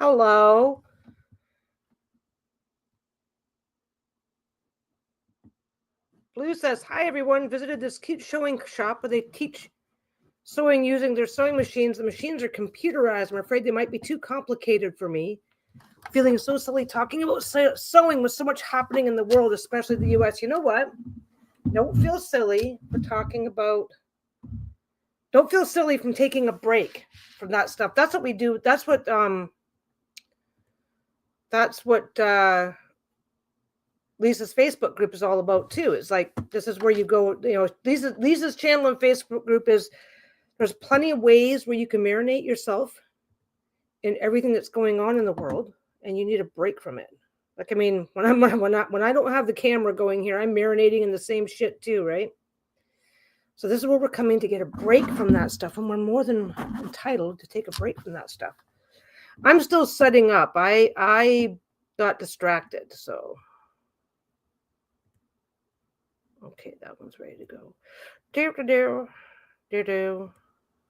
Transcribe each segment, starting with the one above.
Hello. Blue says, hi everyone. Visited this cute sewing shop where they teach sewing using their sewing machines. The machines are computerized. I'm afraid they might be too complicated for me. Feeling so silly talking about sewing with so much happening in the world, especially the US. You know what? Don't feel silly for talking about. Don't feel silly from taking a break from that stuff. That's what we do. That's what Lisa's Facebook group is all about too. It's like, this is where you go, Lisa's channel and Facebook group is, there's plenty of ways where you can marinate yourself in everything that's going on in the world, and you need a break from it. Like, I mean, when I don't have the camera going here, I'm marinating in the same shit too, right? So this is where we're coming to get a break from that stuff, and we're more than entitled to take a break from that stuff. I'm still setting up. I got distracted, so. Okay, that one's ready to go.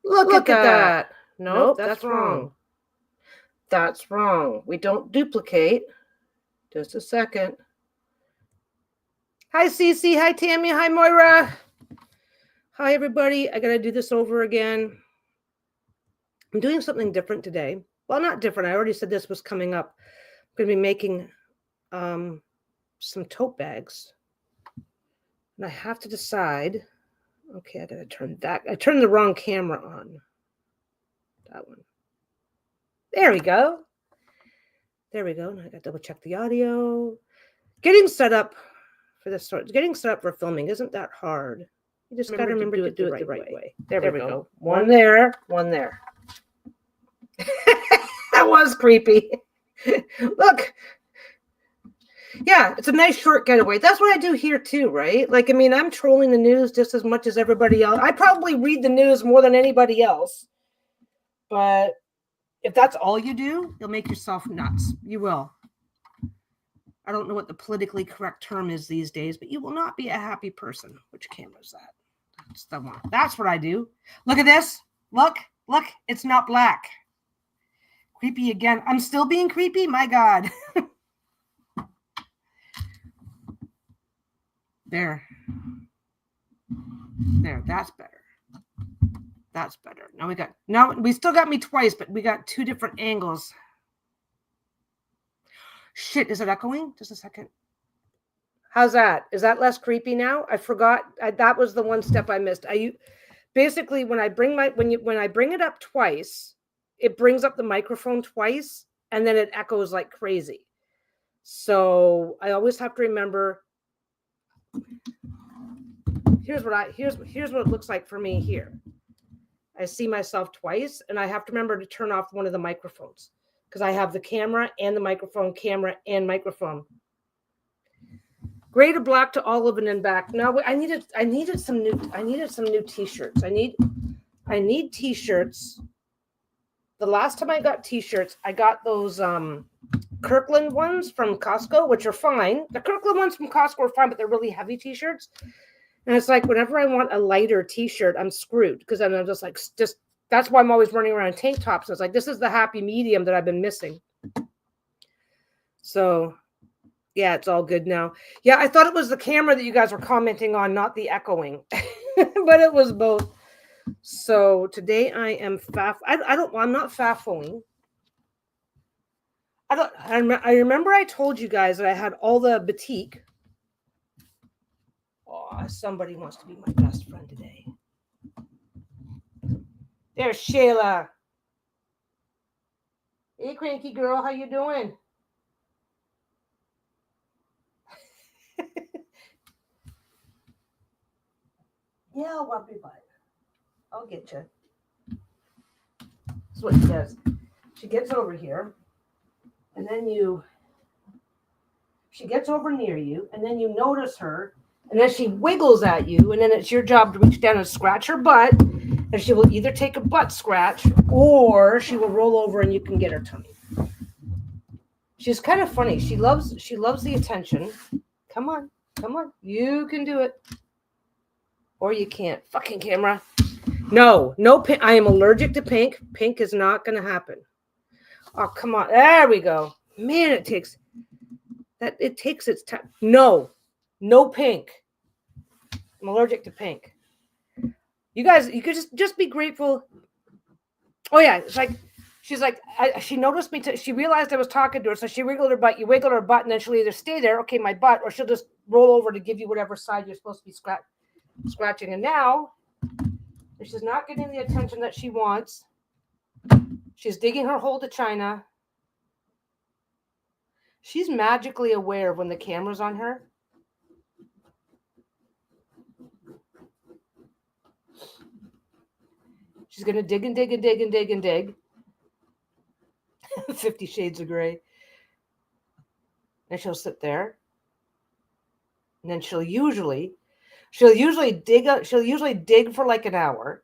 Look at that. Nope, that's wrong. That's wrong. We don't duplicate. Just a second. Hi, Cece. Hi, Tammy. Hi, Moira. Hi, everybody. I got to do this over again. I'm doing something different today. Well, not different. I already said this was coming up. I'm going to be making some tote bags. And I have to decide. Okay, I got to turn that. I turned the wrong camera on. That one. There we go. There we go. Now I got to double check the audio. Getting set up for this sort. Getting set up for filming isn't that hard. You just got to remember to do it the right way. There we go. One there. One there. That was creepy. Look. Yeah, it's a nice short getaway. That's what I do here too, right? Like, I mean, I'm trolling the news just as much as everybody else. I probably read the news more than anybody else. But if that's all you do, you'll make yourself nuts. You will. I don't know what the politically correct term is these days, but you will not be a happy person. Which camera is that? That's the one. That's what I do. Look at this. Look. It's not black. Creepy again. I'm still being creepy? My God. There. That's better. That's better. Now we still got me twice, but we got two different angles. Shit, is it echoing? Just a second. How's that? Is that less creepy now? I forgot. That was the one step I missed. Basically, when I bring it up twice, it brings up the microphone twice, and then it echoes like crazy. So I always have to remember. Here's what it looks like for me here. I see myself twice, and I have to remember to turn off one of the microphones because I have the camera and the microphone, camera and microphone. Gray to black to olive and then back. Now I needed some new t-shirts. I need t-shirts. The last time I got t-shirts, I got those Kirkland ones from Costco, which are fine. The Kirkland ones from Costco are fine, but they're really heavy t-shirts. And it's like whenever I want a lighter t-shirt, I'm screwed because I'm just that's why I'm always running around in tank tops. It's like, this is the happy medium that I've been missing. So, yeah, it's all good now. Yeah, I thought it was the camera that you guys were commenting on, not the echoing, but it was both. So today I am I'm not faffling. I remember I told you guys that I had all the batik. Oh, somebody wants to be my best friend today. There's Shayla. Hey, cranky girl, how you doing? Yeah, I'll walk you by. I'll get you. That's what she does. She gets over here, and then she gets over near you, and then you notice her, and then she wiggles at you, and then it's your job to reach down and scratch her butt, and she will either take a butt scratch, or she will roll over and you can get her tummy. She's kind of funny. She loves the attention. Come on. You can do it. Or you can't. Fucking camera. No pink. I am allergic to pink. Pink is not going to happen. Oh, come on. There we go. Man, it takes its time. No pink. I'm allergic to pink. You guys, you could just be grateful. Oh yeah, it's like she's like she noticed me. She realized I was talking to her, so she wiggled her butt. You wiggle her butt, and then she'll either stay there, okay, my butt, or she'll just roll over to give you whatever side you're supposed to be scratching. And now she's not getting the attention that she wants. She's digging her hole to China. She's magically aware of when the camera's on her. She's going to dig and dig and dig and dig and dig. 50 Shades of Grey. And she'll sit there. And then she'll usually dig for like an hour.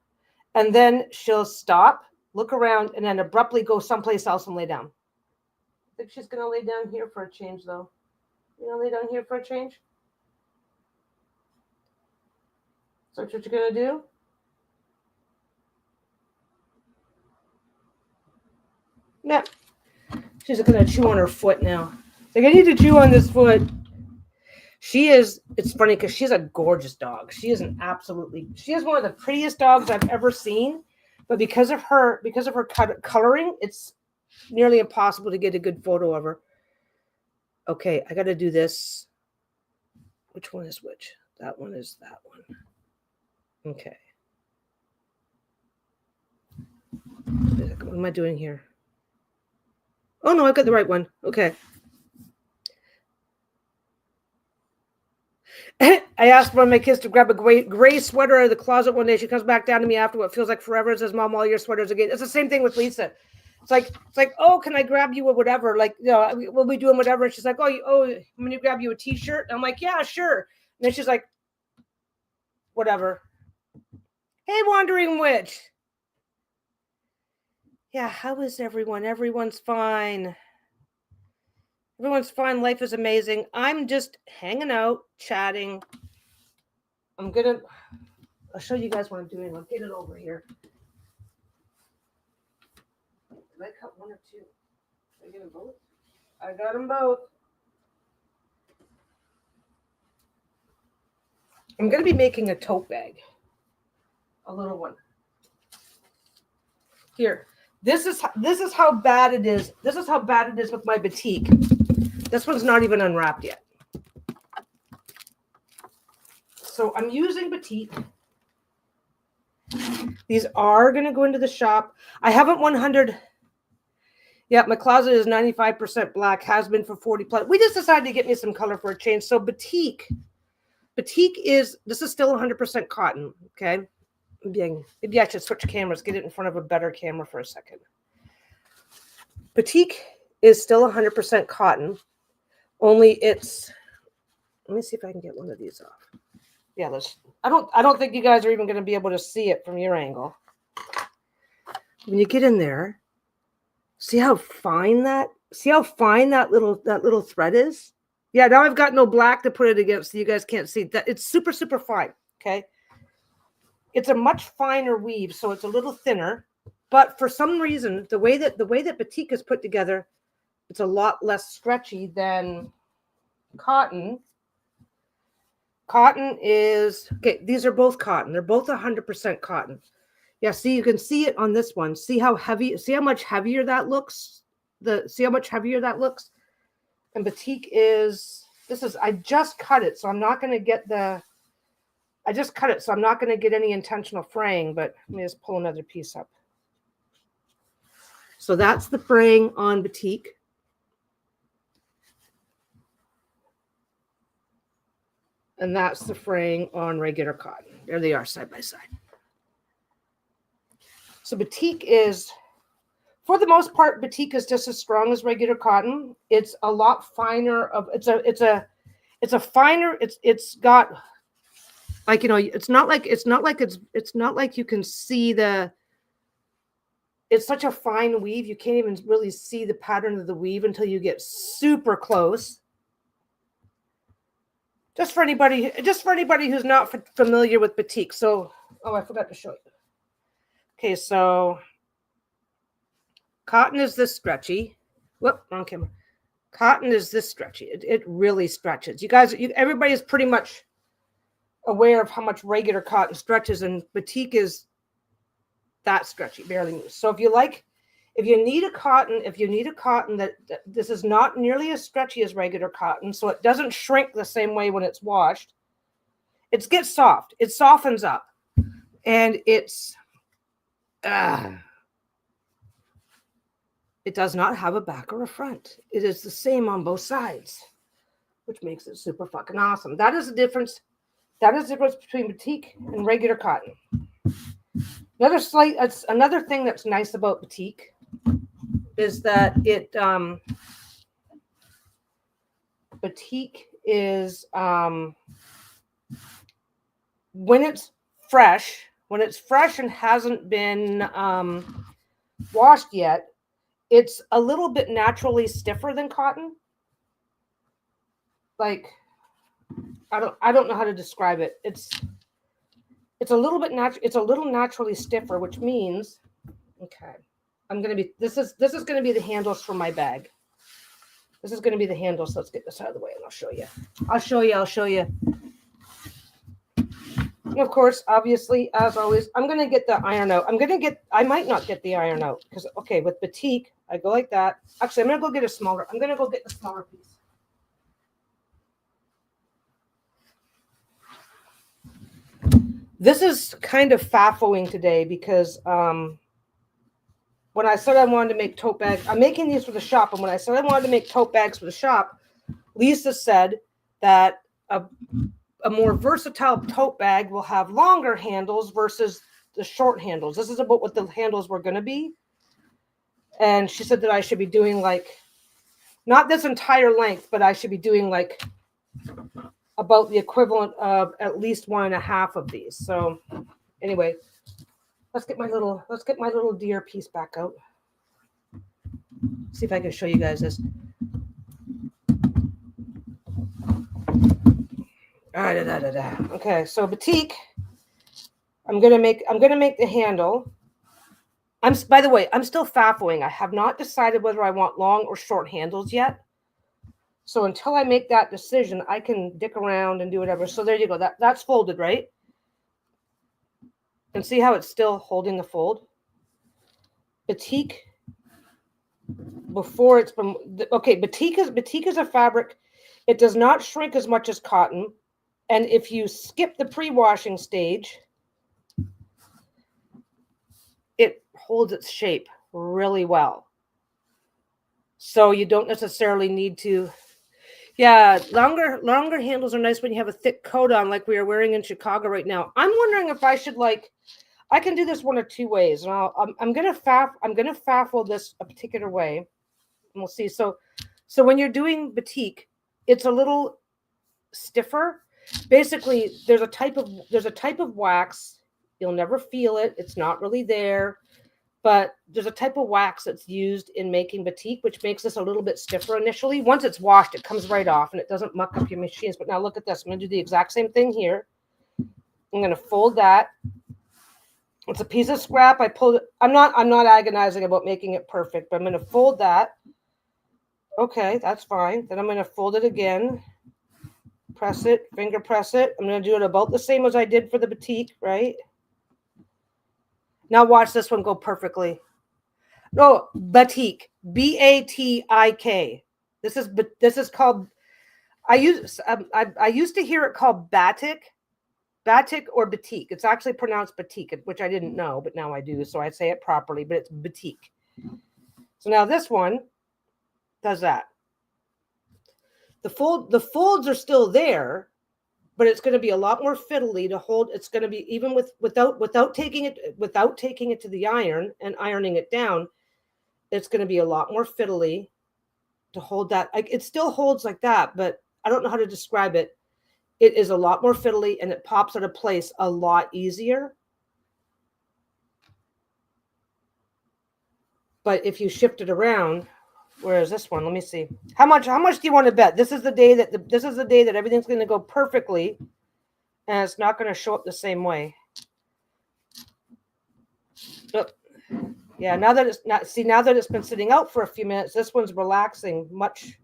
And then she'll stop, look around, and then abruptly go someplace else and lay down. I think she's going to lay down here for a change, though. You going to lay down here for a change? Is that what you're going to do? Yeah. She's going to chew on her foot now. Like, I need to chew on this foot. It's funny because she's a gorgeous dog. She is one of the prettiest dogs I've ever seen. But because of her coloring, it's nearly impossible to get a good photo of her. Okay, I got to do this. Which one is which? That one is that one. Okay. What am I doing here? Oh, no, I got the right one. Okay. I asked one of my kids to grab a gray sweater out of the closet one day. She comes back down to me after what feels like forever and says, Mom, all your sweaters again. It's the same thing with Lisa. It's like, oh, can I grab you a whatever? Like, you know, we'll be doing whatever. And she's like, I'm going to grab you a t-shirt. And I'm like, yeah, sure. And then she's like, whatever. Hey, Wandering Witch. Yeah, how is everyone? Everyone's fine. Everyone's fine. Life is amazing. I'm just hanging out, chatting. I'll show you guys what I'm doing. I'll get it over here. Did I cut one or two? Did I get them both? I got them both. I'm going to be making a tote bag. A little one. Here. This is how bad it is. This is how bad it is with my batik. This one's not even unwrapped yet. So I'm using batik. These are going to go into the shop. I haven't 100. Yeah, my closet is 95% black, has been for 40 plus. We just decided to get me some color for a change. So batik this is still 100% cotton, okay? Maybe I should switch cameras, get it in front of a better camera for a second. Batik is still 100% cotton, only it's, let me see if I can get one of these off. Yeah, I don't think you guys are even going to be able to see it from your angle. When you get in there, see how fine that little thread is? Yeah, now I've got no black to put it against, so you guys can't see that. It's super, super fine, okay? It's a much finer weave, so it's a little thinner. But for some reason, the way that batik is put together, it's a lot less stretchy than cotton. Cotton is, okay, these are both cotton. They're both 100% cotton. Yeah, see, you can see it on this one. See how much heavier that looks? See how much heavier that looks? And batik I just cut it, so I'm not going to get any intentional fraying, but let me just pull another piece up. So that's the fraying on batik. And that's the fraying on regular cotton. There they are side by side. So batik is, for the most part, batik is just as strong as regular cotton. It's a lot finer it's got, like, you know, it's not like you can see it's such a fine weave. You can't even really see the pattern of the weave until you get super close. Just for anybody who's not familiar with batik. So, I forgot to show you. Okay, so Cotton is this stretchy. Whoop, wrong camera. Cotton is this stretchy. It really stretches. You guys, everybody is pretty much aware of how much regular cotton stretches, and batik is that stretchy, barely moves. So if you need a cotton that this is not nearly as stretchy as regular cotton, so it doesn't shrink the same way when it's washed. It gets soft. It softens up, and it does not have a back or a front. It is the same on both sides, which makes it super fucking awesome. That is the difference. That is the difference between batik and regular cotton. Another thing that's nice about batik is that batik is when it's fresh and hasn't been washed yet, it's a little bit naturally stiffer than cotton. Like, I don't know how to describe it. It's a little bit it's a little naturally stiffer, which means, okay, this is going to be the handles for my bag. This is going to be the handles. So let's get this out of the way and I'll show you. And of course, obviously, as always, I'm going to get the iron out. I might not get the iron out because, okay, with batik, I go like that. Actually, I'm going to go get the smaller piece. This is kind of faffling today because when I said I wanted to make tote bags, I'm making these for the shop. And when I said I wanted to make tote bags for the shop, Lisa said that a more versatile tote bag will have longer handles versus the short handles. This is about what the handles were going to be. And she said that I should be doing like, not this entire length, but I should be doing like about the equivalent of at least 1.5 of these. So anyway, let's get my little deer piece back out. See if I can show you guys this. Okay, so batik, I'm gonna make the handle. By the way, I'm still faffling. I have not decided whether I want long or short handles yet. So until I make that decision, I can dick around and do whatever. So there you go. That's folded, right? And see how it's still holding the fold? Batik, before it's been, okay, batik is a fabric. It does not shrink as much as cotton. And if you skip the pre-washing stage, it holds its shape really well. So you don't necessarily need to. Yeah, longer handles are nice when you have a thick coat on, like we are wearing in Chicago right now. I'm wondering if I should I can do this one of two ways, and I'm gonna faffle this a particular way, and we'll see. So when you're doing batik, it's a little stiffer. Basically, there's a type of wax. You'll never feel it. It's not really there. But there's a type of wax that's used in making batik, which makes this a little bit stiffer initially. Once it's washed, it comes right off and it doesn't muck up your machines. But now look at this. I'm going to do the exact same thing here. I'm going to fold that. It's a piece of scrap. I pulled it. I'm not agonizing about making it perfect, but I'm going to fold that. Okay, that's fine. Then I'm going to fold it again. Press it, finger press it. I'm going to do it about the same as I did for the batik, right? Now watch this one go perfectly. No, batik, B-A-T-I-K. This is called. I used to hear it called batik or batik. It's actually pronounced batik, which I didn't know, but now I do, so I say it properly. But it's batik. So now this one does that. The folds are still there, but it's going to be a lot more fiddly to hold. It's going to be even without taking it to the iron and ironing it down. It's going to be a lot more fiddly to hold that. It still holds like that, but I don't know how to describe it. It is a lot more fiddly and it pops out of place a lot easier. But if you shift it around, where is this one? Let me see. How much do you want to bet? This is the day that everything's going to go perfectly, and it's not going to show up the same way. Oh, Yeah, now that it's been sitting out for a few minutes, this one's relaxing much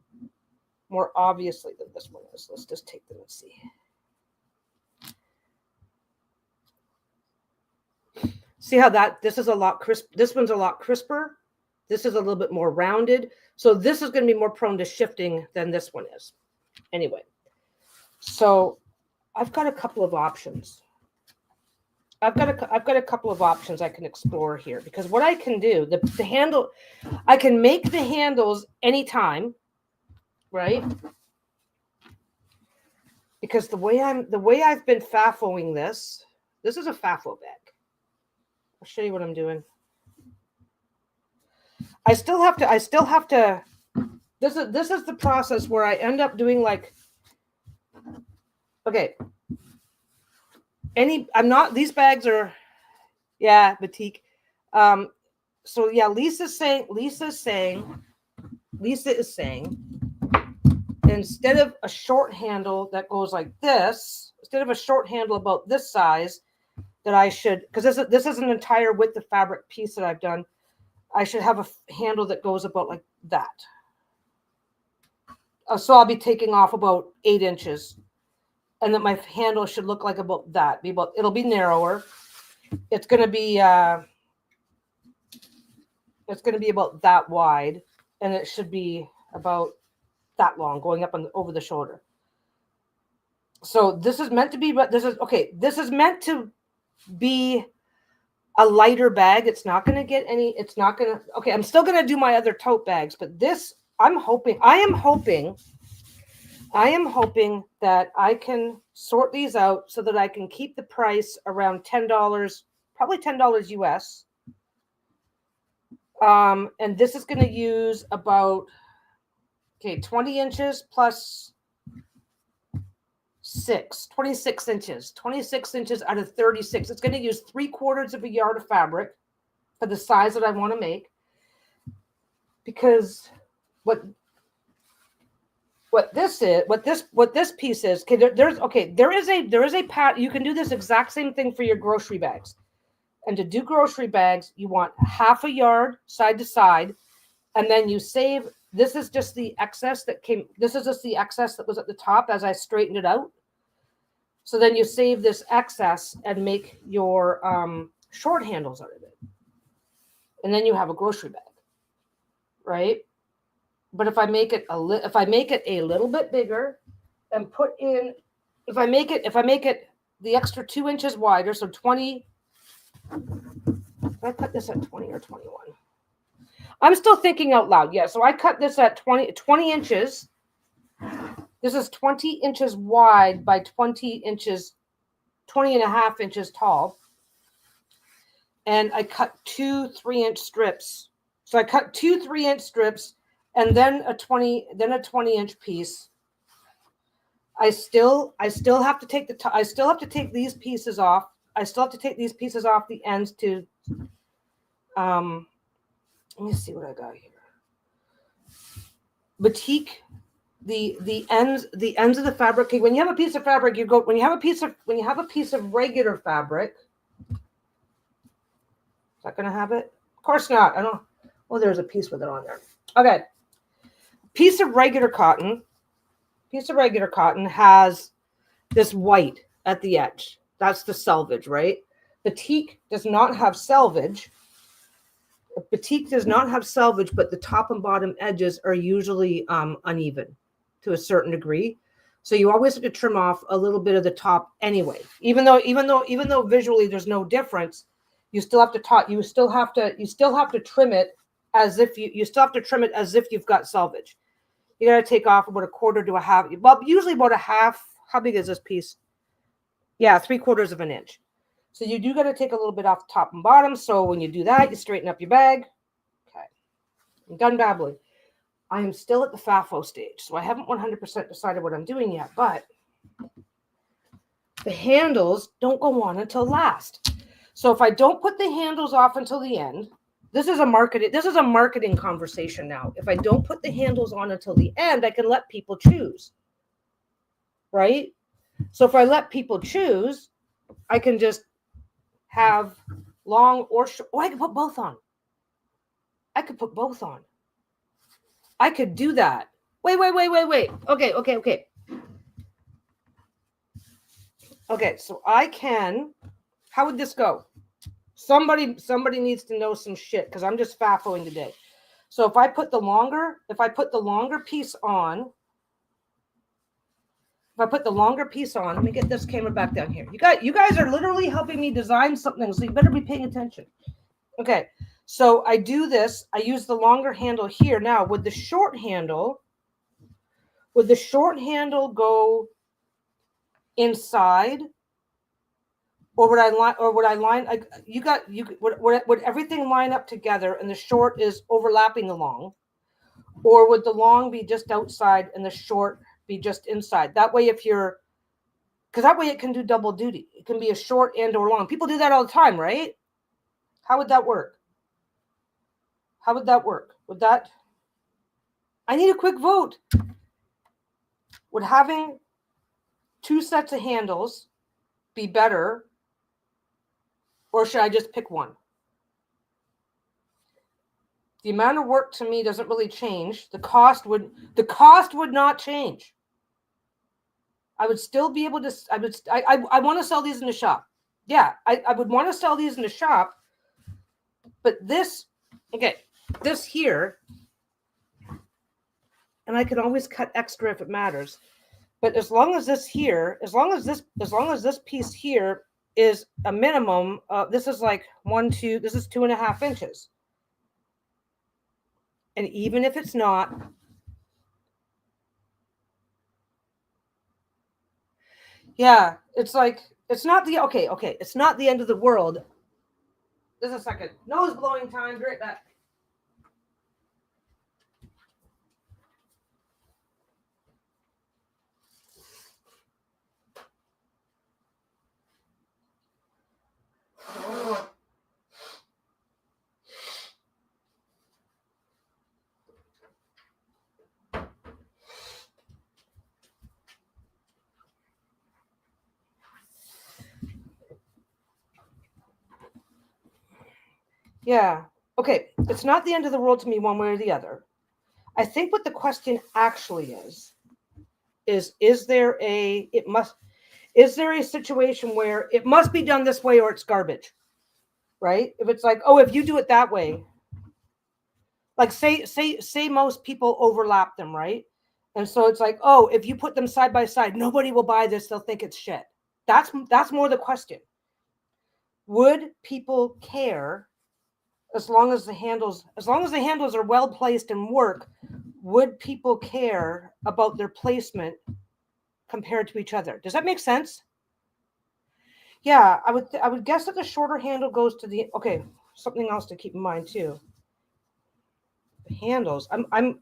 more obviously than this one is. Let's just take them and see. See how this is a lot crisp. This one's a lot crisper. This is a little bit more rounded. So this is going to be more prone to shifting than this one is. Anyway, so I've got a couple of options. I've got a couple of options I can explore here, because what I can do, the handle, I can make the handles anytime, right? Because the way I've been FAFOing this is a FAFO bag. I'll show you what I'm doing. I still have to. This is the process where I end up doing like, okay. These bags are, yeah, batik. So yeah, Lisa is saying, instead of a short handle that goes like this, instead of a short handle about this size, that I should, because this is an entire width of fabric piece that I've done, I should have a handle that goes about like that. So I'll be taking off about 8 inches, and that my handle should look like about that. It'll be narrower. It's going to be about that wide, and it should be about that long, going up over the shoulder. So this is meant to be, but this is meant to be a lighter bag. It's not going to get any, it's not going to, okay, I'm still going to do my other tote bags, but this, I am hoping that I can sort these out so that I can keep the price around $10, probably $10 US. And this is going to use about, 20 inches plus 26 inches. 26 inches out of 36. It's going to use 3/4 of a yard of fabric for the size that I want to make. Because what this piece is, there is a pattern. You can do this exact same thing for your grocery bags. And to do grocery bags, you want half a yard side to side, and then you save. This is just the excess that came. This is just the excess that was at the top as I straightened it out. So then you save this excess and make your short handles out of it. And then you have a grocery bag, right? But if I make it a little bit bigger and put in, if I make it the extra 2 inches wider, so 20, if I cut this at 20 or 21. I'm still thinking out loud. Yeah, so I cut this at 20 inches. This is 20 inches wide by 20 and a half inches tall. And I cut 2 3-inch strips. So I cut 2 3-inch strips and then a 20-inch piece. I still have to take I still have to take these pieces off. I still have to take these pieces off the ends to let me see what I got here. Batik, the ends of the fabric. Okay, when you have a piece of fabric, when you have a piece of regular fabric. Is that going to have it? Of course not. I don't. Oh, there's a piece with it on there. Okay. Piece of regular cotton has this white at the edge. That's the selvage, right? Batik does not have selvage. Batik does not have selvage, but the top and bottom edges are usually uneven to a certain degree. So you always have to trim off a little bit of the top anyway. Even though visually there's no difference, you still have to trim it as if you've got selvage. You got to take off about 1/4 to a half. Well, usually about a half. How big is this piece? Yeah, 3/4 of an inch. So you do got to take a little bit off the top and bottom. So when you do that, you straighten up your bag. Okay, I'm done babbling. I am still at the FAFO stage, so I haven't 100% decided what I'm doing yet. But the handles don't go on until last. So if I don't put the handles off until the end, this is a marketing conversation now. If I don't put the handles on until the end, I can let people choose, right? So if I let people choose, I can just have long or short. Oh, I can put both on. I could put both on. I could do that. Wait. Okay. Okay, so I can, how would this go? Somebody needs to know some shit because I'm just faffling today. So if I put the longer piece on, let me get this camera back down here. You guys are literally helping me design something, so you better be paying attention. Okay, so I do this. I use the longer handle here. Now, would the short handle go inside? Or would I line like would everything line up together and the short is overlapping the long? Or would the long be just outside and the short be just inside? That way, because that way it can do double duty. It can be a short and or long. People do that all the time, right? How would that work? I need a quick vote. Would having two sets of handles be better? Or should I just pick one? The amount of work to me doesn't really change. The cost would not change. I would still be able to, I want to sell these in the shop. Yeah, I would want to sell these in the shop. But this here, and I can always cut extra if it matters. But as long as this piece here is a minimum, this is like 2.5 inches. And even if it's not, yeah, it's like, it's not the, okay, it's not the end of the world. Just a second. Nose blowing time. Be right back. Yeah. Okay. It's not the end of the world to me one way or the other. I think what the question actually is there a situation where it must be done this way or it's garbage, right? If it's like, oh, if you do it that way, like say most people overlap them, right? And so it's like, oh, if you put them side by side, nobody will buy this. They'll think it's shit. That's more the question. Would people care as long as the handles are well placed and work? Would people care about their placement compared to each other? Does that make sense? Yeah, I would guess that the shorter handle goes to the, okay, something else to keep in mind too. The handles. I'm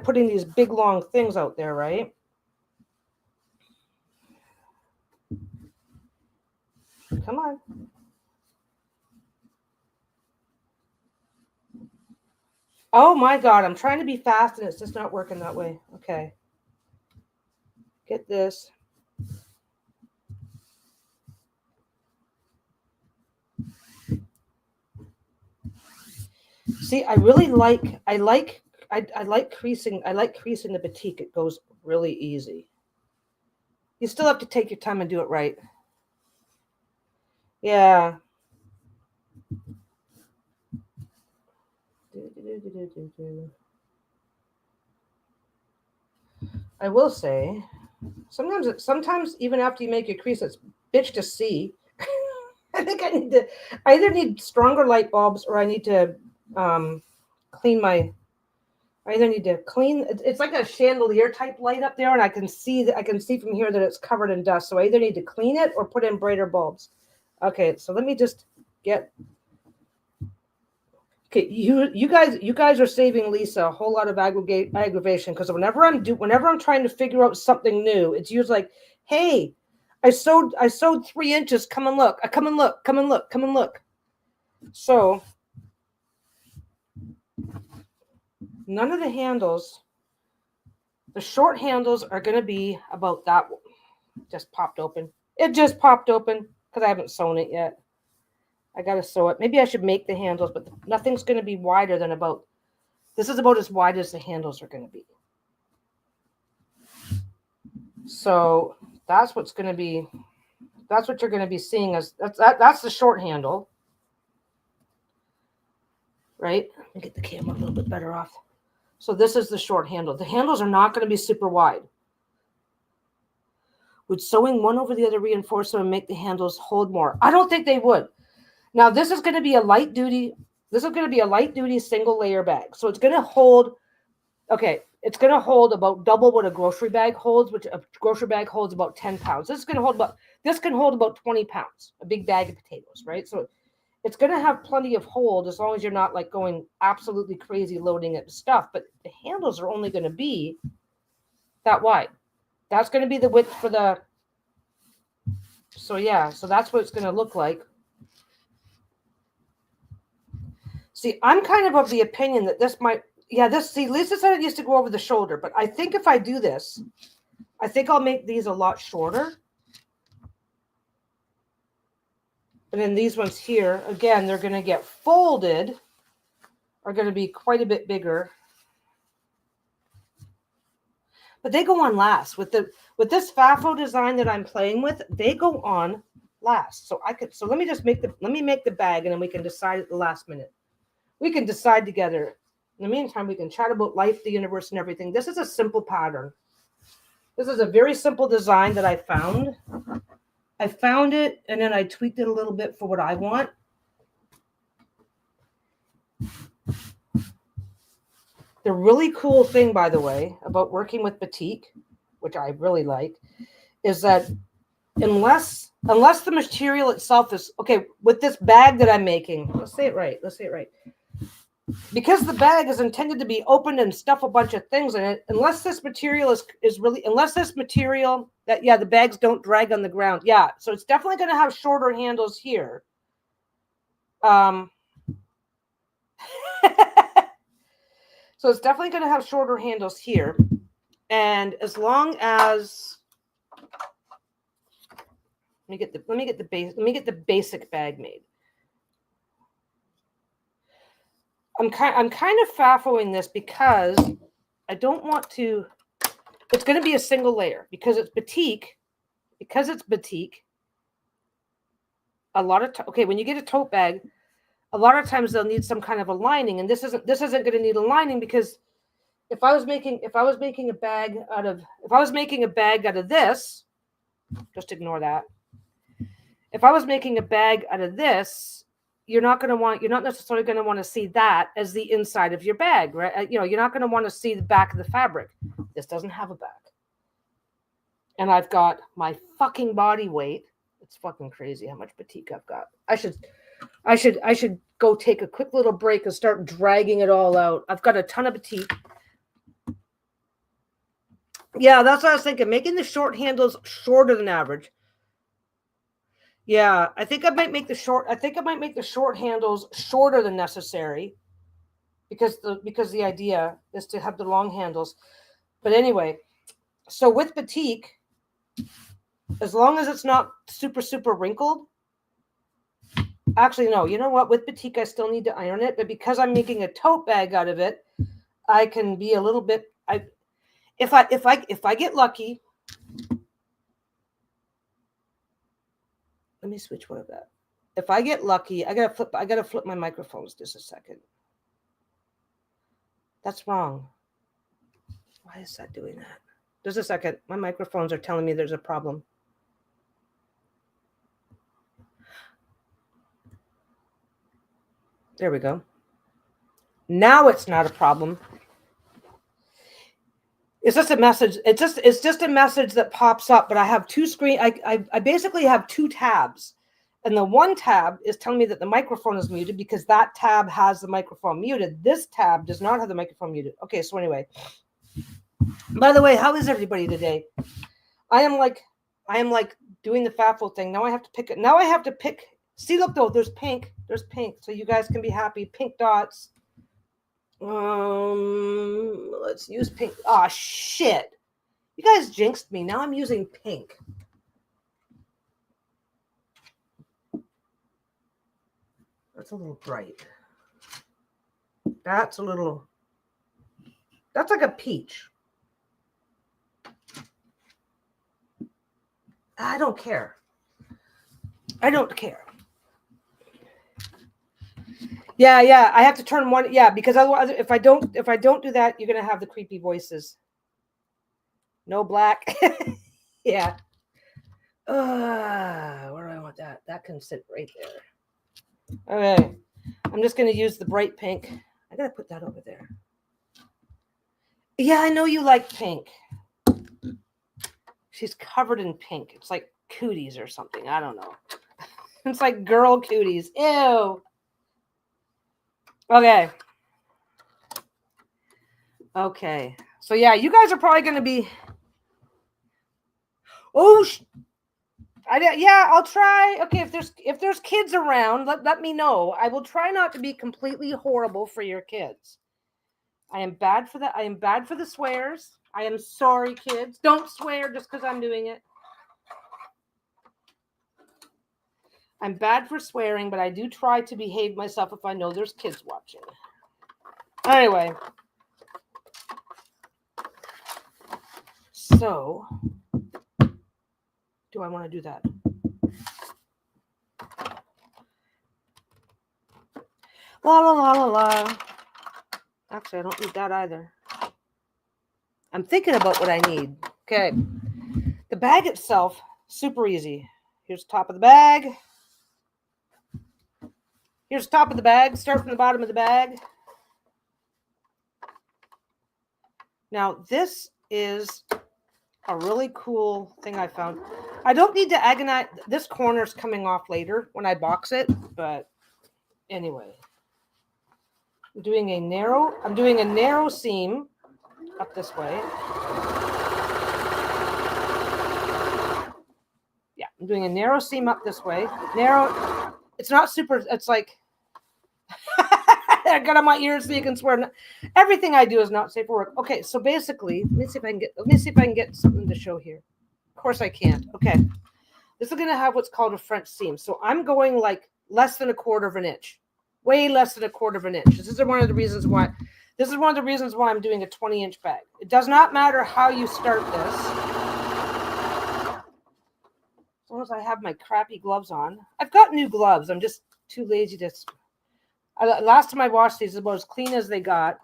putting these big long things out there, right? Come on. Oh my God, I'm trying to be fast and it's just not working that way. Okay. Get this. See, I like creasing. I like creasing the batik. It goes really easy. You still have to take your time and do it right. Yeah. I will say, sometimes even after you make your crease, it's bitch to see. I think I either need stronger light bulbs or I need to clean my. I either need to clean. It's like a chandelier type light up there, and I can see from here that it's covered in dust. So I either need to clean it or put in brighter bulbs. Okay, so let me just get. Okay, you guys are saving Lisa a whole lot of aggravation because whenever I'm trying to figure out something new, it's usually like, hey, I sewed 3 inches. Come and look. Come and look. So none of the handles, the short handles are going to be about that. Just popped open. It just popped open because I haven't sewn it yet. I got to sew it. Maybe I should make the handles, but nothing's going to be wider than about, this is about as wide as the handles are going to be. So that's what's going to be, that's what you're going to be seeing as, that's the short handle. Right? Let me get the camera a little bit better off. So this is the short handle. The handles are not going to be super wide. Would sewing one over the other reinforce them and make the handles hold more? I don't think they would. Now this is going to be a light duty. This is going to be a light duty single layer bag. So it's going to hold, okay, it's going to hold about double what a grocery bag holds, which a grocery bag holds about 10 pounds. This is going to hold about, this can hold about 20 pounds, a big bag of potatoes, right? So it's going to have plenty of hold as long as you're not like going absolutely crazy loading it with stuff. But the handles are only going to be that wide. That's going to be the width for the, so yeah, so that's what it's going to look like. See, I'm kind of the opinion that this might, yeah, this, see, Lisa said it used to go over the shoulder, but I think if I do this, I think I'll make these a lot shorter. And then these ones here, again, they're going to get folded, are going to be quite a bit bigger. But they go on last. With this FAFO design that I'm playing with, they go on last. So let me just make the bag, and then we can decide at the last minute. We can decide together. In the meantime, we can chat about life, the universe, and everything. This is a simple pattern. This is a very simple design that I found. I found it, and then I tweaked it a little bit for what I want. The really cool thing, by the way, about working with batik, which I really like, is that unless the material itself is, okay, with this bag that I'm making, let's say it right. Because the bag is intended to be opened and stuff a bunch of things in it, unless this material is really, unless this material that, yeah, the bags don't drag on the ground. Yeah, so it's definitely going to have shorter handles here. So it's definitely going to have shorter handles here. And as long as, let me get the basic bag made. I'm kind of FAFOing this because I don't want to, it's going to be a single layer because it's batik. A lot of okay, when you get a tote bag, a lot of times they'll need some kind of a lining, and this isn't going to need a lining because if I was making a bag out of this, just ignore that. If I was making a bag out of this, you're not necessarily going to want to see that as the inside of your bag, right? You're not going to want to see the back of the fabric. This doesn't have a back. And I've got my fucking body weight. It's fucking crazy how much batik I've got. I should go take a quick little break and start dragging it all out. I've got a ton of batik. Yeah, that's what I was thinking. Making the short handles shorter than average. Yeah, I think I might make the short handles shorter than necessary because the idea is to have the long handles. But anyway, so with batik, as long as it's not super, super wrinkled. Actually, no, you know what? With batik, I still need to iron it. But because I'm making a tote bag out of it, I can be a little bit, if I get lucky, let me switch one of that. If I get lucky, I gotta flip my microphones just a second. That's wrong. Why is that doing that? Just a second. My microphones are telling me there's a problem. There we go. Now it's not a problem. It's just a message. It's just a message that pops up, but I have two screen. I basically have two tabs. And the one tab is telling me that the microphone is muted because that tab has the microphone muted. This tab does not have the microphone muted. Okay, so anyway. By the way, how is everybody today? I am like doing the FAFO thing. Now I have to pick it. Now I have to pick. See, look though, there's pink. There's pink. So you guys can be happy. Pink dots. Let's use pink. Oh shit. You guys jinxed me. Now I'm using pink. That's a little bright. That's like a peach. I don't care. I don't care. Yeah. I have to turn one. Yeah, because otherwise, if I don't do that, you're gonna have the creepy voices. No black. Yeah. Where do I want that? That can sit right there. Okay. I'm just gonna use the bright pink. I gotta put that over there. Yeah, I know you like pink. She's covered in pink. It's like cooties or something. I don't know. It's like girl cooties. Ew. Okay. So yeah, you guys are probably going to be. Oh, I'll try. Okay, if there's kids around, let me know. I will try not to be completely horrible for your kids. I am bad for that. I am bad for the swears. I am sorry, kids. Don't swear just because I'm doing it. I'm bad for swearing, but I do try to behave myself if I know there's kids watching. Anyway. So, do I want to do that? La la la la la. Actually, I don't need that either. I'm thinking about what I need. Okay. The bag itself, super easy. Here's the top of the bag. Here's the top of the bag. Start from the bottom of the bag. Now, this is a really cool thing I found. I don't need to agonize. This corner's coming off later when I box it, but anyway. I'm doing a narrow seam up this way. Yeah, I'm doing a narrow seam up this way. Narrow. It's not super. It's like I got on my ears so you can swear. Everything I do is not safe for work. Okay, so basically, let me see if I can get something to show here. Of course I can't. Okay, this is going to have what's called a French seam. So I'm going like less than 1/4 of an inch, way less than 1/4 of an inch. This is one of the reasons why. This is one of the reasons why I'm doing a 20-inch bag. It does not matter how you start this. As long as I have my crappy gloves on. I've got new gloves. I'm just too lazy to. Last time I washed these, is about as clean as they got.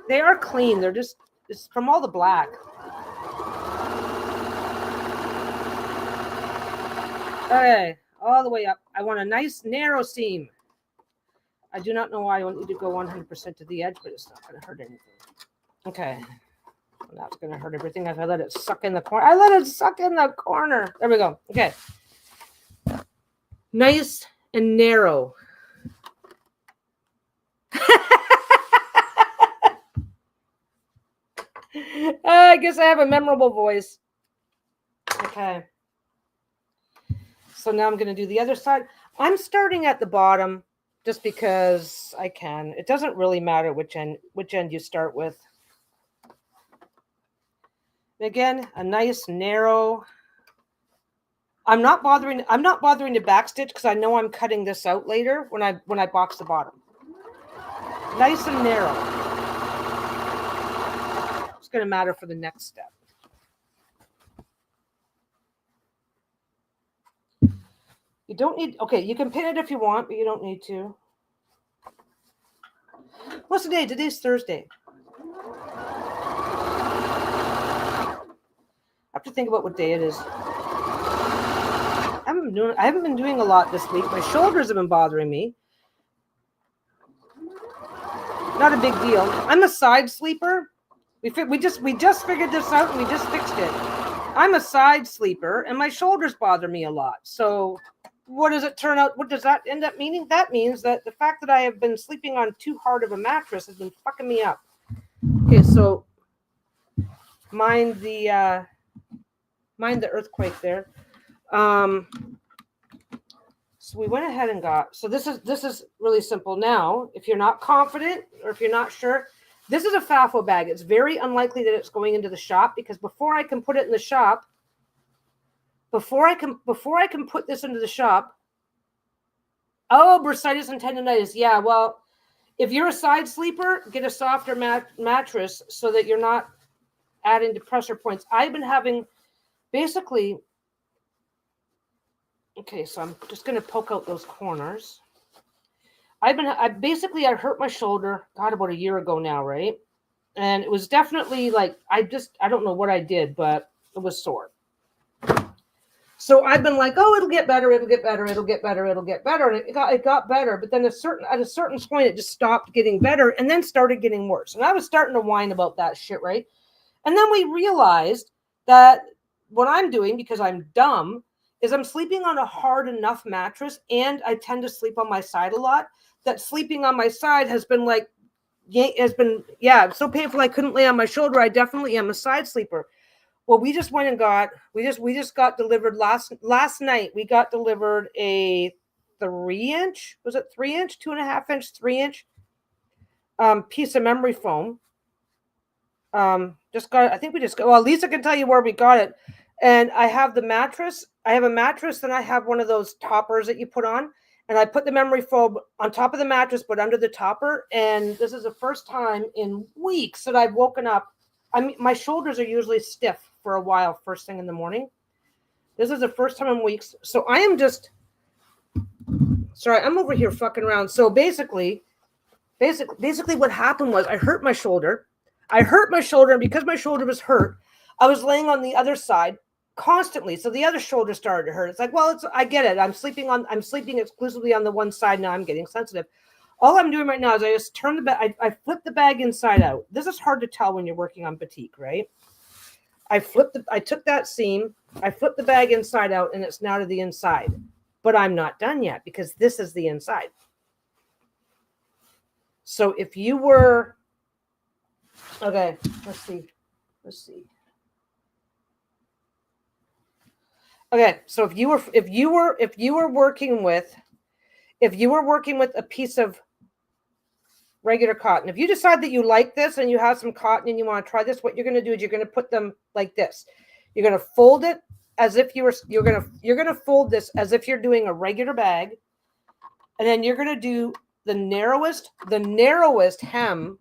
They are clean. They're just it's from all the black. Okay, all the way up. I want a nice narrow seam. I do not know why I don't need to go 100% to the edge, but it's not going to hurt anything. Okay. That's going to hurt everything if I let it suck in the corner. I let it suck in the corner. There we go. Okay. Nice and narrow. I guess I have a memorable voice. Okay. So now I'm going to do the other side. I'm starting at the bottom just because I can. It doesn't really matter which end you start with. Again, a nice narrow. I'm not bothering to backstitch because I know I'm cutting this out later when I box the bottom. Nice and narrow. It's going to matter for the next step. You don't need, okay, you can pin it if you want, but you don't need to. What's the day? Today's Thursday. I have to think about what day it is. I haven't been doing a lot this week. My shoulders have been bothering me. Not a big deal. I'm a side sleeper. We just figured this out and we just fixed it. I'm a side sleeper and my shoulders bother me a lot. So what does it turn out? What does that end up meaning? That means that the fact that I have been sleeping on too hard of a mattress has been fucking me up. Okay, so mind the earthquake there. So we went ahead and got, so this is really simple. Now, if you're not confident or if you're not sure, this is a FAFO bag. It's very unlikely that it's going into the shop because before I can put it in the shop, before I can put this into the shop, Oh, bursitis and tendonitis. Yeah, well, if you're a side sleeper, get a softer mattress so that you're not adding to pressure points. I've been having basically, okay, so I'm just going to poke out those corners. I hurt my shoulder, God, about a year ago now, right? And it was definitely like, I don't know what I did, but it was sore. So I've been like, oh, it'll get better, it'll get better, it'll get better, it'll get better. And it got better. But then at a certain point, it just stopped getting better and then started getting worse. And I was starting to whine about that shit, right? And then we realized that what I'm doing, because I'm dumb, is I'm sleeping on a hard enough mattress, and I tend to sleep on my side a lot, that sleeping on my side has been so painful I couldn't lay on my shoulder. I definitely am a side sleeper. Well, we just went and we just got delivered last night. We got delivered a 3-inch, was it 3-inch, 2.5-inch, 3-inch piece of memory foam. Well, Lisa can tell you where we got it. And I have the mattress. I have a mattress, then I have one of those toppers that you put on. And I put the memory foam on top of the mattress, but under the topper. And this is the first time in weeks that I've woken up. I mean, my shoulders are usually stiff for a while, first thing in the morning. This is the first time in weeks. So I am I'm over here fucking around. So basically what happened was I hurt my shoulder. And because my shoulder was hurt, I was laying on the other side constantly. So the other shoulder started to hurt. It's like, well, I get it. I'm sleeping exclusively on the one side now. I'm getting sensitive. All I'm doing right now is I just turn the bag. I flip the bag inside out. This is hard to tell when you're working on batik, right? I took that seam, I flipped the bag inside out, and it's now to the inside. But I'm not done yet, because this is the inside. So if you were, okay, let's see. Okay, so if you were working with a piece of regular cotton, if you decide that you like this and you have some cotton and you want to try this, what you're going to do is you're going to put them like this. You're going to fold it as if you're going to fold this as if you're doing a regular bag, and then you're going to do the narrowest hem.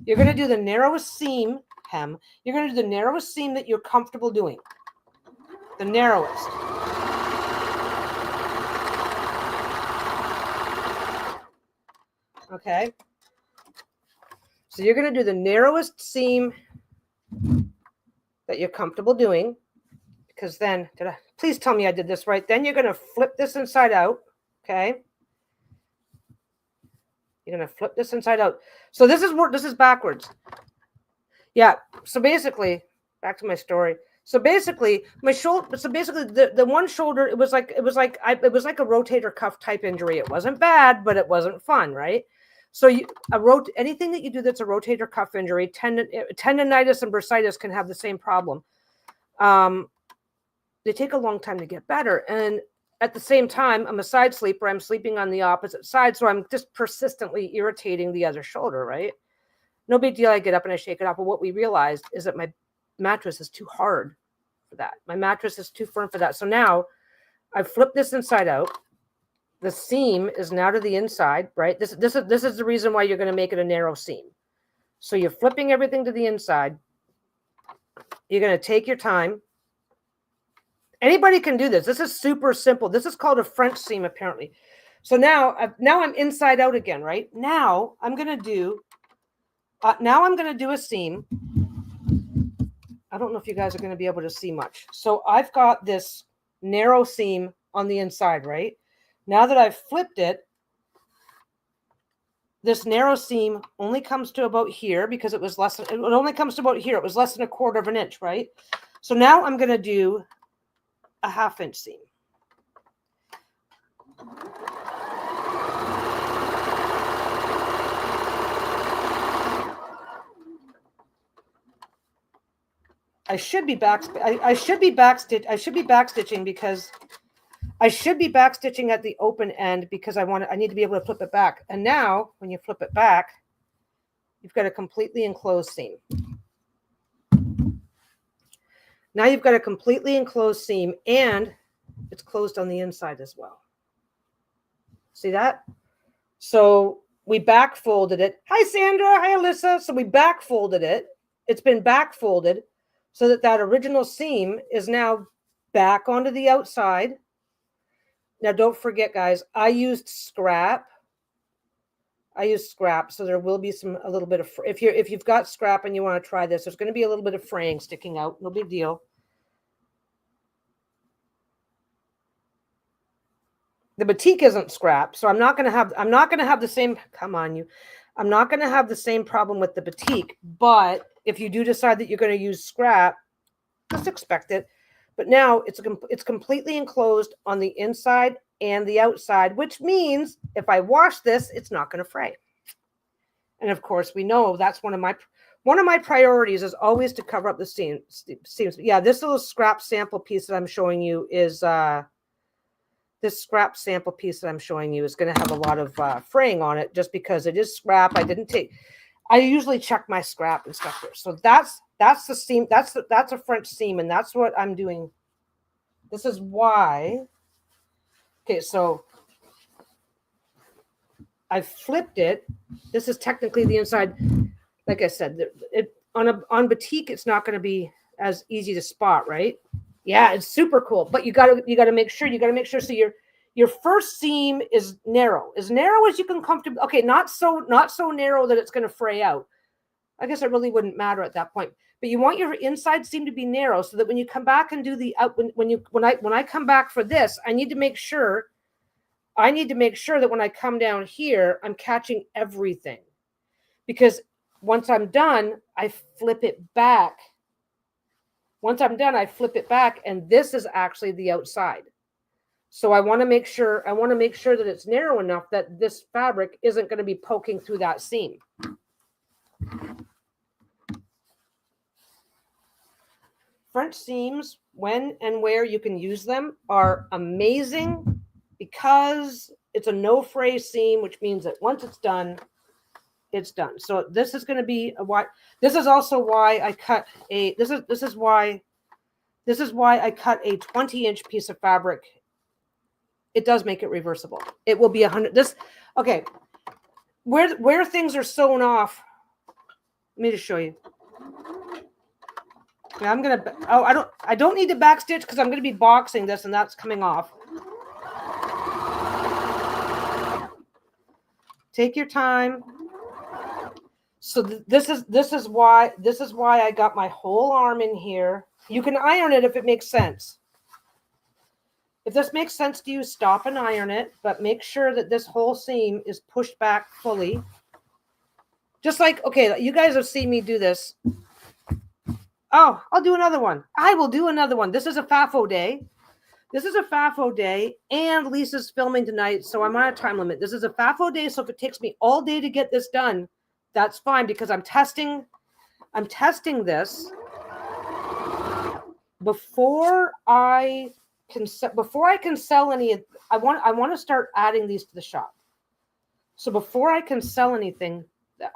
You're going to do the narrowest seam hem. You're going to do the narrowest seam that you're comfortable doing. The narrowest. Okay. So you're going to do the narrowest seam that you're comfortable doing, because then, please tell me I did this right. Then you're going to flip this inside out. Okay. You're going to flip this inside out. So this is backwards. Yeah. So basically, back to my story. So basically, my shoulder. So basically, the one shoulder, it was like a rotator cuff type injury. It wasn't bad, but it wasn't fun, right? So anything that you do that's a rotator cuff injury, tendonitis and bursitis can have the same problem. They take a long time to get better, and at the same time, I'm a side sleeper. I'm sleeping on the opposite side, so I'm just persistently irritating the other shoulder, right? No big deal. I get up and I shake it off. But what we realized is that my mattress is too hard for that. My mattress is too firm for that. So now I've flipped this inside out. The seam is now to the inside, right? This is the reason why you're going to make it a narrow seam. So you're flipping everything to the inside. You're going to take your time. Anybody can do this. This is super simple. This is called a French seam, apparently. So now I'm inside out again, right? Now I'm going to do a seam. I don't know if you guys are going to be able to see much. So I've got this narrow seam on the inside, right? Now that I've flipped it, this narrow seam only comes to about here, because it only comes to about here. It was less than 1/4 of an inch, right? So now I'm going to do a 1/2 inch seam. I should be backstitching because I should be backstitching at the open end, because I need to be able to flip it back. And now when you flip it back, you've got a completely enclosed seam. Now you've got a completely enclosed seam, and it's closed on the inside as well. See that? So we back folded it. Hi, Sandra. Hi, Alyssa. So we back folded it. It's been back folded so that that original seam is now back onto the outside. Now, don't forget, guys, I used scrap. So there will be a little bit of, if you've got scrap and you want to try this, there's going to be a little bit of fraying sticking out. No big deal. The batik isn't scrap, so I'm not going to have the same, come on you. I'm not going to have the same problem with the batik, but if you do decide that you're going to use scrap, just expect it. But now it's completely enclosed on the inside and the outside, which means if I wash this, it's not going to fray. And of course, we know that's one of my priorities is always to cover up the seams. Yeah, this little scrap sample piece that I'm showing you is this scrap sample piece that I'm showing you is going to have a lot of fraying on it just because it is scrap. I usually check my scrap and stuff here. So that's the seam. That's a French seam, and that's what I'm doing. This is why. Okay, so I flipped it. This is technically the inside. Like I said, on batik, it's not going to be as easy to spot, right? Yeah, it's super cool. But you got to make sure. So your first seam is narrow as you can comfortably. Okay, not so narrow that it's going to fray out. I guess it really wouldn't matter at that point. But you want your inside seam to be narrow so that when you come back and do the when I come back for this, I need to make sure that when I come down here, I'm catching everything. Because once I'm done, I flip it back. And this is actually the outside. So I want to make sure that it's narrow enough that this fabric isn't going to be poking through that seam. French seams, when and where you can use them, are amazing because it's a no fray seam, which means that once it's done, it's done. So this is going to be this is also why I cut this is why I cut a 20-inch piece of fabric. It does make it reversible. It will be 100. Okay. Where things are sewn off. Let me just show you. Yeah, I don't need to backstitch because I'm going to be boxing this and that's coming off. Take your time. So this is why I got my whole arm in here. You can iron it if it makes sense. If this makes sense to you, stop and iron it, but make sure that this whole seam is pushed back fully. Just like, okay, you guys have seen me do this. Oh, I'll do another one. I will do another one. This is a FAFO day. And Lisa's filming tonight, so I'm on a time limit. This is a FAFO day, so if it takes me all day to get this done, that's fine because I'm testing this before I can sell any. I want to start adding these to the shop. So before I can sell anything,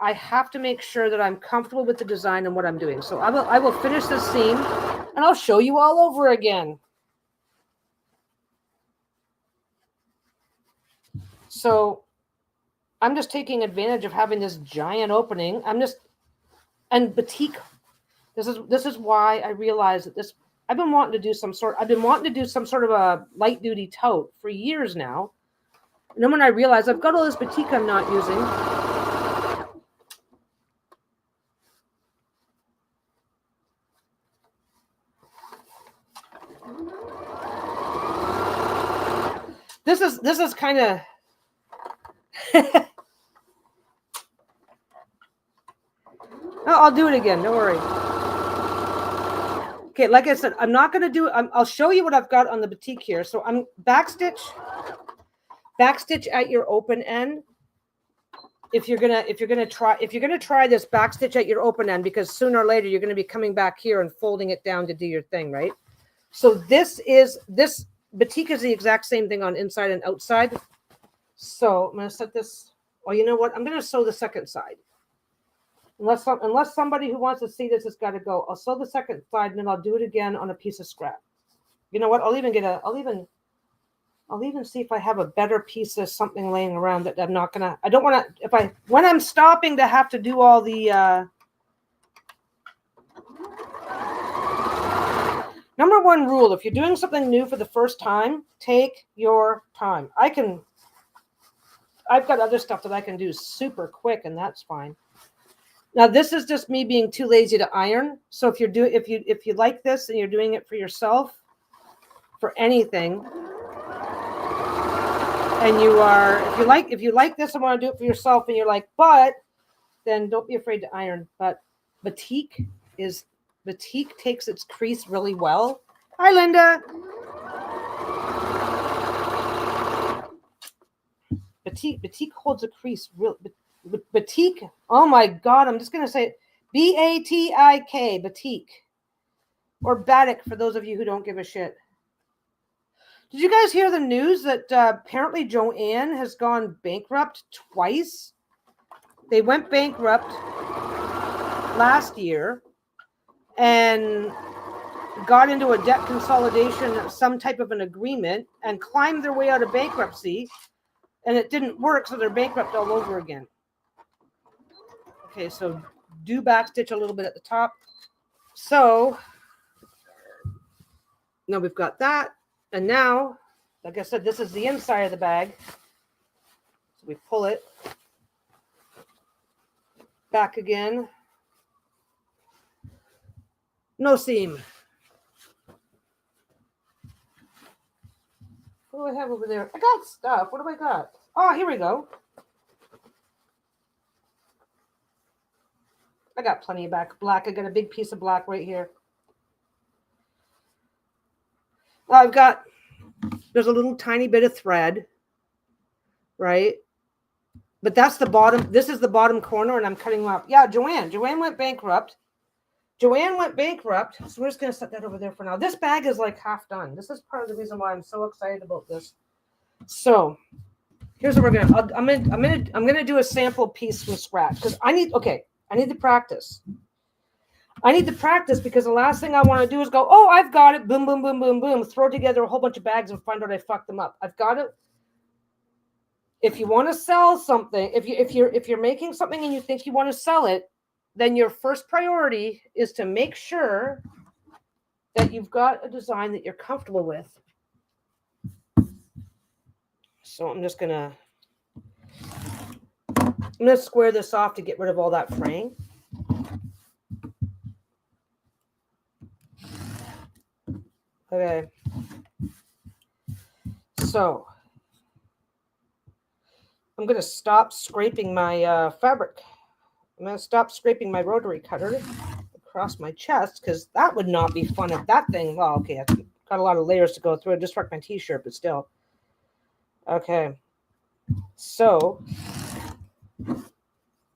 I have to make sure that I'm comfortable with the design and what I'm doing. So I will finish this seam and I'll show you all over again. So I'm just taking advantage of having this giant opening. And batik. This is why I realized that I've been wanting to do some sort of a light duty tote for years now. And then when I realized I've got all this batik I'm not using. This is kind of I'll do it again. Don't worry. Okay, like I said, I'm not going to do it. I'll show you what I've got on the batik here. So I'm backstitch at your open end. If you're gonna try this, backstitch at your open end, because sooner or later you're going to be coming back here and folding it down to do your thing, right? So this batik is the exact same thing on inside and outside. So I'm going to set this. Oh, you know what? I'm going to sew the second side. Unless somebody who wants to see this has got to go. I'll sew the second side and then I'll do it again on a piece of scrap. You know what? I'll I'll even see if I have a better piece of something laying around that I'm not gonna. I don't want to. When I'm stopping to have to do all the. Number one rule: if you're doing something new for the first time, take your time. I've got other stuff that I can do super quick, and that's fine. Now, this is just me being too lazy to iron. So if you like this and you're doing it for yourself, for anything, and if you like this and want to do it for yourself, and you're like, but then don't be afraid to iron. But batik takes its crease really well. Hi, Linda. Batik holds a crease real. Batik. Oh my God! I'm just gonna say it. B-A-T-I-K. Batik, or batik for those of you who don't give a shit. Did you guys hear the news that apparently Joann has gone bankrupt twice? They went bankrupt last year and got into a debt consolidation, some type of an agreement, and climbed their way out of bankruptcy, and it didn't work, so they're bankrupt all over again. Okay, so do backstitch a little bit at the top. So now we've got that. And now, like I said, this is the inside of the bag. So we pull it back again. No seam. What do I have over there? I got stuff. What do I got? Oh, here we go. I got plenty of black. I got a big piece of black right here. There's a little tiny bit of thread, right? But that's the bottom. This is the bottom corner, and I'm cutting off. Yeah, Joann went bankrupt. So we're just going to set that over there for now. This bag is like half done. This is part of the reason why I'm so excited about this. So here's what we're going to, I'm going to do a sample piece from scratch because I need to practice. I need to practice because the last thing I want to do is go, oh, I've got it. Boom, boom, boom, boom, boom. Throw together a whole bunch of bags and find out I fucked them up. I've got it. If you want to sell something, if you're making something and you think you want to sell it, then your first priority is to make sure that you've got a design that you're comfortable with. So I'm going to square this off to get rid of all that fraying. Okay. So I'm going to stop scraping my fabric. I'm going to stop scraping my rotary cutter across my chest because that would not be fun if that thing, well, okay, I've got a lot of layers to go through. I just wrecked my t-shirt, but still. Okay. So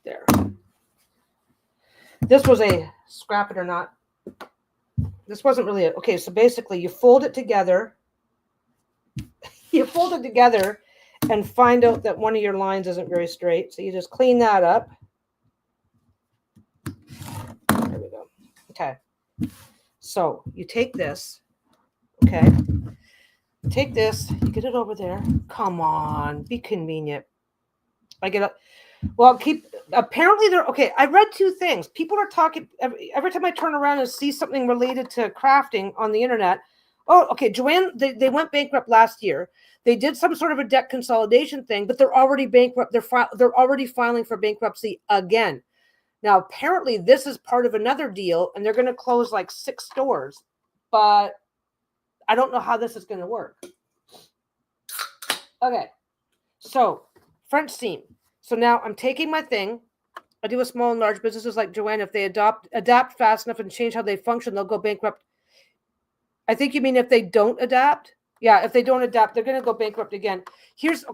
there. This was a scrap it or not. This wasn't really okay. So basically you fold it together. You fold it together and find out that one of your lines isn't very straight. So you just clean that up. There we go. Okay. So you take this. Okay. Take this. You get it over there. Come on. Be convenient. I get up. Well, apparently they're okay. I read two things. People are talking every time I turn around and see something related to crafting on the internet. Oh, okay. Joann, they went bankrupt last year. They did some sort of a debt consolidation thing, but they're already bankrupt. They're already filing for bankruptcy again. Now, apparently this is part of another deal and they're going to close like 6 stores, but I don't know how this is going to work. Okay. So French seam. So now I'm taking my thing. I do a small and large businesses like Joann. If they adapt fast enough and change how they function, they'll go bankrupt. I think you mean if they don't adapt? Yeah, if they don't adapt, they're going to go bankrupt again. There's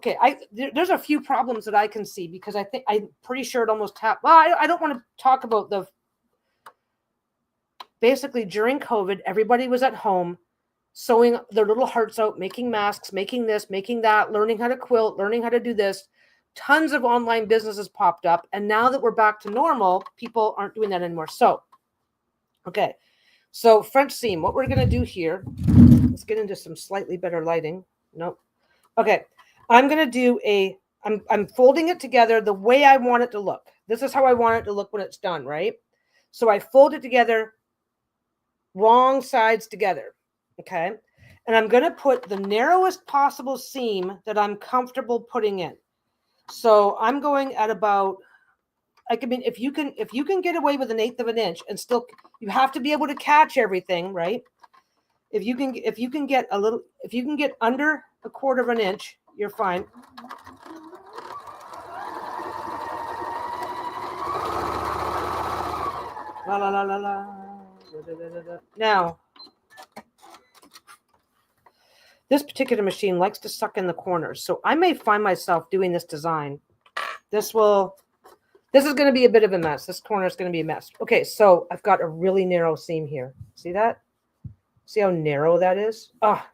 a few problems that I can see because I'm pretty sure it almost happened. Well, I don't want to talk about basically during COVID, everybody was at home sewing their little hearts out, making masks, making this, making that, learning how to quilt, learning how to do this. Tons of online businesses popped up. And now that we're back to normal, people aren't doing that anymore. So, okay. So French seam, what we're going to do here, let's get into some slightly better lighting. Nope. Okay, I'm going to do I'm folding it together the way I want it to look. This is how I want it to look when it's done, right? So I fold it together, wrong sides together, okay? And I'm going to put the narrowest possible seam that I'm comfortable putting in. So I'm going at about, I mean, if you can get away with 1/8 of an inch and still, you have to be able to catch everything, right? If you can get a little, if you can get under 1/4 of an inch, you're fine. La la la la la. Da, da, da, da. Now, this particular machine likes to suck in the corners, so I may find myself doing this design. This is going to be a bit of a mess. This corner is going to be a mess. Okay, so I've got a really narrow seam here. See that? See how narrow that is? Oh,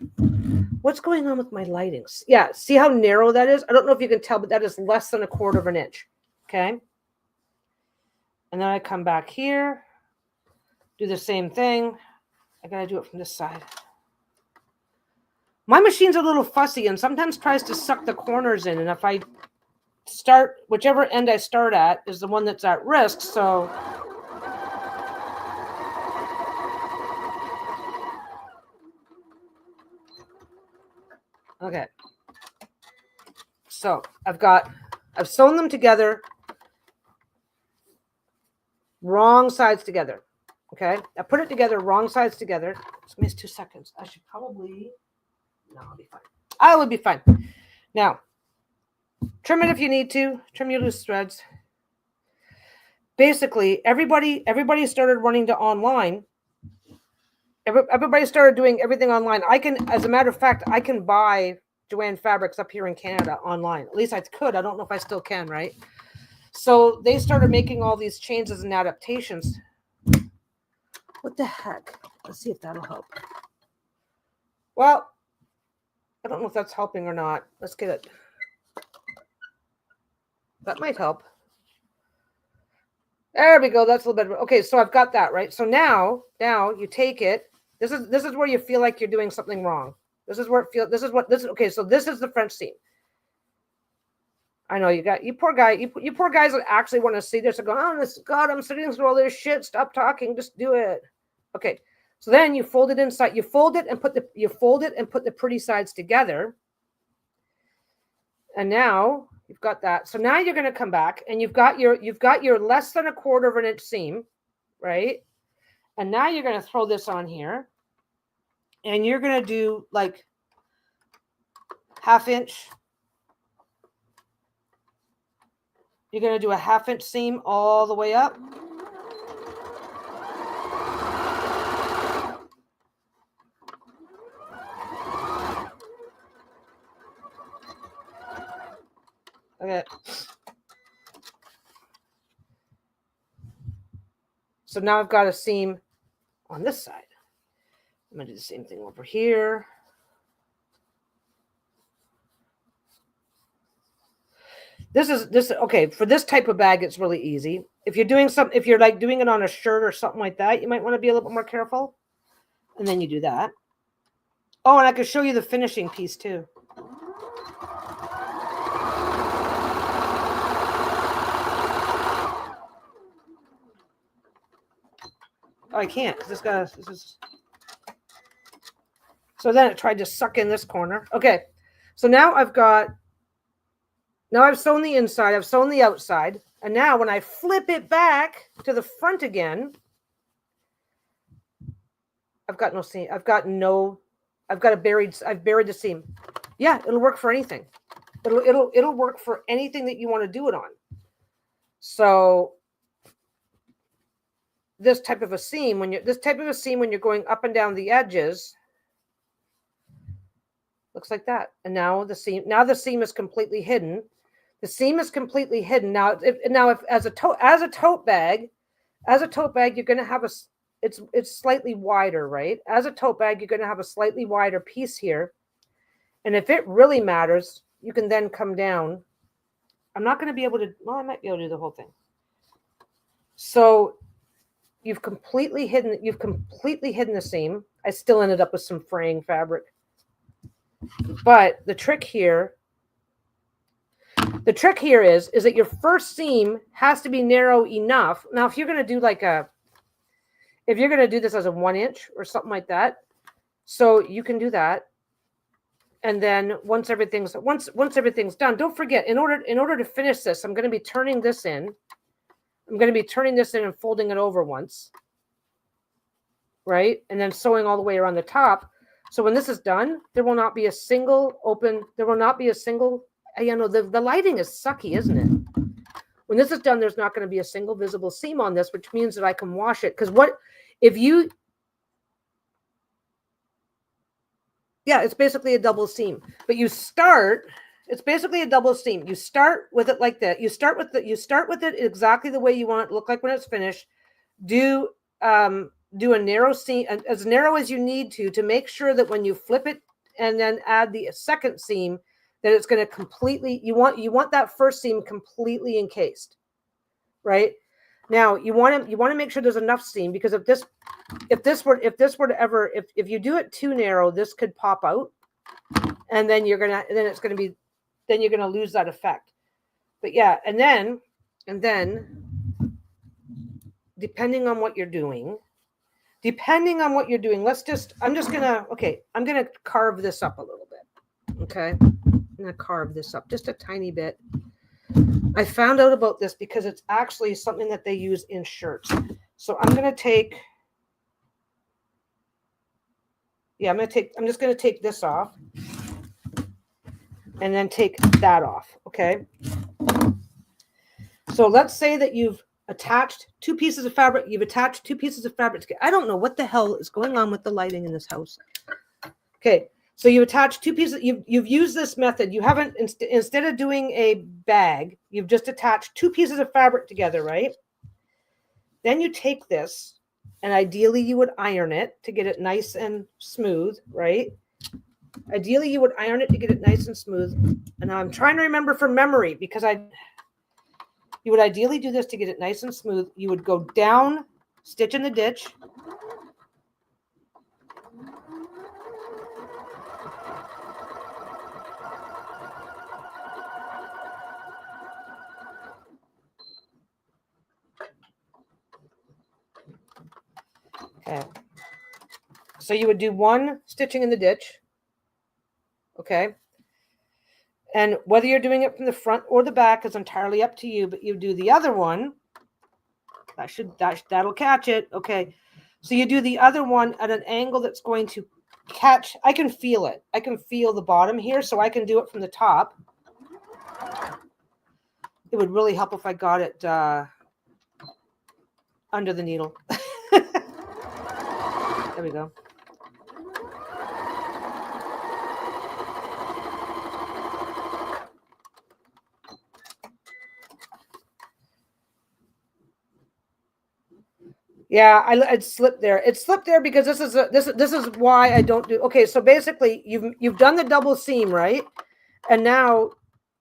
what's going on with my lighting? Yeah, see how narrow that is? I don't know if you can tell, but that is less than 1/4 of an inch. Okay. And then I come back here, do the same thing. I got to do it from this side. My machine's a little fussy and sometimes tries to suck the corners in. And if I start, whichever end I start at is the one that's at risk. So okay. So I've sewn them together, wrong sides together. Okay. I put it together, wrong sides together. Just missed 2 seconds. I should probably, no, I'll be fine. I will be fine. Now, trim it if you need to. Trim your loose threads. Basically, everybody started running to online. Everybody started doing everything online. I can, as a matter of fact, I can buy Joann Fabrics up here in Canada online. At least I could. I don't know if I still can, right? So they started making all these changes and adaptations. What the heck? Let's see if that'll help. Well, I don't know if that's helping or not. Let's get it. That might help. There we go. That's a little bit. Okay, so I've got that, right? So now you take it. This is where you feel like you're doing something wrong. This is where it feels. Okay, so this is the French seam. I know you poor guy. You poor guys that actually want to see this and go, oh, God, I'm sitting through all this shit. Stop talking. Just do it. Okay. So then you fold it inside. You fold it and put the pretty sides together. And now you've got that. So now you're going to come back and you've got your less than 1/4 of an inch seam, right? And now you're going to throw this on here. And you're going to do like 1/2 inch. You're going to do a 1/2 inch seam all the way up. Okay. So now I've got a seam on this side. I'm going to do the same thing over here. This is okay. For this type of bag, it's really easy. If you're like doing it on a shirt or something like that, you might want to be a little bit more careful. And then you do that. Oh, and I can show you the finishing piece too. Oh, I can't because this is. So then it tried to suck in this corner. Okay, so now I've sewn the inside, I've sewn the outside, and now when I flip it back to the front again, I've buried the seam. Yeah, it'll work for anything. It'll work for anything that you want to do it on. So this type of a seam when you're going up and down the edges looks like that. And now the seam is completely hidden. The seam is completely hidden. Now if as a tote bag, you're going to have it's slightly wider, right? As a tote bag, you're going to have a slightly wider piece here. And if it really matters, you can then come down. I'm not going to be able to, well, I might be able to do the whole thing. So you've completely hidden the seam. I still ended up with some fraying fabric. But the trick here is that your first seam has to be narrow enough. Now, if you're going to do if you're going to do this as a 1 inch or something like that, so you can do that. And then once everything's done, don't forget, in order to finish this, I'm going to be turning this in. I'm going to be turning this in and folding it over once. Right? And then sewing all the way around the top. So when this is done, there will not be a single the lighting is sucky, isn't it? When this is done, there's not going to be a single visible seam on this, which means that I can wash it. Because it's basically a double seam. But it's basically a double seam. You start with it like that. You start with it exactly the way you want it to look like when it's finished. Do a narrow seam, as narrow as you need to make sure that when you flip it and then add the second seam, that it's going to completely, you want that first seam completely encased, right? Now you want to make sure there's enough seam, because if you do it too narrow, this could pop out, and then you're going to lose that effect. But yeah, and then depending on what you're doing, I'm going to carve this up a little bit. Okay. I'm going to carve this up just a tiny bit. I found out about this because it's actually something that they use in shirts. So I'm just going to take this off and then take that off. Okay. So let's say that you've attached two pieces of fabric. Together. I don't know what the hell is going on with the lighting in this house. Okay. So you attach two pieces. You've used this method. You haven't, instead of doing a bag, you've just attached two pieces of fabric together, right? Then you take this, and ideally you would iron it to get it nice and smooth, right? Ideally you would iron it to get it nice and smooth. And I'm trying to remember from memory, because you would ideally do this to get it nice and smooth. You would go down, stitch in the ditch. Okay. So you would do one stitching in the ditch. Okay. And whether you're doing it from the front or the back is entirely up to you, but you do the other one. That'll catch it. Okay. So you do the other one at an angle that's going to catch. I can feel it. I can feel the bottom here, so I can do it from the top. It would really help if I got it under the needle. There we go. Yeah, it slipped there. It slipped there because this is why I don't do. Okay, so basically you've done the double seam, right? And now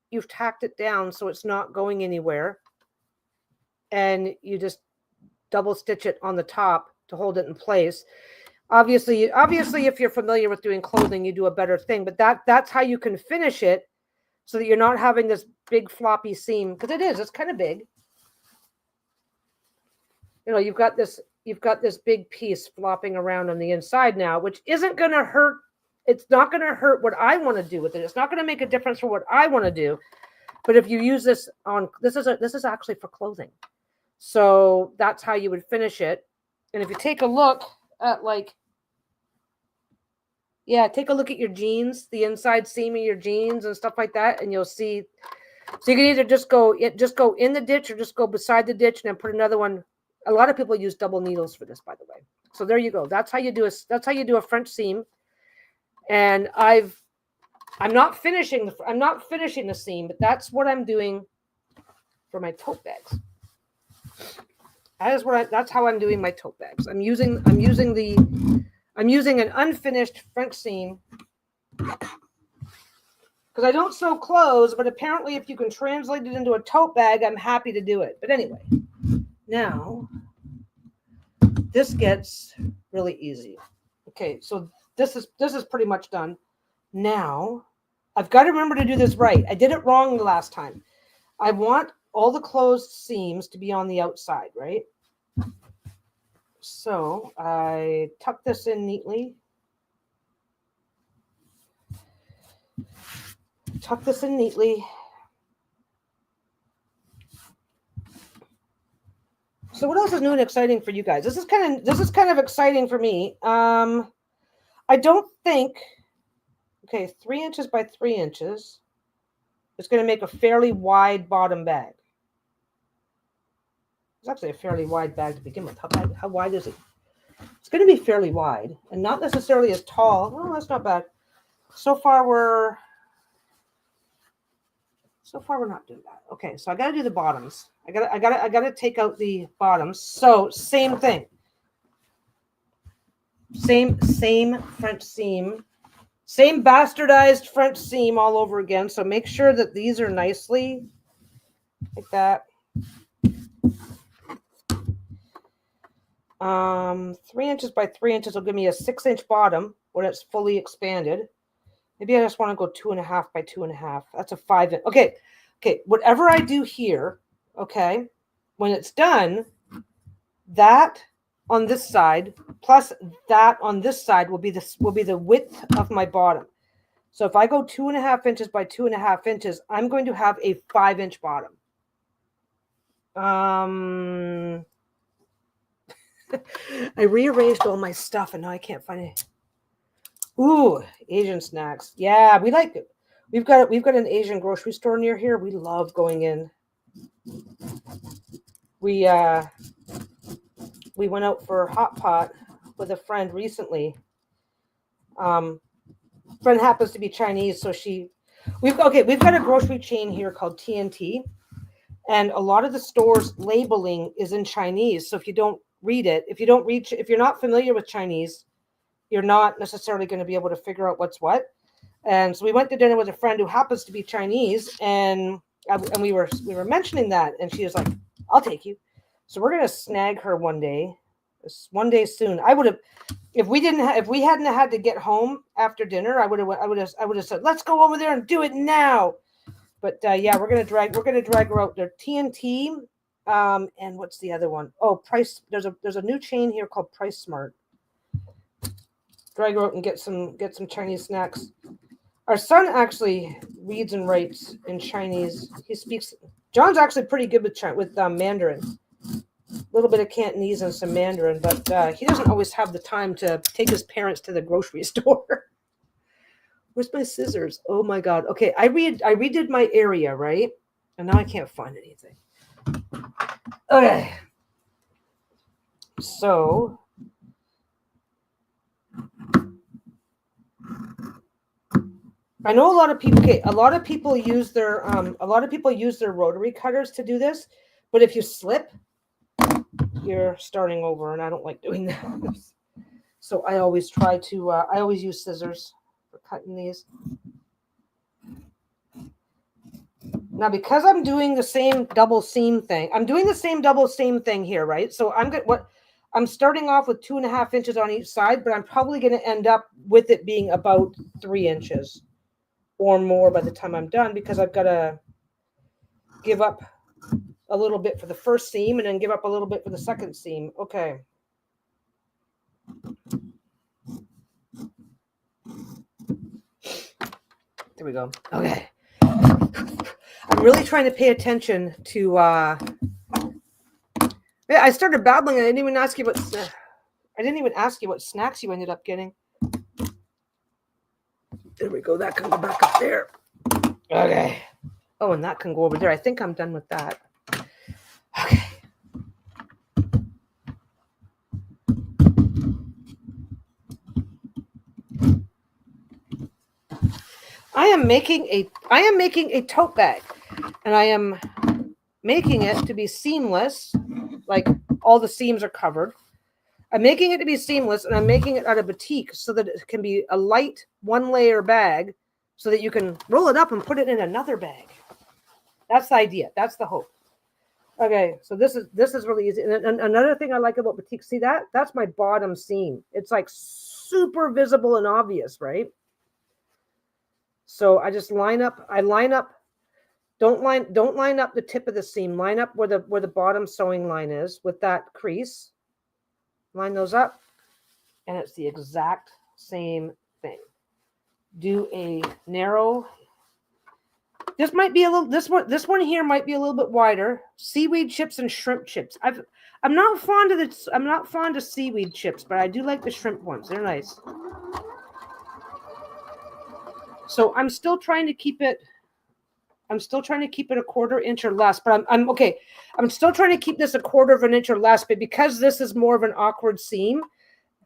you've tacked it down so it's not going anywhere. And you just double stitch it on the top to hold it in place. Obviously, if you're familiar with doing clothing, you do a better thing, but that's how you can finish it, so that you're not having this big floppy seam, because it's kind of big. You know, you've got this big piece flopping around on the inside now, which isn't going to hurt. It's not going to hurt what I want to do with it. It's not going to make a difference for what I want to do. But if you use this on, this is actually for clothing. So that's how you would finish it. And if you take a look at take a look at your jeans, the inside seam of your jeans and stuff like that, and you'll see. So you can either just go in the ditch, or just go beside the ditch and then put another one. A lot of people use double needles for this, by the way. So there you go. That's how you do a French seam. And I'm not finishing the seam, but that's what I'm doing for my tote bags. That's how I'm doing my tote bags. I'm using an unfinished French seam, because I don't sew clothes, but apparently if you can translate it into a tote bag, I'm happy to do it. But anyway, now this gets really easy. Okay, so this is pretty much done. Now, I've got to remember to do this right. I did it wrong the last time. I want all the closed seams to be on the outside, right? So I tuck this in neatly. Tuck this in neatly. So what else is new and exciting for you guys? This is kind of exciting for me. I don't think, okay, 3 inches by 3 inches is going to make a fairly wide bottom bag. It's actually a fairly wide bag to begin with. How wide is it? It's going to be fairly wide and not necessarily as tall. Oh, that's not bad. So far we're not doing that. Okay, so I got to do the bottoms. I got to take out the bottoms. So same thing. Same French seam. Same bastardized French seam all over again. So make sure that these are nicely like that. 3 inches by 3 inches will give me a 6-inch bottom when it's fully expanded. Maybe I just want to go 2.5 by 2.5. That's a 5 inch. Okay. Whatever I do here, okay, when it's done, that on this side plus that on this side will be the width of my bottom. So if I go 2.5 inches by 2.5 inches, I'm going to have a 5-inch bottom. I rearranged all my stuff and now I can't find it. Ooh, Asian snacks. Yeah, we like it. We've got an Asian grocery store near here. We love going in. We went out for hot pot with a friend recently. Friend happens to be Chinese, so we've got a grocery chain here called TNT, and a lot of the store's labeling is in Chinese. So if you don't read it, if you're not familiar with Chinese, you're not necessarily going to be able to figure out what's what. And so we went to dinner with a friend who happens to be Chinese, and we were mentioning that, and she was like, "I'll take you." So we're gonna snag her one day soon. I would have, if we hadn't had to get home after dinner, I would have said, "Let's go over there and do it now." But yeah, we're gonna drag her out there. TNT, and what's the other one? Oh, Price. There's a new chain here called Price Smart. Drag her out and get some Chinese snacks. Our son actually reads and writes in Chinese. He speaks. John's actually pretty good with Mandarin. A little bit of Cantonese and some Mandarin, but he doesn't always have the time to take his parents to the grocery store. Where's my scissors? Oh my God. Okay, I redid my area, right? And now I can't find anything. Okay. So I know a lot of people use their rotary cutters to do this, but if you slip, you're starting over, and I don't like doing that. So I always use scissors for cutting these. Now, because I'm doing the same double seam thing, here, right? So I'm starting off with 2.5 inches on each side, but I'm probably going to end up with it being about 3 inches or more by the time I'm done, because I've got to give up a little bit for the first seam and then give up a little bit for the second seam. Okay. There we go. Okay. I'm really trying to pay attention to yeah, I started babbling. I didn't even ask you what snacks you ended up getting. There we go. That can go back up there. Okay. Oh, and that can go over there. I think I'm done with that. Okay. I am making a tote bag, and I am making it to be seamless. Like all the seams are covered. I'm making it to be seamless, and I'm making it out of batik so that it can be a light 1-layer bag, so that you can roll it up and put it in another bag. That's the idea. That's the hope. Okay, so this is really easy. And another thing I like about batik, see that's my bottom seam. It's like super visible and obvious, right? So I just line up, don't line up the tip of the seam, line up where the bottom sewing line is with that crease. Line those up, and it's the exact same thing. Do a narrow. This might be a little. This one here might be a little bit wider. Seaweed chips and shrimp chips. I'm not fond of this. I'm not fond of seaweed chips, but I do like the shrimp ones. They're nice. So I'm still trying to keep it. I'm still trying to keep it a 1/4 inch or less, but I'm okay. I'm still trying to keep this a 1/4 of an inch or less, but because this is more of an awkward seam,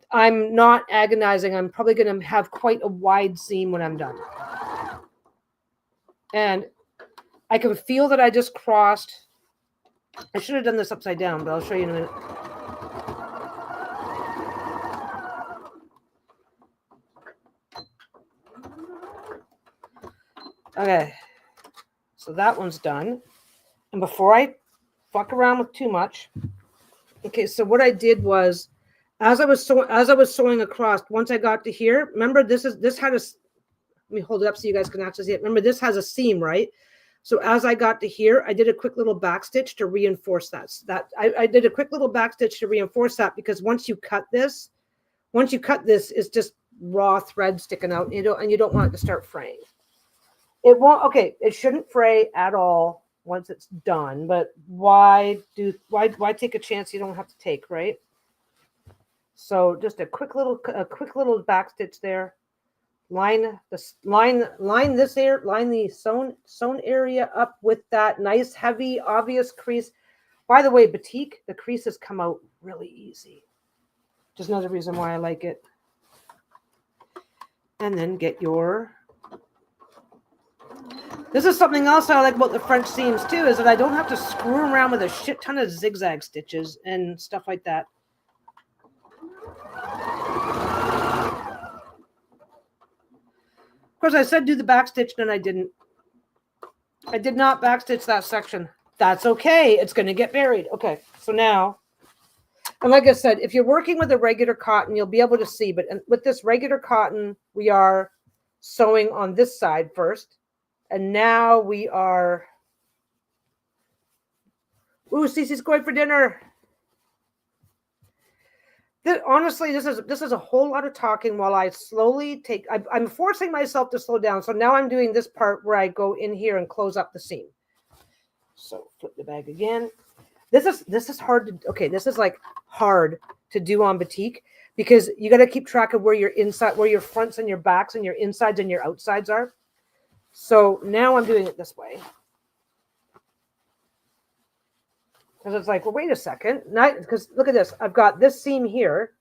I'm not agonizing. I'm probably going to have quite a wide seam when I'm done. And I can feel that I just crossed. I should have done this upside down, but I'll show you in a minute. Okay. So that one's done. And before I fuck around with too much, okay, so what I did was, as I was sewing across, once I got to here, remember this had a, let me hold it up so you guys can actually see it. Remember, this has a seam, right? So as I got to here, I did a quick little back stitch to reinforce that. I did a quick little back stitch to reinforce that, because once you cut this, it's just raw thread sticking out, and you don't want it to start fraying. It won't. Okay, it shouldn't fray at all once it's done. But why take a chance you don't have to take, right? So just a quick little back stitch there. Line the sewn area up with that nice heavy obvious crease. By the way, batik, the creases come out really easy. Just another reason why I like it. And then get your. This is something else I like about the French seams too, is that I don't have to screw around with a shit ton of zigzag stitches and stuff like that. Of course, I said do the back stitch, and I didn't. I did not back stitch that section. That's okay. It's going to get buried. Okay, so now, and like I said, if you're working with a regular cotton, you'll be able to see. But with this regular cotton, we are sewing on this side first. And now we are. Ooh, Cece's going for dinner. Honestly, this is a whole lot of talking while I slowly take. I'm forcing myself to slow down. So now I'm doing this part where I go in here and close up the seam. So flip the bag again. This is hard to. Okay, this is like hard to do on batik, because you got to keep track of where your inside, where your fronts and your backs and your insides and your outsides are. So now I'm doing it this way. Because it's like, well, wait a second. Because look at this. I've got this seam here.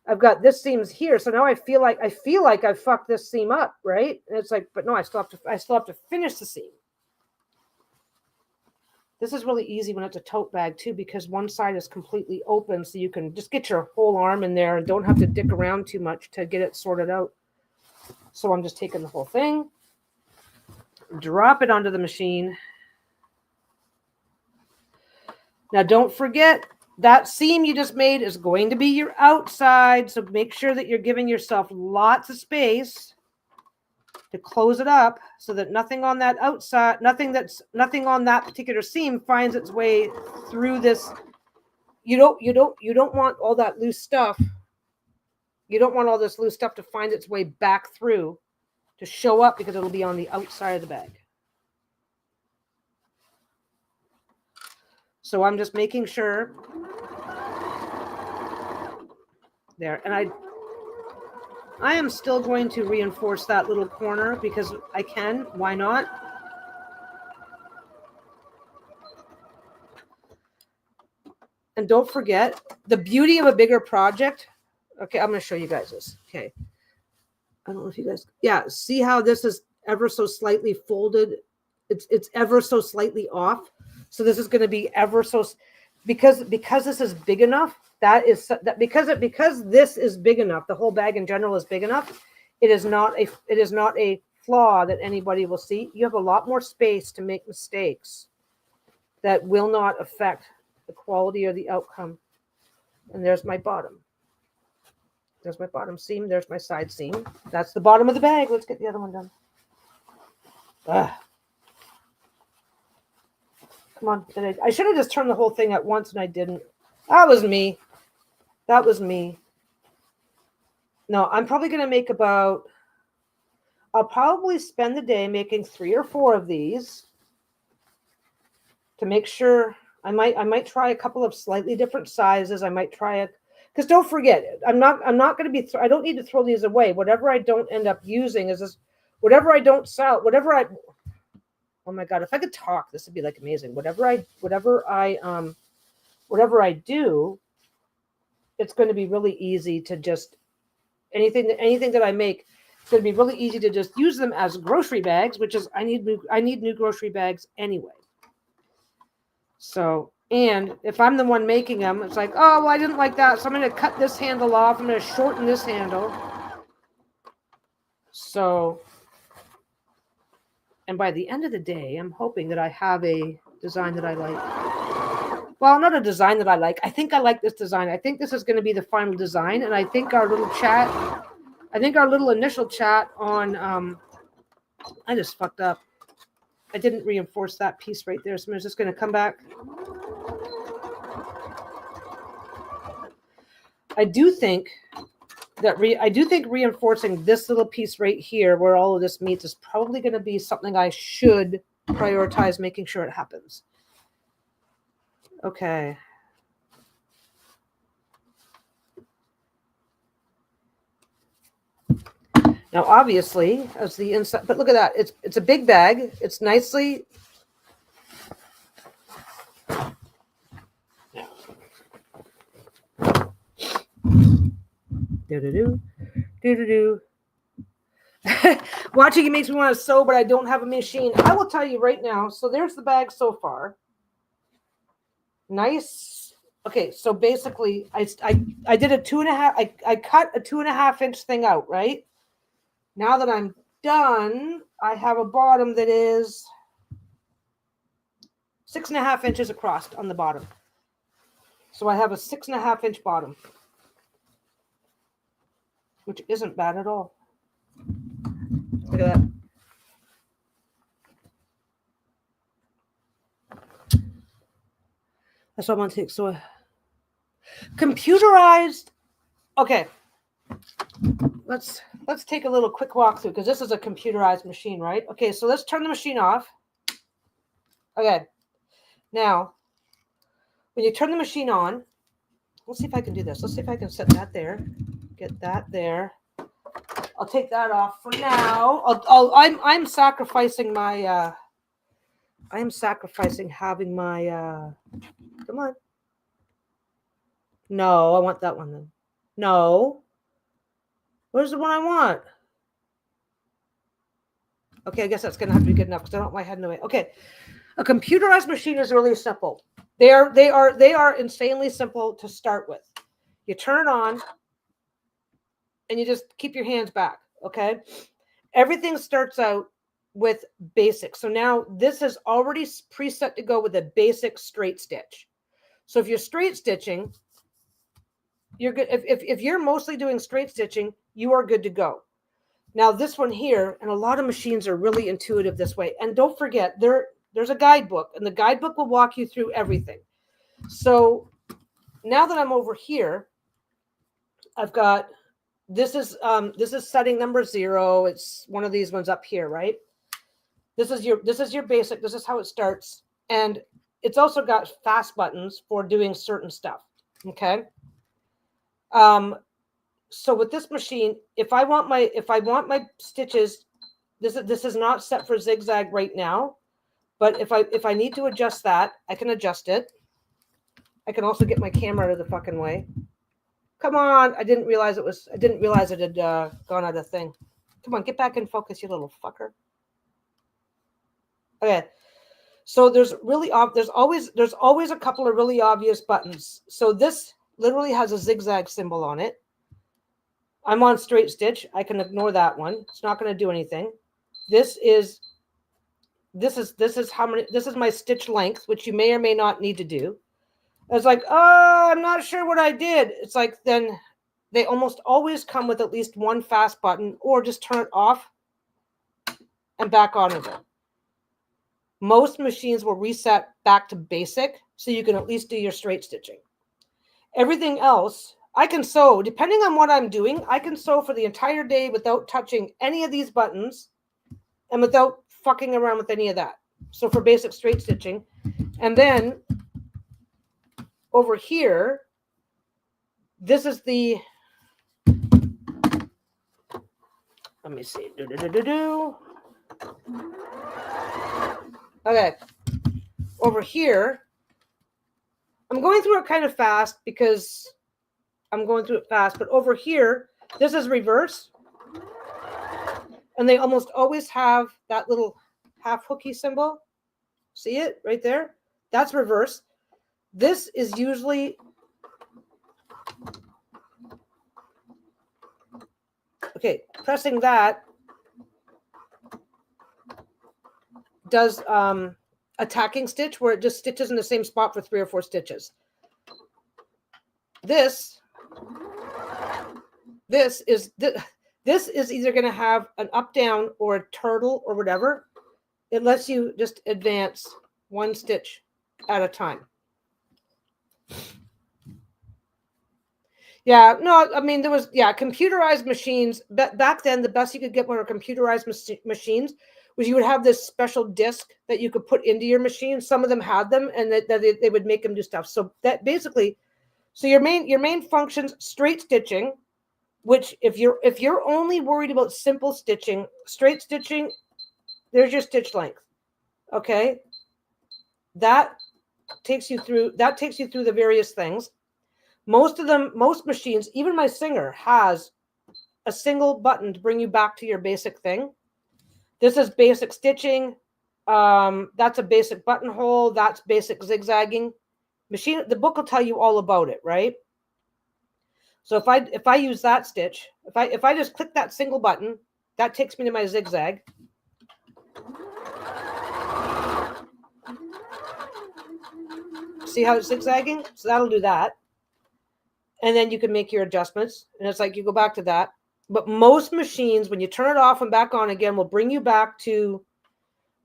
I've got this seams here. So now I feel like I fucked this seam up, right? And it's like, but no, I still have to finish the seam. This is really easy when it's a tote bag too, because one side is completely open, so you can just get your whole arm in there and don't have to dick around too much to get it sorted out. So I'm just taking the whole thing. Drop it onto the machine. Now, don't forget that seam you just made is going to be your outside. So make sure that you're giving yourself lots of space to close it up, so that nothing on that outside, nothing on that particular seam finds its way through this. You don't want all that loose stuff. You don't want all this loose stuff to find its way back through to show up, because it'll be on the outside of the bag. So I'm just making sure there. And I am still going to reinforce that little corner because I can. Why not? And don't forget, the beauty of a bigger project. Okay, I'm going to show you guys this. Okay. I don't know if you guys, yeah, see how this is ever so slightly folded. It's ever so slightly off. So this is going to be ever so, because this is big enough. Because this is big enough. The whole bag in general is big enough. It is not a flaw that anybody will see. You have a lot more space to make mistakes that will not affect the quality or the outcome. And there's my bottom. There's my bottom seam. There's my side seam. That's the bottom of the bag. Let's get the other one done. Ugh. Come on. I should have just turned the whole thing at once and I didn't. That was me. That was me. No, I'm probably going to make about, I'll probably spend the day making 3 or 4 of these to make sure. I might try a couple of slightly different sizes. I might try it because don't forget, I'm not going to be, I don't need to throw these away. Whatever I don't end up using is this, whatever I don't sell, oh my God, if I could talk, this would be like amazing. Whatever I do, it's going to be really easy to just, anything that I make, it's going to be really easy to just use them as grocery bags, which is, I need new grocery bags anyway. So, and if I'm the one making them, it's like, oh, well, I didn't like that. So I'm going to cut this handle off. I'm going to shorten this handle. So, and by the end of the day, I'm hoping that I have a design that I like. Well, not a design that I like. I think I like this design. I think this is going to be the final design. And I think our little initial chat on, I just fucked up. I didn't reinforce that piece right there. So I'm just going to come back. I do think reinforcing this little piece right here where all of this meets is probably going to be something I should prioritize making sure it happens. Okay. Now, obviously, as the inside, but look at that. It's a big bag. It's nicely. Do. Watching it makes me want to sew, but I don't have a machine. I will tell you right now. So there's the bag so far. Nice. Okay, so basically, I did a 2.5. I cut a 2.5-inch thing out, right? Now that I'm done, I have a bottom that is 6.5 inches across on the bottom. So I have a 6.5-inch bottom, which isn't bad at all. Look at that. That's what I want to take. So computerized. Okay. Let's take a little quick walk through because this is a computerized machine, right? Okay, so let's turn the machine off. Okay. Now, when you turn the machine on, let's see if I can do this. Let's see if I can set that there. Get that there. I'll take that off for now. I'm sacrificing my having my come on. No, I want that one then. No. Where's the one I want? Okay, I guess that's gonna have to be good enough because I don't want my head in the way. Okay. A computerized machine is really simple. They are insanely simple to start with. You turn it on and you just keep your hands back. Okay. Everything starts out with basic. So now this is already preset to go with a basic straight stitch. So if you're straight stitching, you're good. If you're mostly doing straight stitching, you are good to go. Now this one here, and a lot of machines are really intuitive this way. And don't forget, there's a guidebook, and the guidebook will walk you through everything. So now that I'm over here, I've got, this is setting number 0. It's one of these ones up here, right? This is your basic. This is how it starts. And it's also got fast buttons for doing certain stuff. Okay. So with this machine, if I want my stitches, this is not set for zigzag right now, but if I need to adjust that, I can adjust it. I can also get my camera out of the fucking way. Come on. I didn't realize it had gone out of thing. Come on, get back in focus, you little fucker. Okay. So there's always a couple of really obvious buttons. So this literally has a zigzag symbol on it. I'm on straight stitch. I can ignore that one. It's not going to do anything. This is my stitch length, which you may or may not need to do. It's like, oh, I'm not sure what I did. It's like, then they almost always come with at least one fast button, or just turn it off and back on again. most machines will reset back to basic, so you can at least do your straight stitching. Everything else, I can sew, depending on what I'm doing, I can sew for the entire day without touching any of these buttons and without fucking around with any of that. So for basic straight stitching. And then over here, this is the, let me see. Okay. Over here, I'm going through it kind of fast because I'm going through it fast, but over here, this is reverse. And they almost always have that little half hooky symbol. See it right there? That's reverse. This is usually, okay, pressing that does a tacking stitch where it just stitches in the same spot for 3 or 4 stitches. This is either going to have an up down or a turtle or whatever. It lets you just advance 1 stitch at a time. Yeah, no, I mean, there was, computerized machines. Back then, the best you could get were computerized machines was you would have this special disc that you could put into your machine. Some of them had them, and that they would make them do stuff. So that basically, so your main functions, straight stitching, which if you're only worried about simple stitching, straight stitching, there's your stitch length. Okay, that takes you through the various things. Most machines, even my Singer, has a single button to bring you back to your basic thing. This is basic stitching. That's a basic buttonhole. That's basic zigzagging. The book will tell you all about it, right? So if I use that stitch, if I just click that single button, that takes me to my zigzag. See how it's zigzagging? So that'll do that. And then you can make your adjustments. And it's like you go back to that. But most machines, when you turn it off and back on again, will bring you back to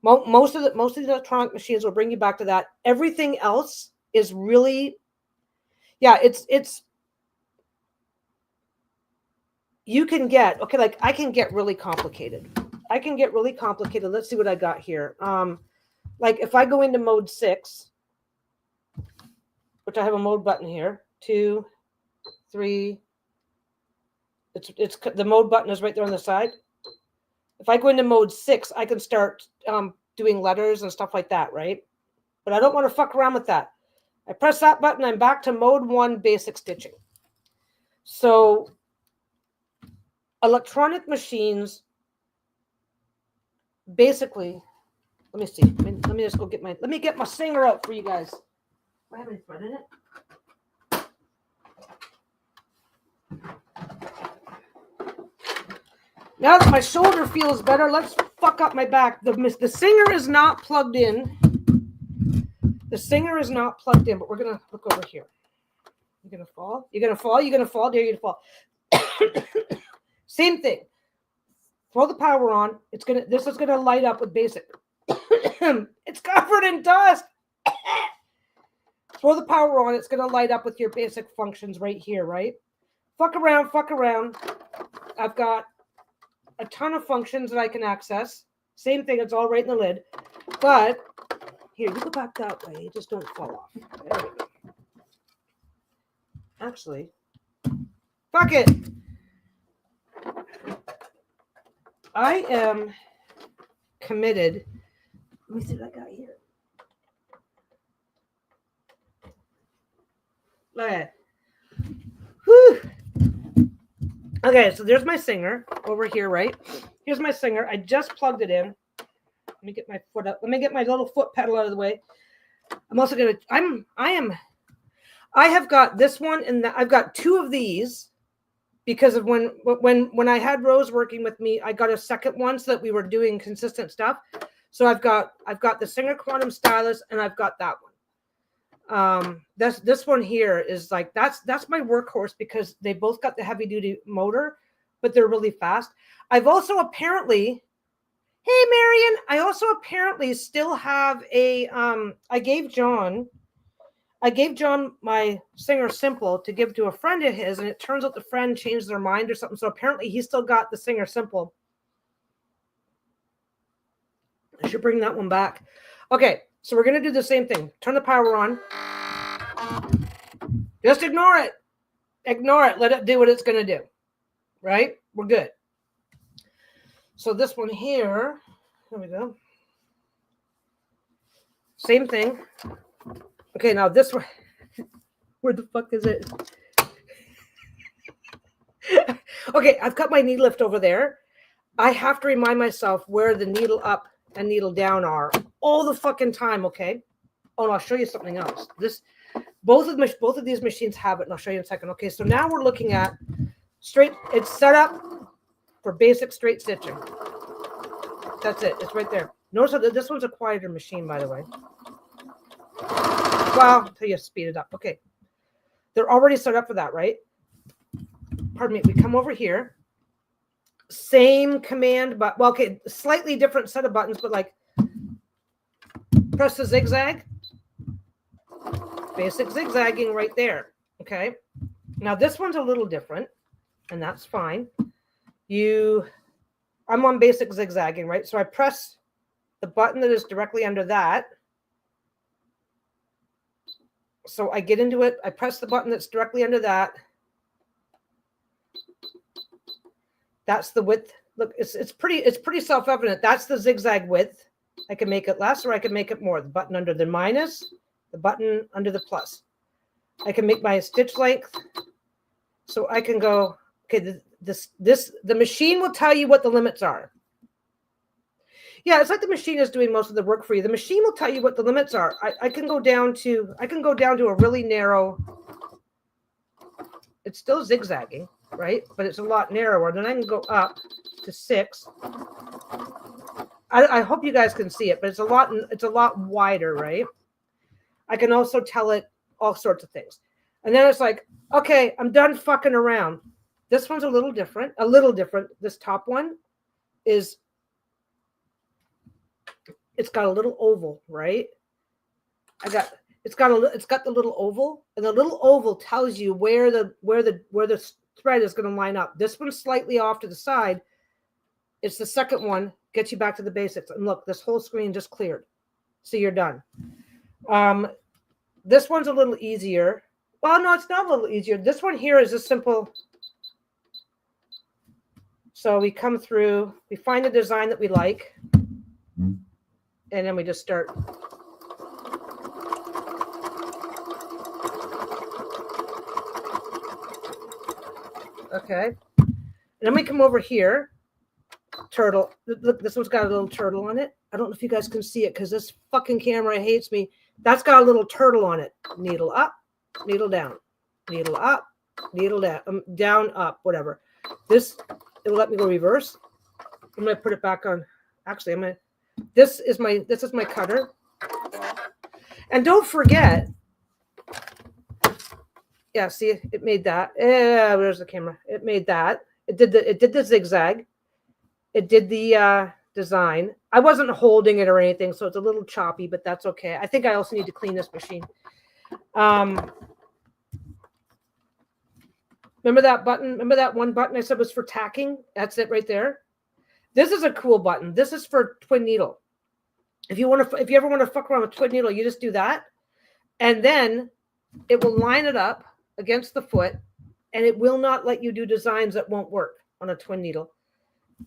most of the electronic machines will bring you back to that. Everything else is really, it's you can get, okay, like I can get really complicated. Let's see what I got here. Like if I go into mode 6, which I have a mode button here, 2, 3. It's the mode button is right there on the side. If I go into mode 6, I can start doing letters and stuff like that, right? But I don't want to fuck around with that. I press that button, I'm back to mode 1 basic stitching. So electronic machines, basically, let me see. Let me just go get let me get my Singer out for you guys. Do I have any thread in it? Now that my shoulder feels better, let's fuck up my back. The Singer is not plugged in. The Singer is not plugged in, but we're going to look over here. You're going to fall? You're going to fall? You're going to fall? Dare you to fall? Same thing. Throw the power on. This is going to light up with basic. It's covered in dust. Throw the power on. It's going to light up with your basic functions right here, right? Fuck around. I've got a ton of functions that I can access. Same thing, it's all right in the lid. But here, you go back that way. Just don't fall off. There we go. Actually, fuck it. I am committed. Let me see what I got here. Okay. Whew. Okay, so there's my Singer over here, right? Here's my Singer. I just plugged it in. Let me get my foot up. Let me get my little foot pedal out of the way. I'm also gonna. I have got this one, and I've got 2 of these because of when I had Rose working with me, I got a second one so that we were doing consistent stuff. So I've got the Singer Quantum Stylus, and I've got that one. This one here is like that's my workhorse because they both got the heavy duty motor, but they're really fast. I've also apparently, Hey, Marion. I also apparently still have a, I gave John my Singer Simple to give to a friend of his, and it turns out the friend changed their mind or something. So apparently he still got the Singer Simple. I should bring that one back. Okay, so we're going to do the same thing. Turn the power on. Just ignore it. Ignore it. Let it do what it's going to do. Right? We're good. So this one here, there we go. Same thing. Okay, now this one, where the fuck is it? Okay, I've got my knee lift over there. I have to remind myself where the needle up and needle down are all the fucking time, okay? Oh, and I'll show you something else. Both of these machines have it, and I'll show you in a second. Okay, so now we're looking at straight. It's set up for basic straight stitching. That's it. It's right there. Notice that this one's a quieter machine, by the way. Well, until you speed it up. Okay. They're already set up for that, right? Pardon me. We come over here. Same command, but, well, okay, slightly different set of buttons, but like press the zigzag. Basic zigzagging right there. Okay. Now this one's a little different, and that's fine. I'm on basic zigzagging, right? So I press the button that is directly under that. So I get into it. I press the button that's directly under that. That's the width. Look, it's pretty self-evident. That's the zigzag width. I can make it less or I can make it more. The button under the minus, the button under the plus. I can make my stitch length. So I can go, okay, the machine will tell you what the limits are. Yeah, it's like the machine is doing most of the work for you. The machine will tell you what the limits are. I can go down to a really narrow. It's still zigzagging, right? But it's a lot narrower. Then I can go up to 6. I hope you guys can see it, but it's a lot wider, right? I can also tell it all sorts of things. And then it's like, okay, I'm done fucking around. This one's a little different. This top one is, it's got a little oval, right? It's got the little oval, and the little oval tells you where the thread is going to line up. This one's slightly off to the side. It's the second one, gets you back to the basics. And look, this whole screen just cleared. So you're done. This one's a little easier. Well, no, it's not a little easier. This one here is a simple. So we come through, we find the design that we like, and then we just start. Okay. And then we come over here. Turtle. Look, this one's got a little turtle on it. I don't know if you guys can see it because this fucking camera hates me. That's got a little turtle on it. Needle up, needle down, needle up, needle down, down, up, whatever. This, it will let me go reverse. I'm going to put it back on. Actually, this is my cutter. And don't forget, yeah, see, it made that. Yeah, where's the camera? It made that. It did the zigzag. It did the design. I wasn't holding it or anything, so it's a little choppy, but that's okay. I think I also need to clean this machine. Remember that button? Remember that one button I said was for tacking? That's it right there. This is a cool button. This is for twin needle. If you ever want to fuck around with twin needle, you just do that, and then it will line it up against the foot, and it will not let you do designs that won't work on a twin needle.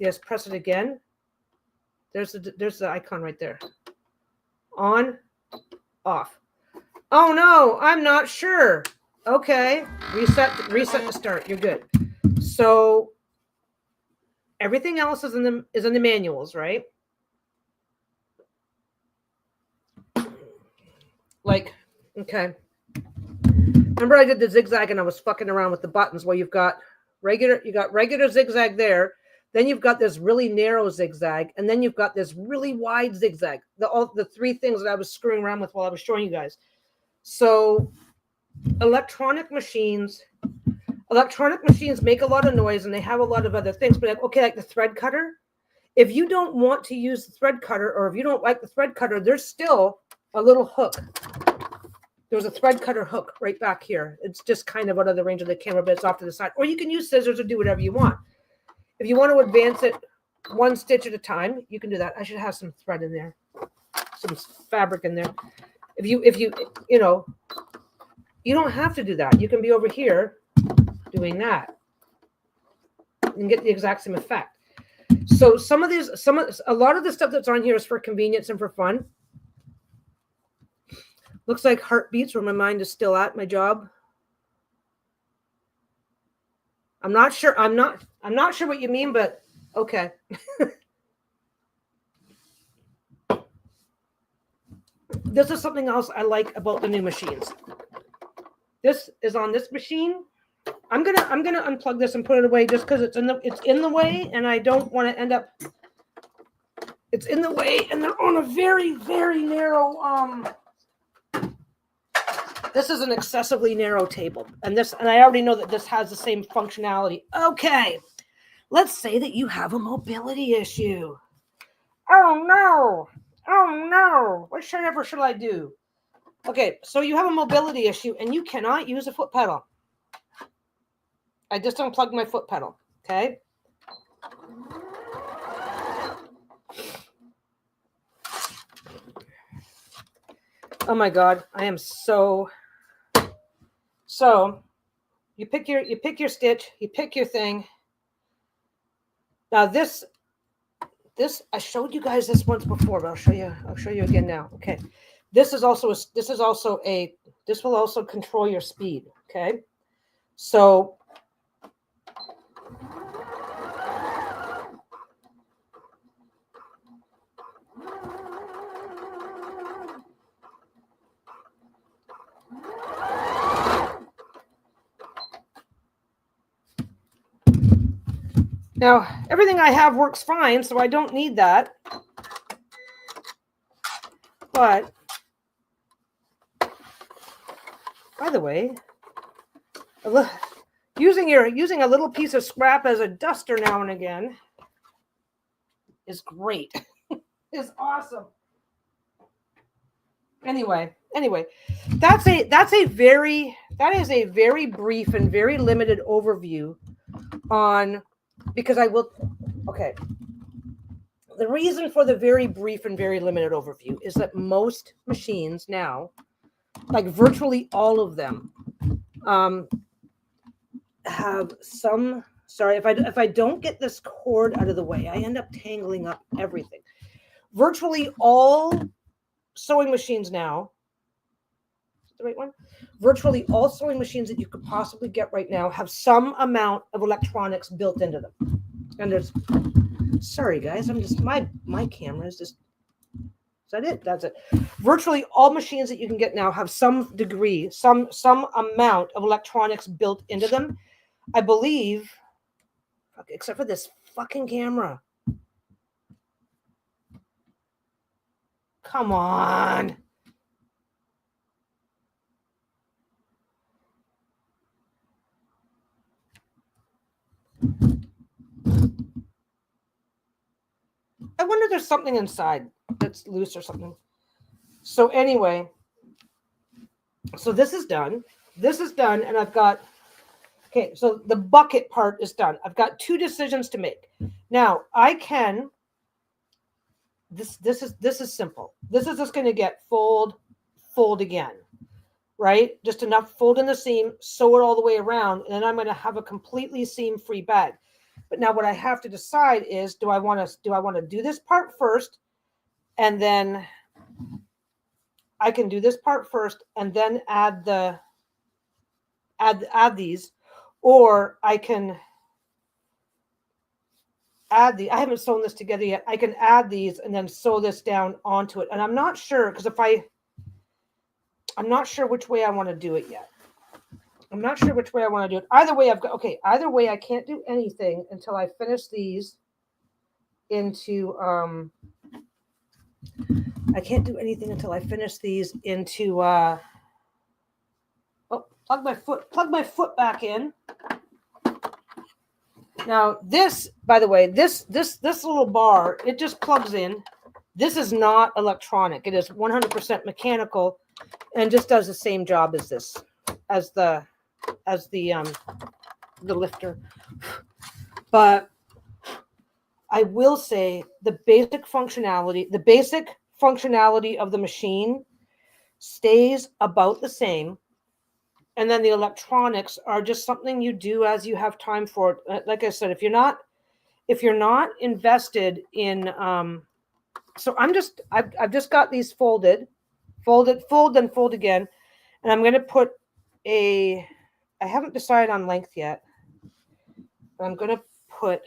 Yes, press it again. There's the icon right there. On, off. Oh no, I'm not sure. Okay, reset to start. You're good. So everything else is in the manuals, right? Like, okay. Remember I did the zigzag and I was fucking around with the buttons. Well, you got regular zigzag there. Then you've got this really narrow zigzag, and then you've got this really wide zigzag. The three things that I was screwing around with while I was showing you guys. So electronic machines make a lot of noise, and they have a lot of other things. But okay, like the thread cutter, If you don't want to use the thread cutter, or if you don't like the thread cutter, there's still a little hook. There's a thread cutter hook right back here. It's just kind of out of the range of the camera, but it's off to the side. Or you can use scissors or do whatever you want. If you want to advance it one stitch at a time, you can do that. I should have some thread in there, some fabric in there. If you know, you don't have to do that. You can be over here doing that and get the exact same effect. So a lot of the stuff that's on here is for convenience and for fun. Looks like heartbeats where my mind is still at my job. I'm not sure what you mean, but okay. This is something else I like about the new machines. This is on this machine. I'm gonna unplug this and put it away just because it's in the way, and I don't want to end up. It's in the way, and they're on a very, very narrow. This is an excessively narrow table, and I already know that this has the same functionality. Okay, let's say that you have a mobility issue. Oh no! Oh no! What should I do? Okay, so you have a mobility issue, and you cannot use a foot pedal. I just unplugged my foot pedal. Okay. Oh my God, I am so. So, you pick your stitch, you pick your thing. Now this I showed you guys this once before, but I'll show you again now. Okay, this will also control your speed. Okay, so. Now, everything I have works fine, so I don't need that. But, by the way, using a little piece of scrap as a duster now and again is great. Is awesome. Anyway, that is a very brief and very limited overview on. Because okay. The reason for the very brief and very limited overview is that most machines now, like virtually all of them, have some. Sorry, if I don't get this cord out of the way, I end up tangling up everything. Virtually all sewing machines now. Is that the right one? Virtually all sewing machines that you could possibly get right now have some amount of electronics built into them. And there's, sorry guys, my camera is just, is that it? That's it. Virtually all machines that you can get now have some degree, some amount of electronics built into them. I believe, except for this fucking camera. Come on. I wonder if there's something inside that's loose or something. So anyway, so this is done. This is done, and I've got, okay, so the bucket part is done. I've got two decisions to make. Now, I can, this is simple. This is just going to get fold again, right? Just enough fold in the seam, sew it all the way around, and then I'm going to have a completely seam-free bag. But now what I have to decide is, do I want to do this part first, and then I can do this part first and then add these, or I can add the, I haven't sewn this together yet. I can add these and then sew this down onto it. And I'm not sure, because I'm not sure which way I want to do it yet. I'm not sure which way I want to do it. Either way, either way, I can't do anything until I finish these into, I can't do anything until I finish these into, plug my foot back in. Now this, by the way, this little bar, it just plugs in. This is not electronic. It is 100% mechanical, and just does the same job as this, as the lifter. But I will say the basic functionality of the machine stays about the same. And then the electronics are just something you do as you have time for it. Like I said, if you're not invested in, so I've just got these fold, then fold again. And I'm going to put I haven't decided on length yet, but I'm going to put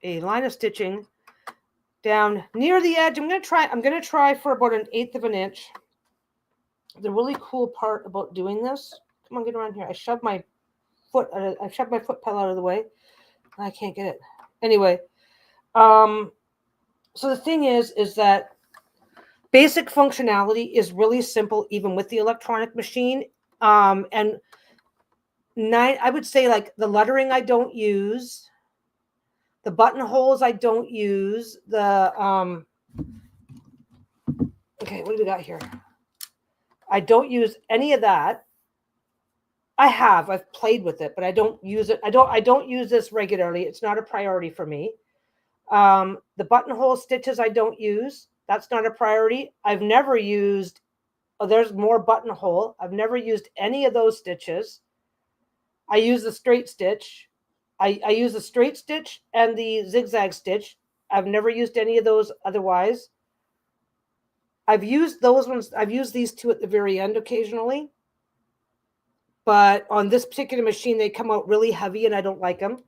a line of stitching down near the edge. I'm going to try for about 1/8 of an inch. The really cool part about doing this, come on, get around here. I shoved my foot pedal out of the way. I can't get it. Anyway, so the thing is that basic functionality is really simple, even with the electronic machine. And I would say, like, the lettering I don't use, the buttonholes I don't use, okay, what do we got here? I don't use any of that. I've played with it, but I don't use it. I don't use this regularly. It's not a priority for me. The buttonhole stitches I don't use. That's not a priority. I've never used, there's more buttonhole. I've never used any of those stitches. I use the straight stitch. I use the straight stitch and the zigzag stitch. I've never used any of those otherwise. I've used those ones. I've used these two at the very end occasionally. But on this particular machine, they come out really heavy and I don't like them.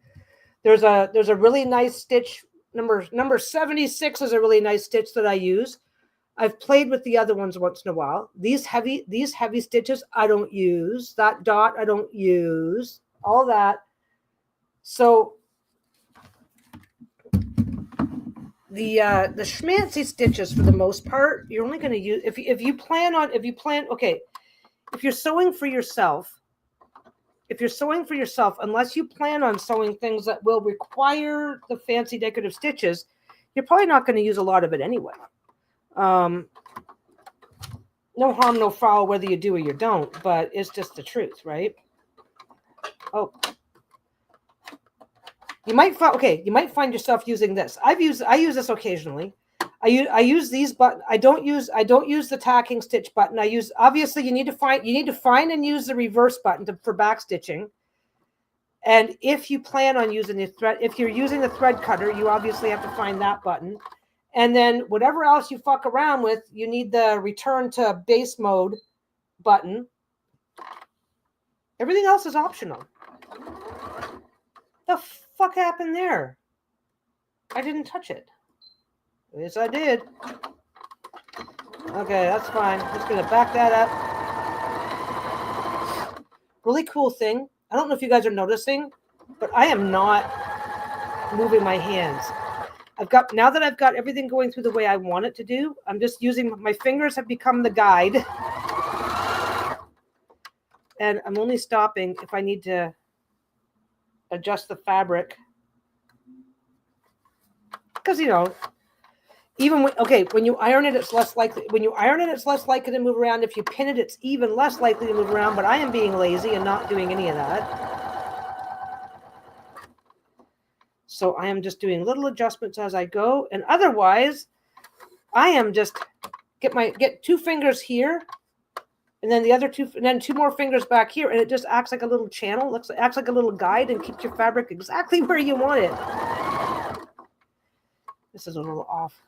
There's a really nice stitch. Number 76 is a really nice stitch that I use. I've played with the other ones once in a while. These heavy stitches I don't use. That dot I don't use. All that. So the schmancy stitches, for the most part, you're only going to use if you plan, okay, if you're sewing for yourself, unless you plan on sewing things that will require the fancy decorative stitches, you're probably not going to use a lot of it anyway. No harm, no foul, whether you do or you don't, but it's just the truth, right? Oh, you might find yourself using this. I use this occasionally. I use these buttons. I don't use the tacking stitch button. Obviously you need to find and use the reverse button for back stitching. And if you plan on using the thread, if you're using the thread cutter, you obviously have to find that button. And then whatever else you fuck around with, you need the return to base mode button. Everything else is optional. The fuck happened there? I didn't touch it. Yes, I did. Okay, that's fine. Just gonna back that up. Really cool thing. I don't know if you guys are noticing, but I am not moving my hands. Now that I've got everything going through the way I want it to do, I'm just using my fingers have become the guide. And I'm only stopping if I need to adjust the fabric. Because, even when you iron it, it's less likely. When you iron it, it's less likely to move around. If you pin it, it's even less likely to move around. But I am being lazy and not doing any of that. So I am just doing little adjustments as I go. And otherwise, I am just get 2 fingers here, and then the other 2, and then 2 more fingers back here, and it just acts like a little channel. Acts like a little guide and keeps your fabric exactly where you want it. This is a little off.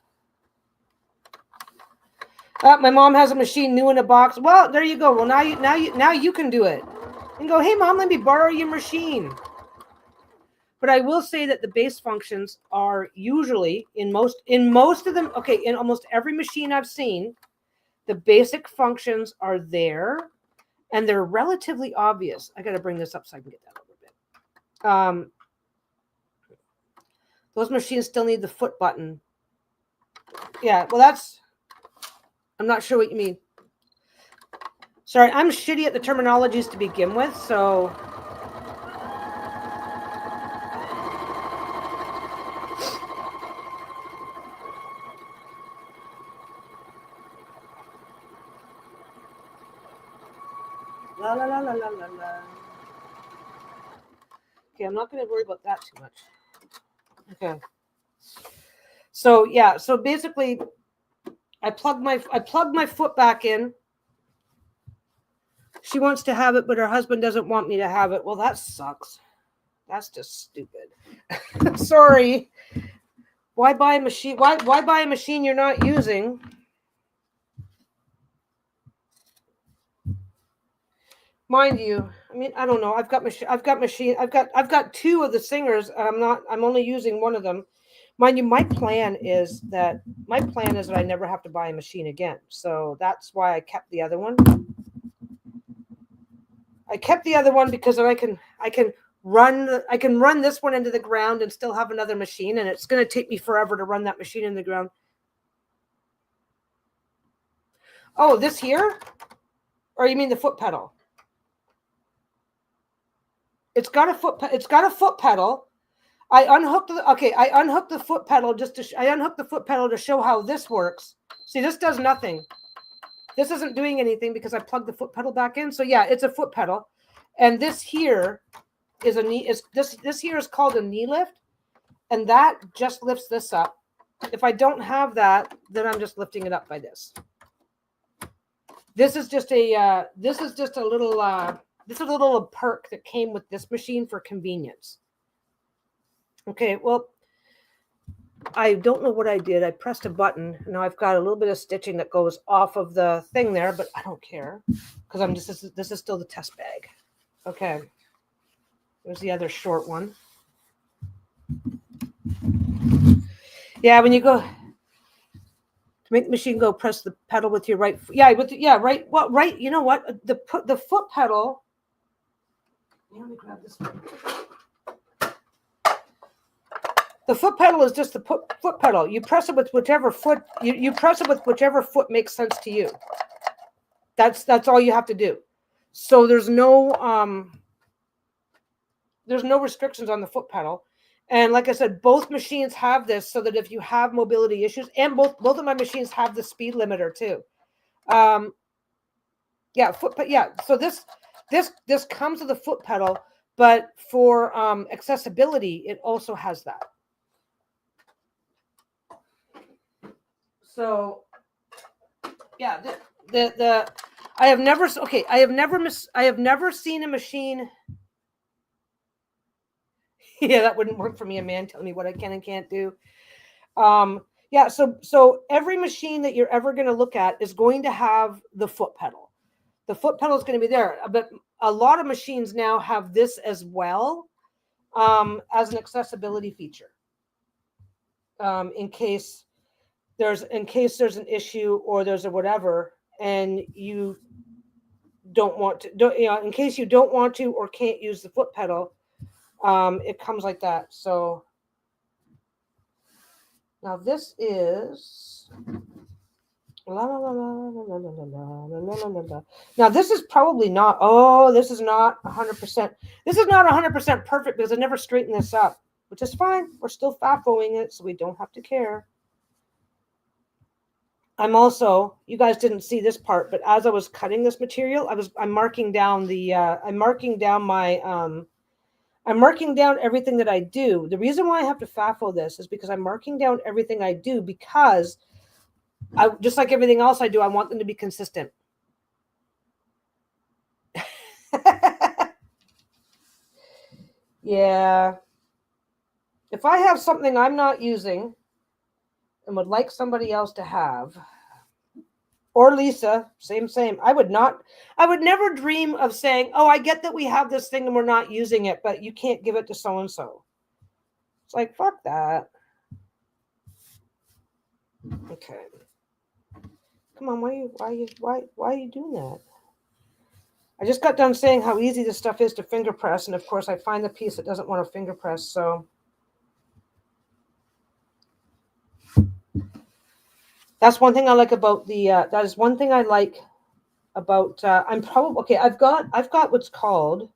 My mom has a machine new in a box. Well, there you go. Well, now you can do it. And go, hey mom, let me borrow your machine. But I will say that the base functions are usually in most of them. Okay, in almost every machine I've seen, the basic functions are there, and they're relatively obvious. I got to bring this up so I can get that a little bit. Those machines still need the foot button. Yeah, well, I'm not sure what you mean. Sorry, I'm shitty at the terminologies to begin with, so Okay, I'm not going to worry about that too much. Okay. So yeah, so basically, I plugged my foot back in. She wants to have it, but her husband doesn't want me to have it. Well, that sucks. That's just stupid. Sorry. Why buy a machine? Why buy a machine you're not using? Mind you, I mean, I don't know. I've got two of the singers. I'm only using one of them. Mind you, my plan is that I never have to buy a machine again. So that's why I kept the other one. I kept the other one because I can run this one into the ground and still have another machine, and it's going to take me forever to run that machine in the ground. Oh, this here? Or you mean the foot pedal? It's got a foot pedal. I unhooked the foot pedal to show how this works. See, this does nothing. This isn't doing anything because I plugged the foot pedal back in. So yeah, it's a foot pedal. And this here is a knee. This here is called a knee lift, and that just lifts this up. If I don't have that, then I'm just lifting it up by this. This is just a little perk that came with this machine for convenience. Okay, well, I don't know what I did. I pressed a button. Now I've got a little bit of stitching that goes off of the thing there, but I don't care because this is still the test bag. Okay. There's the other short one. Yeah, when you go to make the machine go, press the pedal with your right. Right. Well, right. You know what? The foot pedal. Let me grab this one. The foot pedal is just the foot pedal. You press it with whichever foot you press it with whichever foot makes sense to you. That's all you have to do. So there's no restrictions on the foot pedal. And like I said, both machines have this so that if you have mobility issues, and both of my machines have the speed limiter too. So this comes with a foot pedal, but for accessibility, it also has that. So, yeah, I have never seen a machine. Yeah, that wouldn't work for me. A man telling me what I can and can't do. Yeah, so every machine that you're ever going to look at is going to have the foot pedal. The foot pedal is going to be there, but a lot of machines now have this as well as an accessibility feature. In case there's an issue or there's a whatever, and you don't want to, in case you don't want to or can't use the foot pedal, it comes like that. So now this is now this is probably not. Oh, this is not 100%. This is not 100% perfect because I never straightened this up, which is fine. We're still FAFOing it, so we don't have to care. I'm also, you guys didn't see this part, but as I was cutting this material, I'm marking down I'm marking down everything that I do. The reason why I have to FAFO this is because I'm marking down everything I do because just like everything else I do, I want them to be consistent. Yeah. If I have something I'm not using and would like somebody else to have, or Lisa, same. I would never dream of saying, oh, I get that we have this thing and we're not using it, but you can't give it to so-and-so. It's like, fuck that. Okay. Come on, why are you doing that? I just got done saying how easy this stuff is to finger press, and of course I find the piece that doesn't want to finger press, so that's one thing I like about that is one thing I like about I've got what's called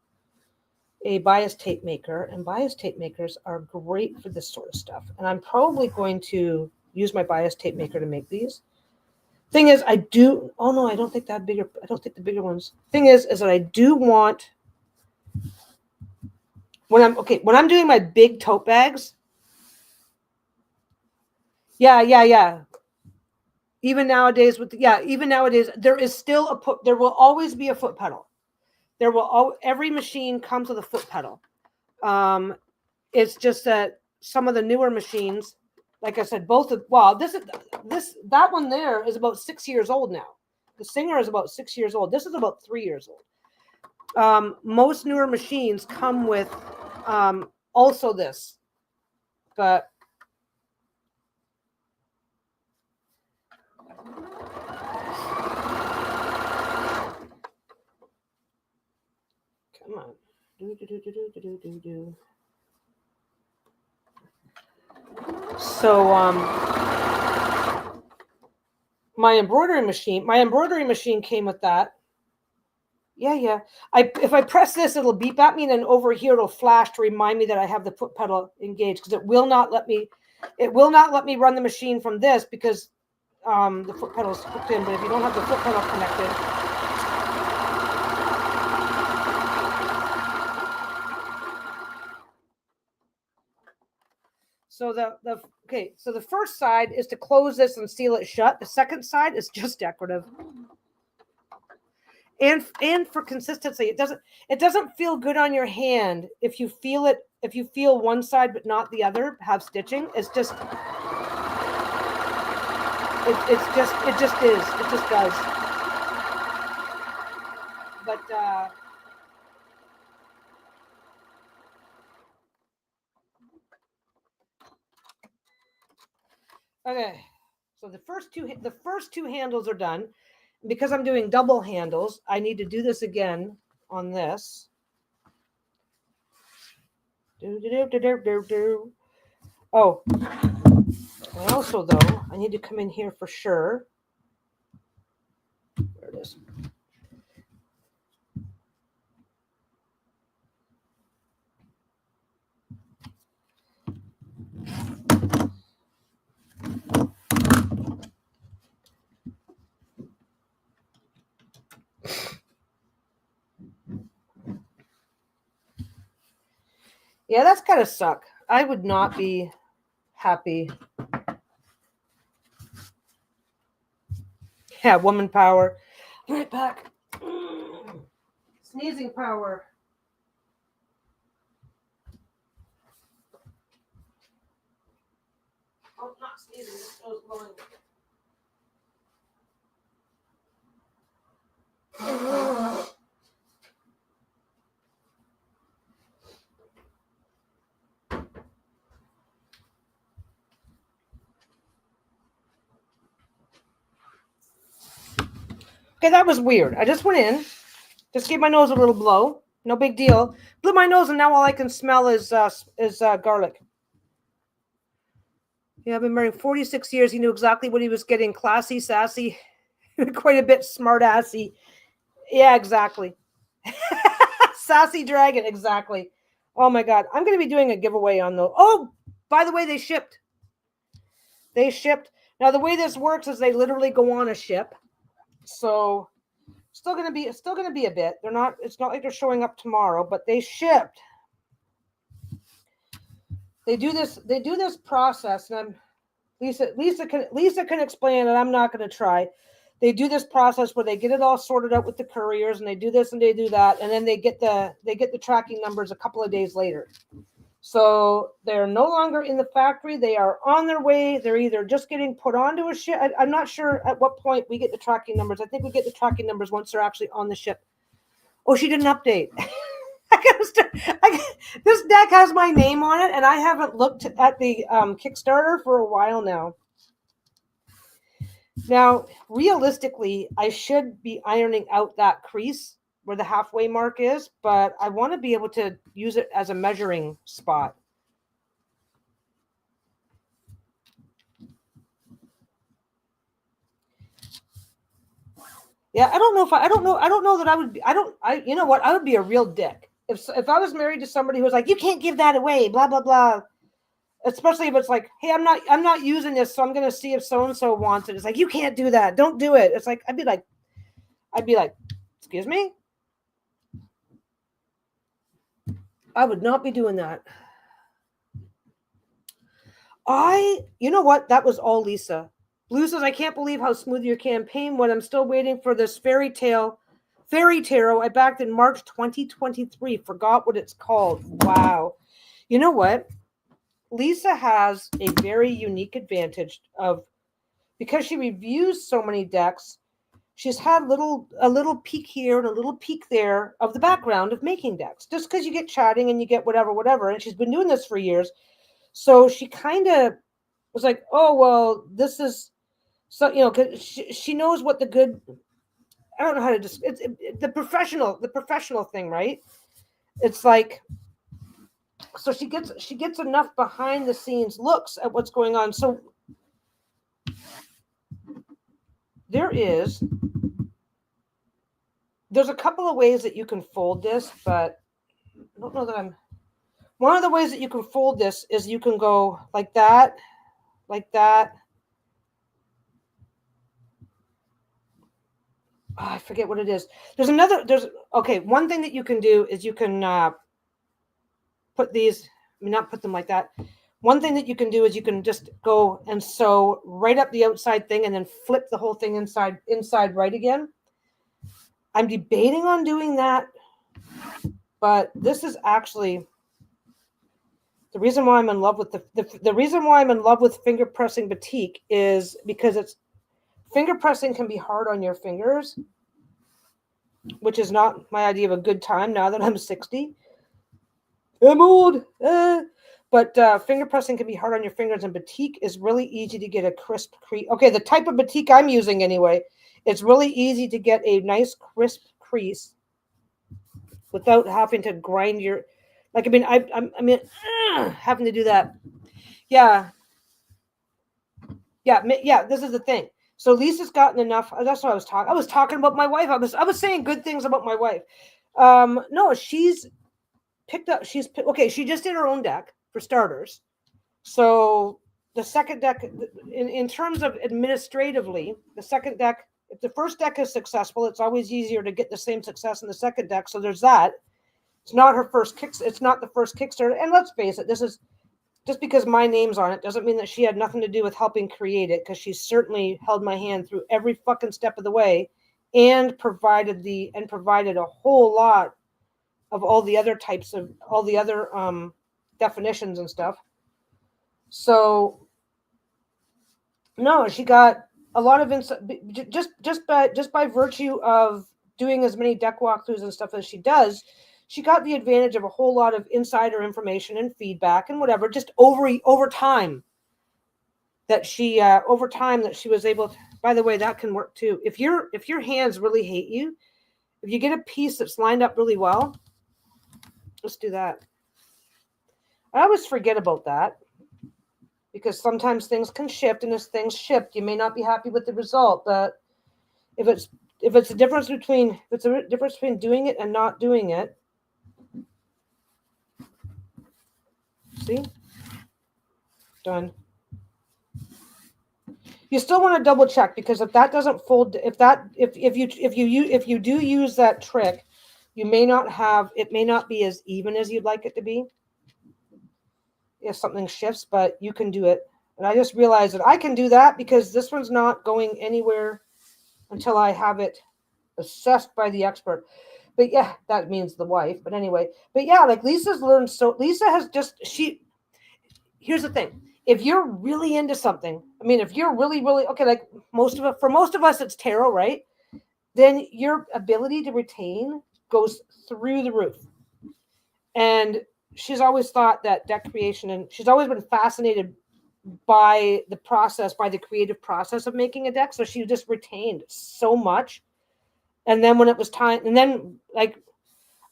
a bias tape maker, and bias tape makers are great for this sort of stuff, and I'm probably going to use my bias tape maker to make these. Thing is, I don't think the bigger ones. Thing is that I do want when I'm doing my big tote bags. Yeah. Even nowadays there is still there will always be a foot pedal. Every machine comes with a foot pedal. It's just that some of the newer machines, like I said, that one there is about 6 years old now. The Singer is about 6 years old. This is about 3 years old. Most newer machines come with also this, but come on. So my embroidery machine came with that. Yeah. If I press this, it'll beep at me, and then over here it'll flash to remind me that I have the foot pedal engaged, because it will not let me run the machine from this because the foot pedal is hooked in. But if you don't have the foot pedal connected, so the first side is to close this and seal it shut. The second side is just decorative. And for consistency, it doesn't feel good on your hand if you feel one side but not the other have stitching. It just does. But okay, so the first two handles are done. Because I'm doing double handles, I need to do this again on this. Oh, and also though, I need to come in here for sure. There it is. Yeah, that's gotta suck. I would not be happy. Yeah, woman power. Right back. Sneezing power. Oh, not sneezing. I was blowing. Okay, that was weird. I just went in, just gave my nose a little blow. No big deal. Blew my nose, and now all I can smell is garlic. Yeah, I've been married 46 years. He knew exactly what he was getting. Classy, sassy, quite a bit smart-assy. Yeah, exactly. Sassy dragon, exactly. Oh my God. I'm going to be doing a giveaway on those. Oh, by the way, they shipped. Now, the way this works is they literally go on a ship. So still going to be a bit. It's not like they're showing up tomorrow, but they shipped. They do this process, and Lisa can explain it. I'm not going to try. They do this process where they get it all sorted out with the couriers, and they do this and they do that, and then they get the tracking numbers a couple of days later. So they're no longer in the factory. They are on their way. They're either just getting put onto a ship. I'm not sure at what point we get the tracking numbers. I think we get the tracking numbers once they're actually on the ship. Oh, she didn't update. This deck has my name on it, and I haven't looked at the Kickstarter for a while now. Now, realistically, I should be ironing out that crease where the halfway mark is, but I want to be able to use it as a measuring spot. Yeah, I don't know that I would be, you know what? I would be a real dick. If I was married to somebody who was like, you can't give that away, blah, blah, blah. Especially if it's like, hey, I'm not using this, so I'm going to see if so-and-so wants it. It's like, you can't do that. Don't do it. It's like, I'd be like, excuse me? I would not be doing that. You know what? That was all Lisa. Blue says, I can't believe how smooth your campaign went. I'm still waiting for this fairy tarot I backed in March 2023. Forgot what it's called. Wow. You know what? Lisa has a very unique advantage of, because she reviews so many decks, she's had a little peek here and a little peek there of the background of making decks. Just because you get chatting and you get whatever. And she's been doing this for years. So she kind of was like, oh, well, this is, so, you know, because she knows what the good, I don't know how to just, it's the professional thing, right? It's like, so she gets enough behind the scenes looks at what's going on. So there's a couple of ways that you can fold this, but I don't know that one of the ways that you can fold this is you can go like that. Oh, I forget what it is. One thing that you can do is you can put these, not put them like that. One thing that you can do is you can just go and sew right up the outside thing and then flip the whole thing inside right again. I'm debating on doing that, but this is actually the reason why I'm in love with the reason why I'm in love with finger pressing batik is because finger pressing can be hard on your fingers, which is not my idea of a good time now that I'm 60. I'm old. But finger pressing can be hard on your fingers, and batik is really easy to get a crisp crease. Okay, the type of batik I'm using anyway, it's really easy to get a nice crisp crease without having to grind your, like, I mean, having to do that. Yeah. This is the thing. So Lisa's gotten enough. That's what I was talking. I was talking about my wife. I was saying good things about my wife. No, she's picked up. She just did her own deck for starters. So the second deck, in terms of administratively, the second deck, if the first deck is successful, it's always easier to get the same success in the second deck. So there's that. It's not her first kick. It's not the first Kickstarter. And let's face it, this is just because my name's on it doesn't mean that she had nothing to do with helping create it, because she certainly held my hand through every fucking step of the way and provided a whole lot of all the other types of all the other definitions and stuff. So no, she got a lot of insight just by virtue of doing as many deck walkthroughs and stuff as she does. She got the advantage of a whole lot of insider information and feedback and whatever, just over time that she was able to. By the way, that can work too. If your hands really hate you, if you get a piece that's lined up really well, let's do that. I always forget about that because sometimes things can shift, and as things shift, you may not be happy with the result. But if it's a difference between doing it and not doing it. See? Done. You still want to double check, because if that doesn't fold, if you do use that trick, it may not be as even as you'd like it to be if something shifts, but you can do it. And I just realized that I can do that because this one's not going anywhere until I have it assessed by the expert. But yeah, that means the wife. But anyway, like Lisa's learned. So Lisa has here's the thing. If you're really into something, I mean, if you're really, really, okay, like for most of us, it's tarot, right? Then your ability to retain goes through the roof. And she's always thought that deck creation, and she's always been fascinated by the creative process of making a deck. So she just retained so much. And then when it was time, and then like,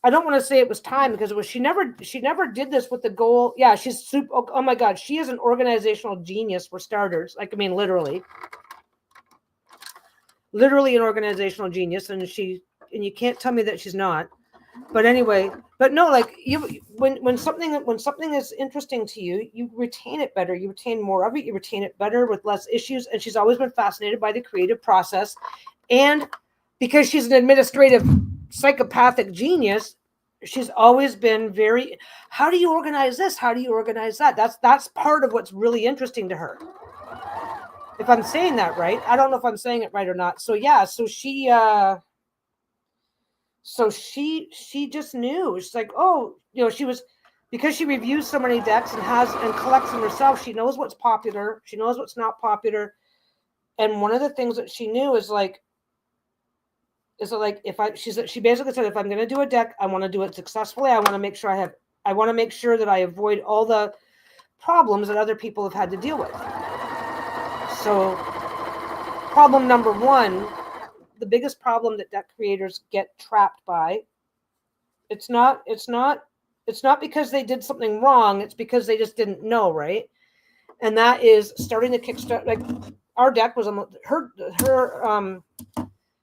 I don't want to say it was time, because she never did this with the goal. Yeah, she's super. Oh my God, she is an organizational genius for starters. Like, I mean, literally an organizational genius, and you can't tell me that she's not. But anyway, but no, like when something is interesting to you, you retain it better. You retain more of it. You retain it better with less issues. And she's always been fascinated by the creative process, and because she's an administrative psychopathic genius, She's always been very, how do you organize this? How do you organize that? That's part of what's really interesting to her. If I'm saying that right, I don't know if I'm saying it right or not. So yeah, so she just knew. She's like, oh, she was, because she reviews so many decks and collects them herself. She knows what's popular. She knows what's not popular. And one of the things that she knew is like, she basically said, if I'm going to do a deck, I want to do it successfully. I want to make sure that I avoid all the problems that other people have had to deal with. So problem number one, the biggest problem that deck creators get trapped by, it's not because they did something wrong. It's because they just didn't know, right? And that is starting the Kickstarter. Like, our deck was her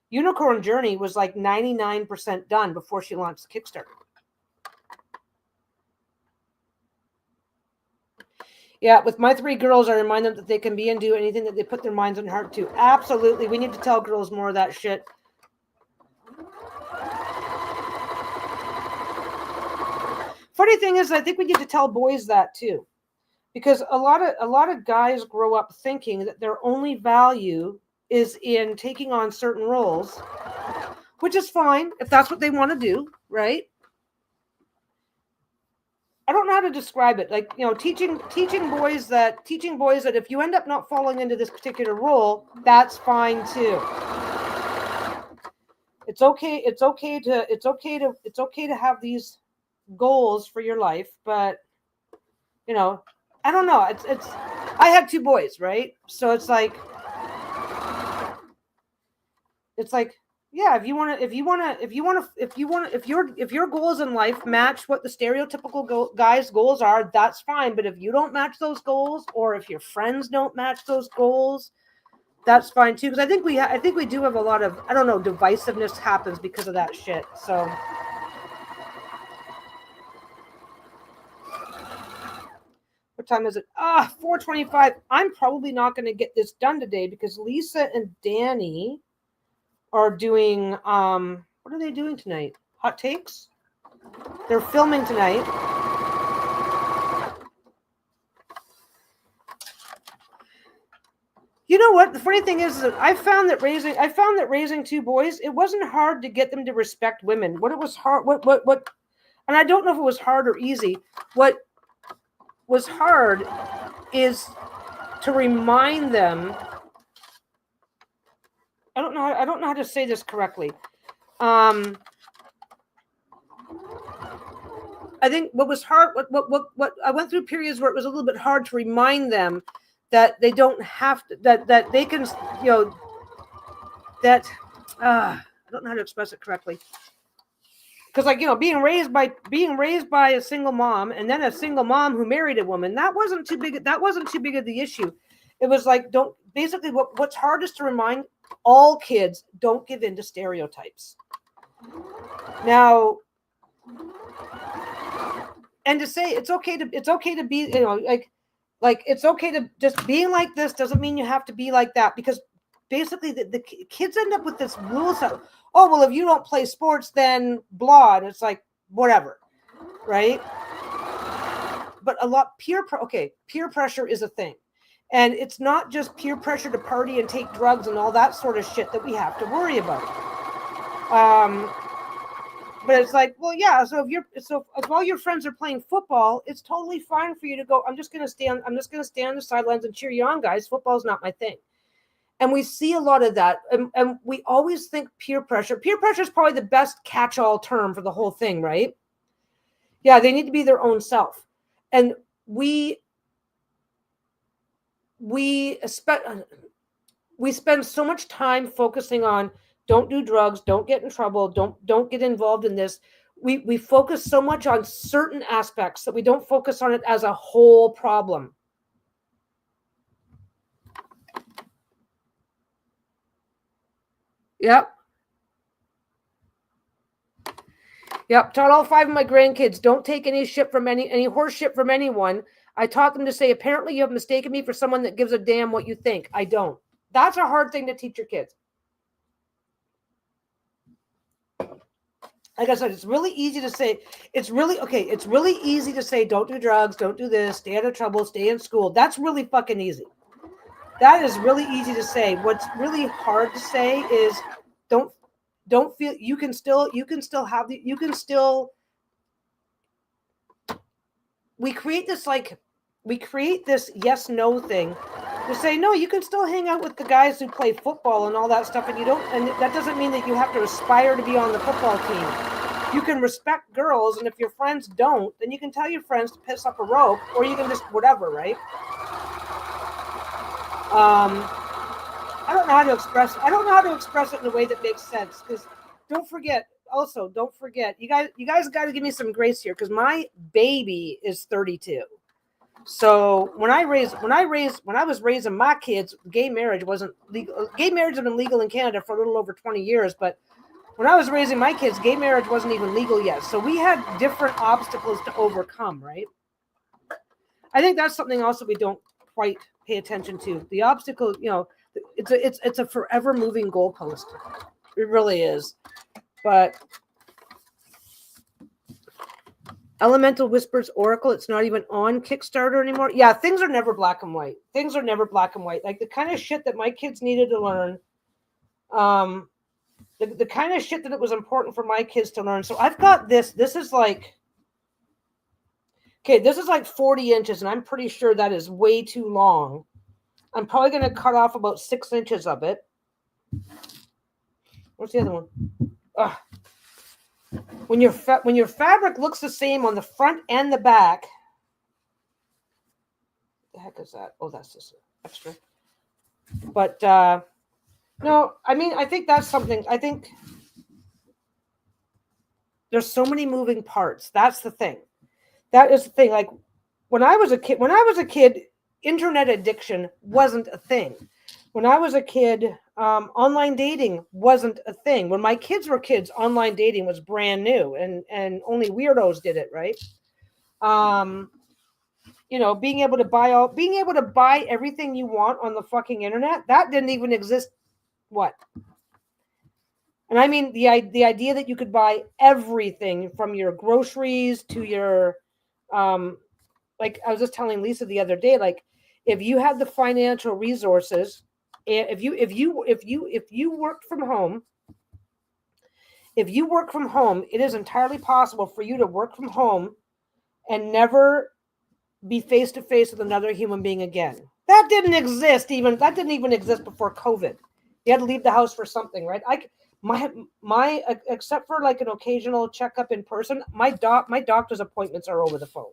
Unicorn Journey was like 99% done before she launched the Kickstarter. Yeah, with my 3 girls, I remind them that they can be and do anything that they put their minds and heart to. Absolutely. We need to tell girls more of that shit. Funny thing is, I think we need to tell boys that too. Because a lot of guys grow up thinking that their only value is in taking on certain roles, which is fine if that's what they want to do, right? I don't know how to describe it. Like, teaching boys that if you end up not falling into this particular role, that's fine too. It's okay to have these goals for your life, but I don't know. It's I have 2 boys, right? So it's like yeah, if your goals in life match what the stereotypical guys' goals are, that's fine. But if you don't match those goals, or if your friends don't match those goals, that's fine too. Because I think we do have a lot of, I don't know, divisiveness happens because of that shit. So. What time is it? 4:25. I'm probably not going to get this done today because Lisa and Danny are doing, what are they doing tonight? Hot takes? They're filming tonight. You know what? The funny thing is that I found that raising 2 boys, it wasn't hard to get them to respect women. What it was hard, and I don't know if it was hard or easy. What was hard is to remind them. I don't know how to say this correctly. I think what was hard, what I went through periods where it was a little bit hard to remind them that they don't have to, that they can, that I don't know how to express it correctly. Because, like, being raised by a single mom, and then a single mom who married a woman, that wasn't too big of the issue. It was like, what's hardest to remind all kids, don't give in to stereotypes. Now, and to say it's okay to be, like it's okay to just being like this doesn't mean you have to be like that, because basically the kids end up with this rule of, oh, well, if you don't play sports, then blah, and it's like, whatever, right? But a lot peer pressure is a thing, and it's not just peer pressure to party and take drugs and all that sort of shit that we have to worry about. But it's like, well, yeah. So if all your friends are playing football, it's totally fine for you to go, I'm just going to stand on the sidelines and cheer you on, guys. Football's not my thing. And we see a lot of that. And we always think peer pressure is probably the best catch-all term for the whole thing, right? Yeah, they need to be their own self. And we spend so much time focusing on, don't do drugs, don't get in trouble, don't get involved in this. We focus so much on certain aspects that we don't focus on it as a whole problem. Yep. Taught all 5 of my grandkids, don't take any shit from any horse shit from anyone. I taught them to say, apparently you have mistaken me for someone that gives a damn what you think. I don't. That's a hard thing to teach your kids. like I said, it's really easy to say. It's really easy to say, don't do drugs, don't do this, stay out of trouble, stay in school. That's really fucking easy. That is really easy to say. What's really hard to say is don't feel you can still have the we create this yes no thing to say no, you can still hang out with the guys who play football and all that stuff, and that doesn't mean that you have to aspire to be on the football team. You can respect girls, and if your friends don't, then you can tell your friends to piss up a rope, or you can just whatever, right? I don't know how to express it in a way that makes sense, because don't forget, you guys got to give me some grace here, because my baby is 32. So when I was raising my kids, gay marriage wasn't legal. Gay marriage has been legal in Canada for a little over 20 years, but when I was raising my kids, gay marriage wasn't even legal yet. So we had different obstacles to overcome, right? I think that's something else that we don't quite pay attention to. The obstacle, it's a forever moving goalpost. It really is. But Elemental Whispers Oracle, it's not even on Kickstarter anymore. Yeah, things are never black and white. Like the kind of shit that my kids needed to learn, the kind of shit that it was important for my kids to learn. So I've got this. This is like 40 inches, and I'm pretty sure that is way too long. I'm probably going to cut off about 6 inches of it. Where's the other one? Ugh. When your fabric looks the same on the front and the back, the heck is that? Oh, that's just extra. But no, I mean, I think that's something. I think there's so many moving parts. That's the thing. That is the thing. Like when I was a kid, internet addiction wasn't a thing. When I was a kid, online dating wasn't a thing. When my kids were kids, online dating was brand new, and only weirdos did it, right? Being able to buy everything you want on the fucking internet, that didn't even exist. What? And I mean the idea that you could buy everything from your groceries to your, like I was just telling Lisa the other day, like if you had the financial resources. If you work from home, it is entirely possible for you to work from home and never be face to face with another human being again. That didn't even exist before COVID. You had to leave the house for something, right? My except for like an occasional checkup in person, my doctor's appointments are over the phone.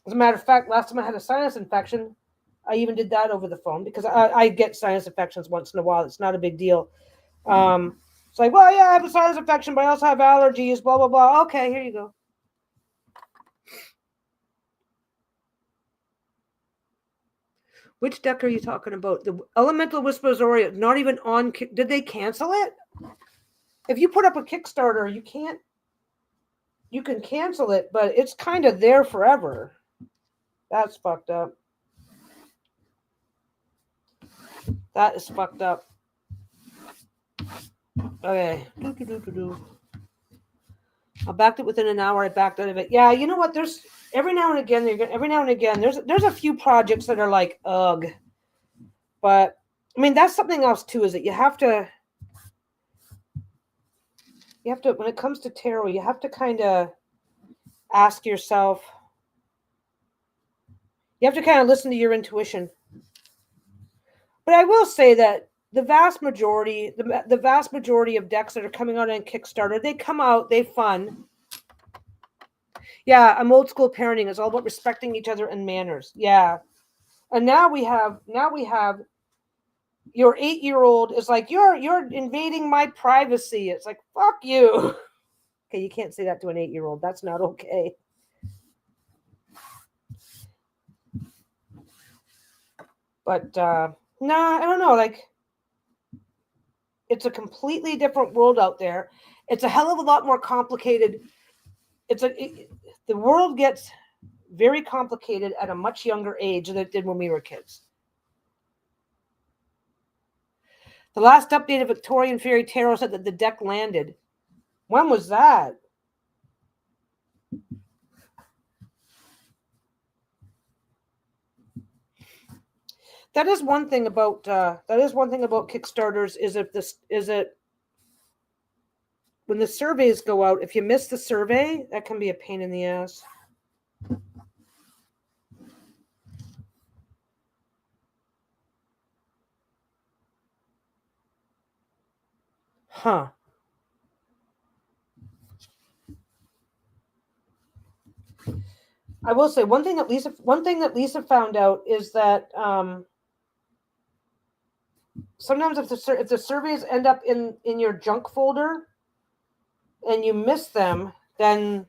As a matter of fact, last time I had a sinus infection, I even did that over the phone, because I get sinus infections once in a while. It's not a big deal. It's like, well, yeah, I have a sinus infection, but I also have allergies, blah, blah, blah. Okay, here you go. Which deck are you talking about? The Elemental Whispers Oracle, not even on. Did they cancel it? If you put up a Kickstarter, you can cancel it, but it's kind of there forever. That's fucked up. That is fucked up. Okay. I backed it within an hour. I backed out of it. Yeah, you know what? There's every now and again there's a few projects that are like, ugh. But I mean, that's something else too, is that you have to when it comes to tarot, you have to kind of ask yourself, you have to kind of listen to your intuition. But I will say that the vast majority of decks that are coming out on Kickstarter, they come out, they're fun. Yeah, I'm old school parenting. It's all about respecting each other and manners. Yeah. And now we have your 8-year-old is like, you're invading my privacy. It's like, fuck you. Okay, you can't say that to an 8-year-old. That's not okay. But no, I don't know. Like, it's a completely different world out there. It's a hell of a lot more complicated. The world gets very complicated at a much younger age than it did when we were kids. The last update of Victorian Fairy Tarot said that the deck landed. When was that? That is one thing about Kickstarters when the surveys go out, if you miss the survey, that can be a pain in the ass. Huh. I will say one thing that Lisa found out is that sometimes if the surveys end up in your junk folder and you miss them, then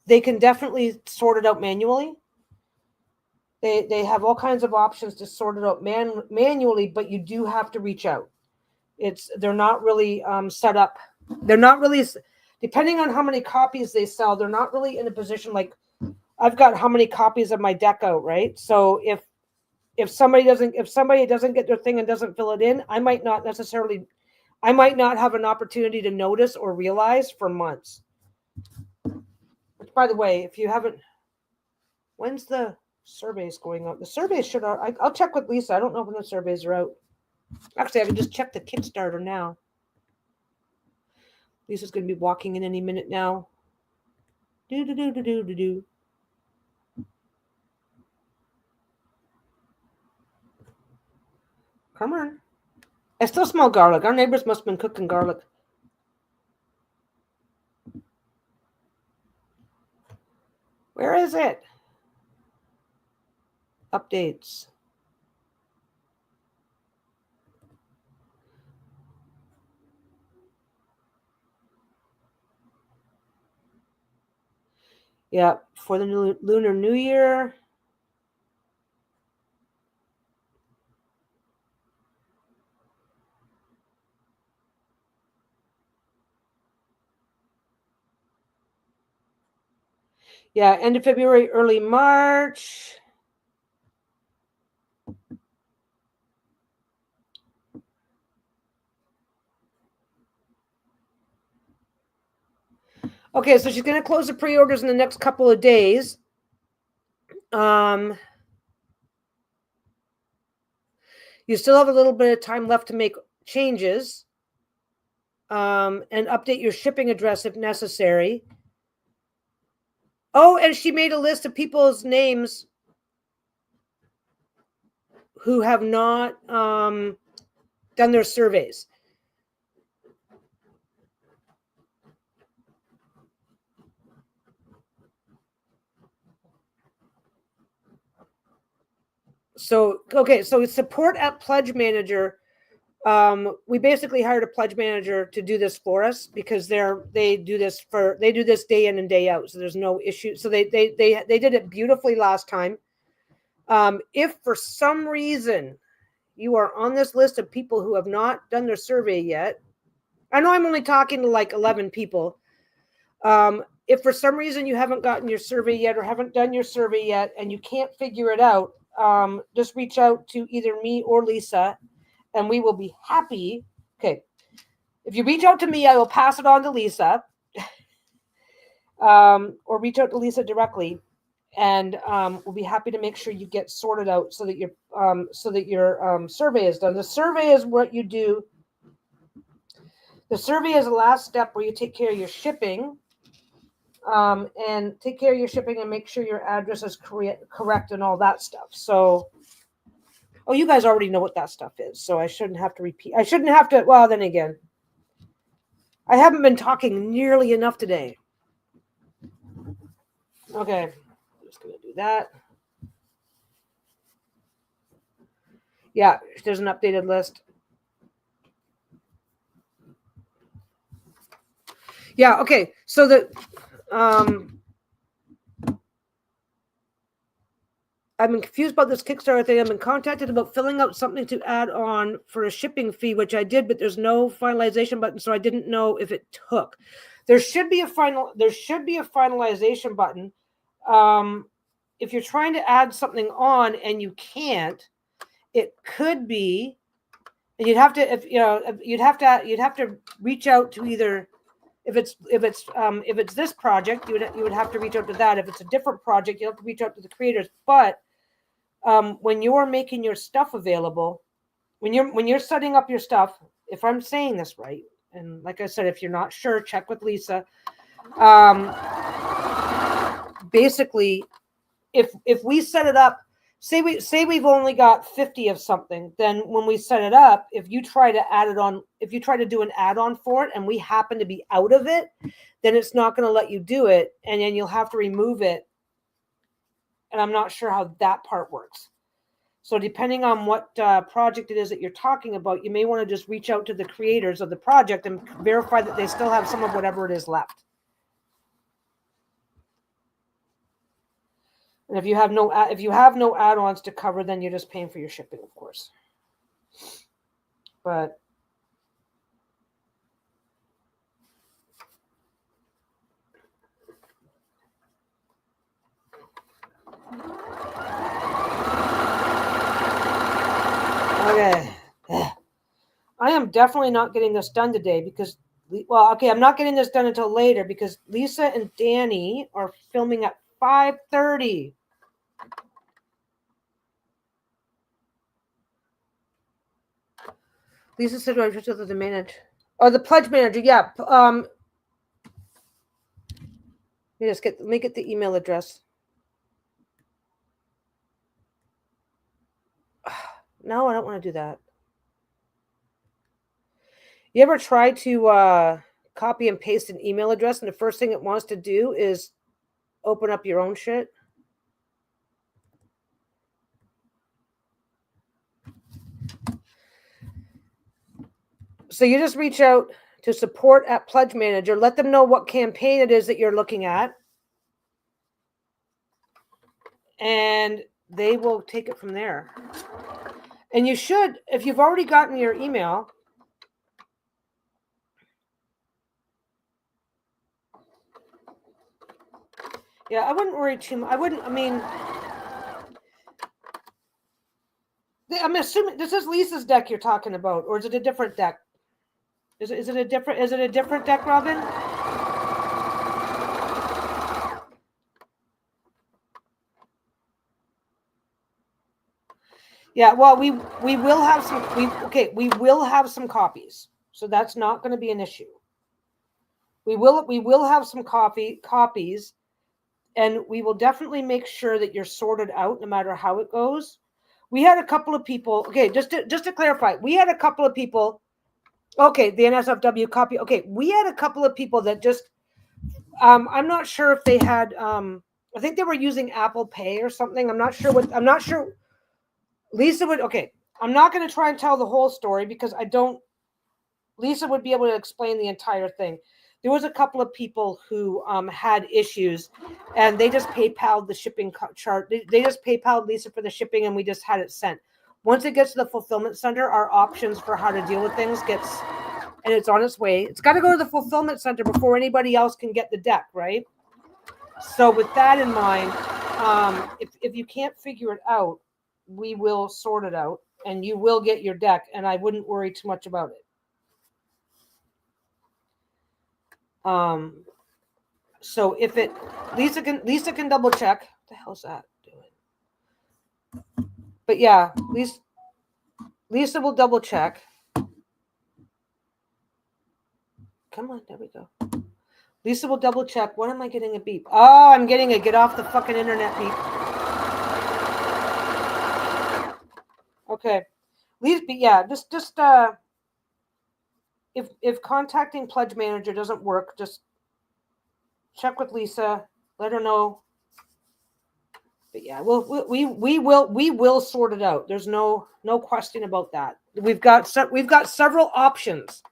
they can definitely sort it out manually. They have all kinds of options to sort it out manually, but you do have to reach out. They're not really set up. They're not really, depending on how many copies they sell, they're not really in a position like I've got how many copies of my deck out, right? So if somebody doesn't get their thing and doesn't fill it in, I might not have an opportunity to notice or realize for months. Which, by the way, if you haven't, when's the surveys going out? The surveys should. I'll check with Lisa. I don't know when the surveys are out. Actually, I can just check the Kickstarter now. Lisa's going to be walking in any minute now. Do. Come on. I still smell garlic. Our neighbors must have been cooking garlic. Where is it? Updates. Yeah, for the Lunar New Year. Yeah, end of February, early March. Okay, so she's going to close the pre-orders in the next couple of days. You still have a little bit of time left to make changes and update your shipping address if necessary. Oh, and she made a list of people's names who have not done their surveys. So, okay, so it's support at Pledge Manager. We basically hired a pledge manager to do this for us because they do this day in and day out. So there's no issue. So they did it beautifully last time. If for some reason you are on this list of people who have not done their survey yet, I know I'm only talking to like 11 people. If for some reason you haven't gotten your survey yet or haven't done your survey yet and you can't figure it out, just reach out to either me or Lisa and we will be happy. Okay. If you reach out to me, I will pass it on to Lisa or reach out to Lisa directly. And we'll be happy to make sure you get sorted out so that your survey is done. The survey is what you do. The survey is the last step where you take care of your shipping and make sure your address is correct and all that stuff. So, you guys already know what that stuff is, so I shouldn't have to repeat. Well, then again, I haven't been talking nearly enough today. Okay. Just going to do that. Yeah, there's an updated list. Yeah, okay. So I've been confused about this Kickstarter thing. I've been contacted about filling out something to add on for a shipping fee, which I did, but there's no finalization button, so I didn't know if it took. There should be a finalization button. If you're trying to add something on and you can't, it could be, and you'd have to, if you know, you'd have to reach out to either, if it's this project, you would have to reach out to that. If it's a different project, you have to reach out to the creators. But when you're making your stuff available, when you're setting up your stuff, if I'm saying this right, and like I said, if you're not sure, check with Lisa. Basically, if we set it up, say we've only got 50 of something, then when we set it up, if you try to add it on, if you try to do an add-on for it and we happen to be out of it, then it's not going to let you do it, and then you'll have to remove it. And I'm not sure how that part works. So depending on what project it is that you're talking about, you may want to just reach out to the creators of the project and verify that they still have some of whatever it is left. And if you have no add-ons to cover, then you're just paying for your shipping, of course. But okay, I am definitely not getting this done today because, well, okay, I'm not getting this done until later because Lisa and Danny are filming at 5:30. Lisa said, "I just the manager or the pledge manager." Yeah. Let me get the email address. No, I don't want to do that. You ever try to copy and paste an email address, and the first thing it wants to do is open up your own shit? So you just reach out to support at Pledge Manager. Let them know what campaign it is that you're looking at. And they will take it from there. And you should, if you've already gotten your email, yeah, I wouldn't worry too much. I'm assuming this is Lisa's deck you're talking about, or is it a different deck? Is it a different deck, Robin? Yeah, well, we will have some. We will have some copies, so that's not going to be an issue. We will have some copies, and we will definitely make sure that you're sorted out, no matter how it goes. We had a couple of people. Okay, just to clarify, we had a couple of people. Okay, the NSFW copy. Okay, we had a couple of people that just. I'm not sure if they had. I think they were using Apple Pay or something. I'm not sure. Lisa would. Okay, I'm not going to try and tell the whole story because I don't. Lisa would be able to explain the entire thing. There was a couple of people who had issues, and they just PayPal'd the shipping chart. They just PayPal'd Lisa for the shipping, and we just had it sent. Once it gets to the fulfillment center, our options for how to deal with things gets, and it's on its way. It's got to go to the fulfillment center before anybody else can get the deck, right? So with that in mind, if you can't figure it out, we will sort it out, and you will get your deck, and I wouldn't worry too much about it. So if it, Lisa can double check. What the hell's that doing? But yeah, Lisa will double check. Come on, there we go. Lisa will double check. When am I getting a beep? Oh, I'm getting a get off the fucking internet beep. Okay, Lisa, yeah, just if contacting Pledge Manager doesn't work, just check with Lisa. Let her know. But yeah, we will sort it out. There's no question about that. We've got several options.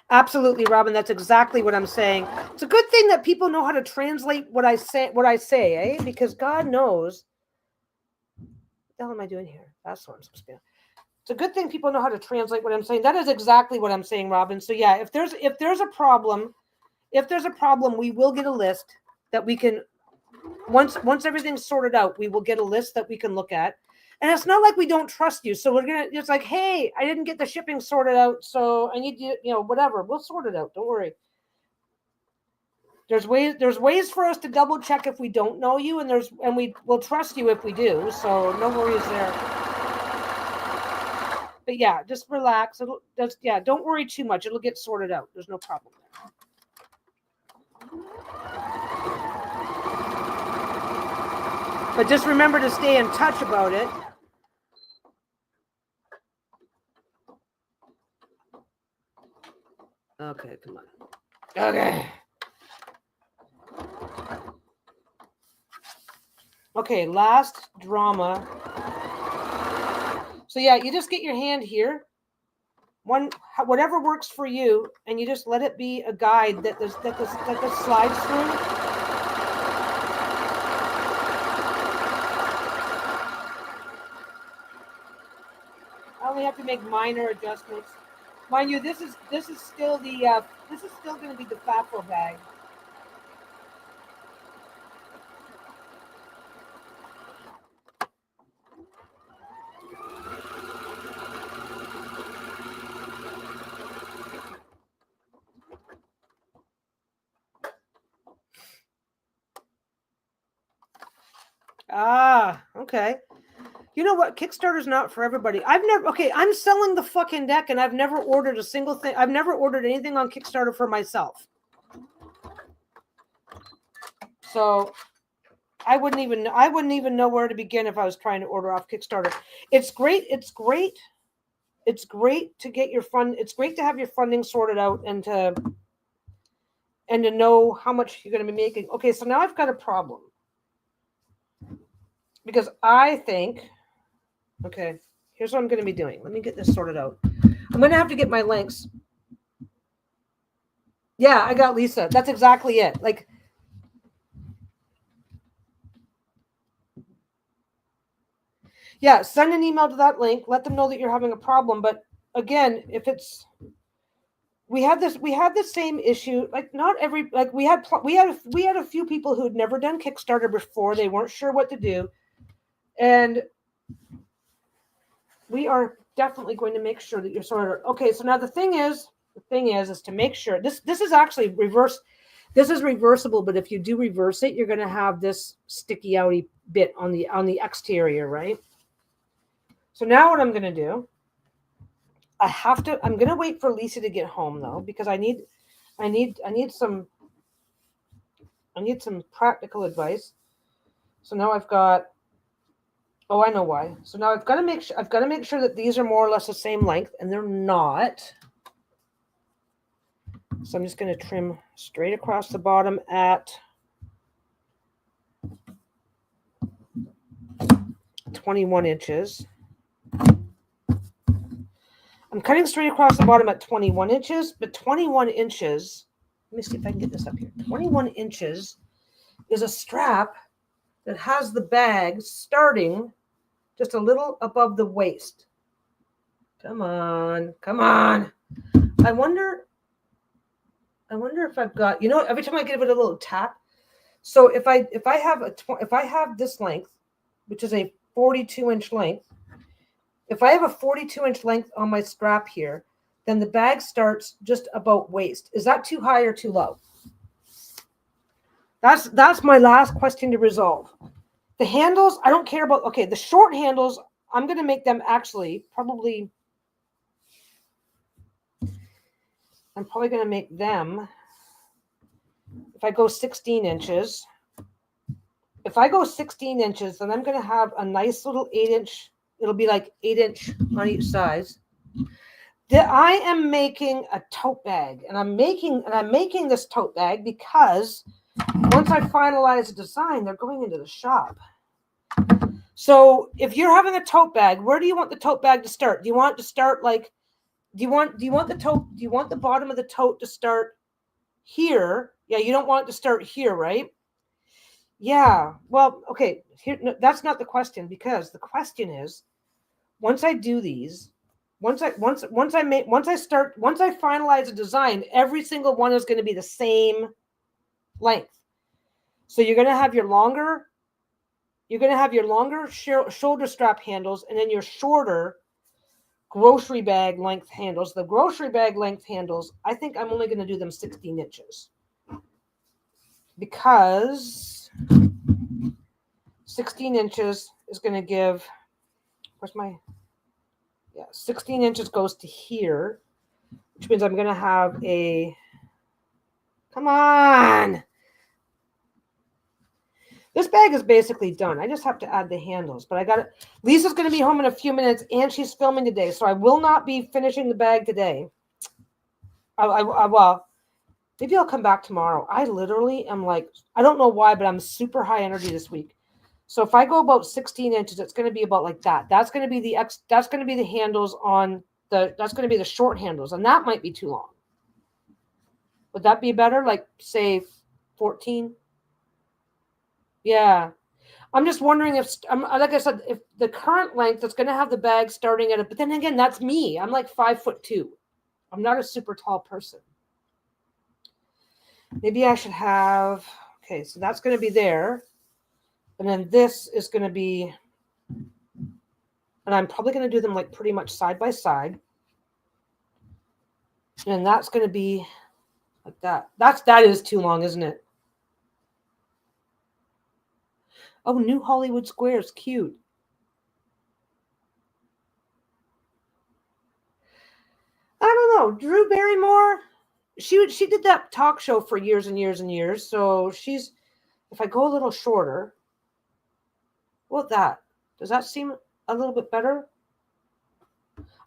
Absolutely, Robin. That's exactly what I'm saying. It's a good thing that people know how to translate what I say, eh? Because God knows. What the hell am I doing here? That's what I'm supposed to be. It's a good thing people know how to translate what I'm saying. That is exactly what I'm saying, Robin. So yeah, if there's a problem, we will get a list that we can once everything's sorted out, we will get a list that we can look at. And it's not like we don't trust you. So we're gonna, it's like, hey, I didn't get the shipping sorted out, so I need you, whatever. We'll sort it out. Don't worry. There's ways for us to double check if we don't know you, and we will trust you if we do. So no worries there. But yeah, just relax. Don't worry too much. It'll get sorted out. There's no problem there. But just remember to stay in touch about it. Okay, come on. Okay. Okay, last drama. So yeah, you just get your hand here. Whatever works for you, and you just let it be a guide that this slides through. I only have to make minor adjustments. Mind you, this is still the this is still going to be the FAFO bag. Ah, okay. You know what? Kickstarter's not for everybody. I'm selling the fucking deck, and I've never ordered a single thing. I've never ordered anything on Kickstarter for myself. So I wouldn't even know where to begin if I was trying to order off Kickstarter. It's great to get your fund. It's great to have your funding sorted out and to know how much you're going to be making. Okay, so now I've got a problem. Because I think, okay, here's what I'm going to be doing. Let me get this sorted out. I'm going to have to get my links. Yeah, I got Lisa. That's exactly it. Like, yeah, send an email to that link. Let them know that you're having a problem. But again, if it's, we had the same issue. Like, not every, like we had a few people who had never done Kickstarter before. They weren't sure what to do. And we are definitely going to make sure that you're sorted. Okay, so now the thing is to make sure this is actually reverse. This is reversible, but if you do reverse it, you're going to have this sticky outy bit on the exterior, right? So now what I'm going to do, I'm going to wait for Lisa to get home though, because I need some practical advice. So now I've got, oh, I know why. So now I've got to make sure that these are more or less the same length, and they're not. So I'm just going to trim straight across the bottom at 21 inches. I'm cutting straight across the bottom at 21 inches, but 21 inches, let me see if I can get this up here. 21 inches is a strap that has the bag starting just a little above the waist. Come on. I wonder if I've got, every time I give it a little tap. So if I have this length, which is a 42-inch length, if I have a 42-inch length on my strap here, then the bag starts just about waist. Is that too high or too low? That's my last question to resolve. The handles, I don't care about. Okay, the short handles, I'm going to make them actually probably. I'm probably going to make them, if I go 16 inches. If I go 16 inches, then I'm going to have a nice little 8-inch. It'll be like 8-inch on each side. I am making a tote bag, and I'm making this tote bag because once I finalize the design, they're going into the shop. So if you're having a tote bag, where do you want the tote bag to start? Do you want to start like, do you want the bottom of the tote to start here? Yeah, you don't want it to start here, right? Yeah. Well, okay. Here, no, that's not the question, because the question is, once I do these, once I finalize a design, every single one is going to be the same length. So you're going to have your longer shoulder strap handles and then your shorter grocery bag length handles. The grocery bag length handles, I think I'm only going to do them 16 inches because 16 inches is going to give, 16 inches goes to here, which means I'm going to have come on. This bag is basically done. I just have to add the handles, but I got it. Lisa's going to be home in a few minutes and she's filming today. So I will not be finishing the bag today. Well, maybe I'll come back tomorrow. I literally am like, I don't know why, but I'm super high energy this week. So if I go about 16 inches, it's going to be about like that. That's going to be the handles on that's going to be the short handles. And that might be too long. Would that be better? Like say 14? Yeah. I'm just wondering if, like I said, if the current length is going to have the bag starting at it. But then again, that's me. I'm like 5'2". I'm not a super tall person. Maybe I should have, okay, so that's going to be there. And then this is going to be, and I'm probably going to do them like pretty much side by side. And that's going to be like that. That is too long, isn't it? Oh, New Hollywood Squares, cute. I don't know. Drew Barrymore, she did that talk show for years and years and years. So she's, if I go a little shorter, what that? Does that seem a little bit better?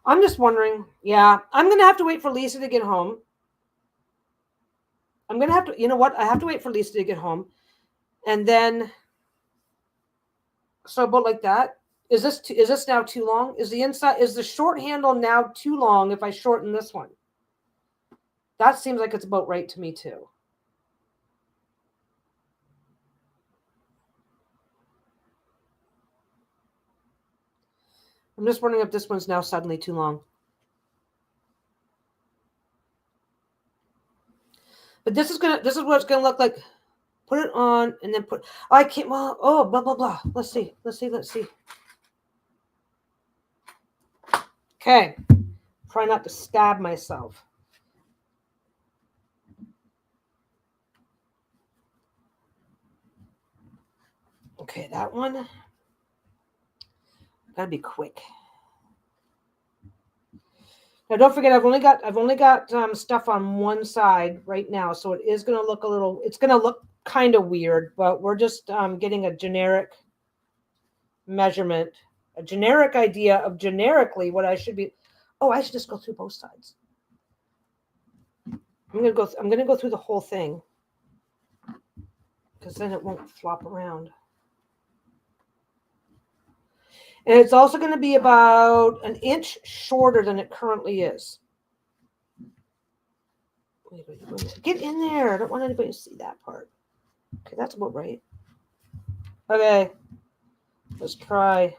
I'm just wondering. Yeah, I'm going to have to wait for Lisa to get home. I'm going to have to, you know what? I have to wait for Lisa to get home. And then, so about like that. Is this now too long? Is the short handle now too long if I shorten this one? That seems like it's about right to me too. I'm just wondering if this one's now suddenly too long. But this is what it's gonna look like. Put it on and then put. Oh, I can't. Well, oh, blah blah blah. Let's see. Okay. Try not to stab myself. Okay, that one. Gotta be quick. Now, don't forget, I've only got stuff on one side right now, so it is going to look it's going to look kind of weird, but we're just getting a generic measurement, a generic idea of generically what I should be. Oh, I should just go through both sides. I'm going to go through the whole thing because then it won't flop around. And it's also going to be about an inch shorter than it currently is. Wait, get in there. I don't want anybody to see that part. Okay, that's about right. Okay. Let's try.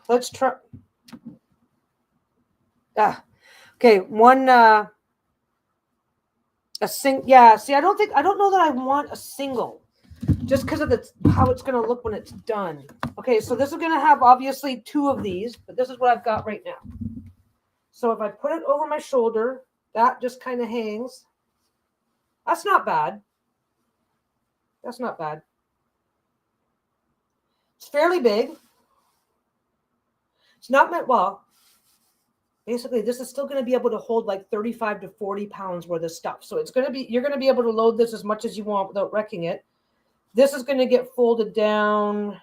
Okay, one yeah, see, I don't know that I want a single. Just because of how it's going to look when it's done. Okay, so this is going to have obviously two of these, but this is what I've got right now. So if I put it over my shoulder, that just kind of hangs. That's not bad. It's fairly big. It's not meant, well, basically this is still going to be able to hold like 35 to 40 pounds worth of stuff. So you're going to be able to load this as much as you want without wrecking it. This is going to get folded down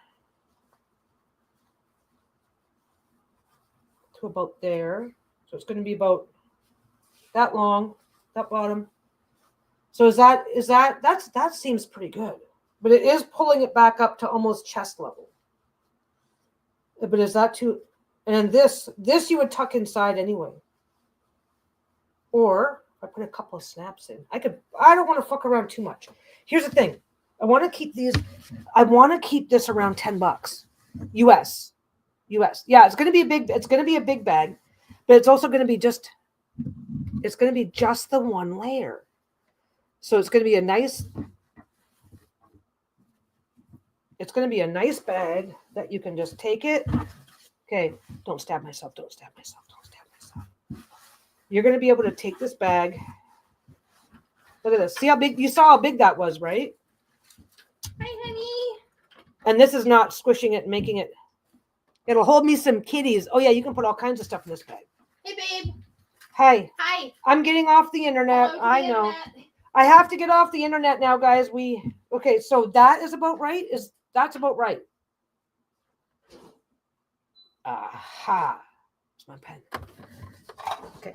to about there. So it's going to be about that long, that bottom. So that seems pretty good. But it is pulling it back up to almost chest level. But is that too? And this you would tuck inside anyway. Or I put a couple of snaps in. I don't want to fuck around too much. Here's the thing. I want to keep this around $10 US. Yeah, it's going to be a big bag, but it's also going to be just the one layer. So it's going to be a nice, It's going to be a nice bag that you can just take it. Okay, don't stab myself. Don't stab myself. Don't stab myself. You're going to be able to take this bag. Look at this. See how big, you saw how big that was, right? Hi, honey. And this is not squishing it and making it. It'll hold me some kitties. Oh, yeah, you can put all kinds of stuff in this bag. Hey, babe. Hi. Hi. I'm getting off the internet. Hello to the I know. internet. I have to get off the internet now, guys. Okay, so that is about right. That's about right. Aha. It's my pen. Okay.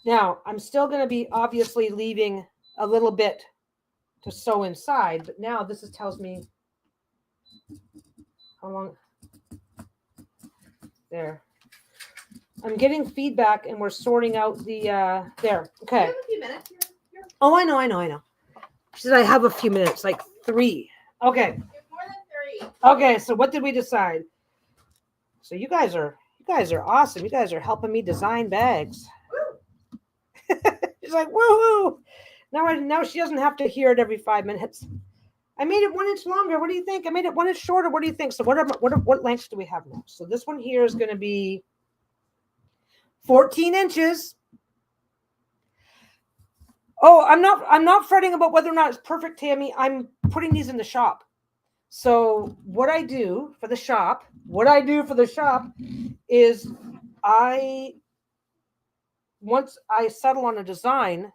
Now, I'm still going to be obviously leaving a little bit to sew inside, but now this tells me how long. There. I'm getting feedback and we're sorting out the, there. Okay. You have a few minutes. You're Oh, I know. She said I have a few minutes, like 3. Okay. more than 3. Okay, so what did we decide? So you guys are awesome. You guys are helping me design bags. She's like, woohoo! Now she doesn't have to hear it every 5 minutes. I made it 1 inch longer. What do you think? I made it 1 inch shorter. What do you think? So what lengths do we have now? So this one here is going to be 14 inches. Oh, I'm not fretting about whether or not it's perfect, Tammy. I'm putting these in the shop. So what I do for the shop is once I settle on a design,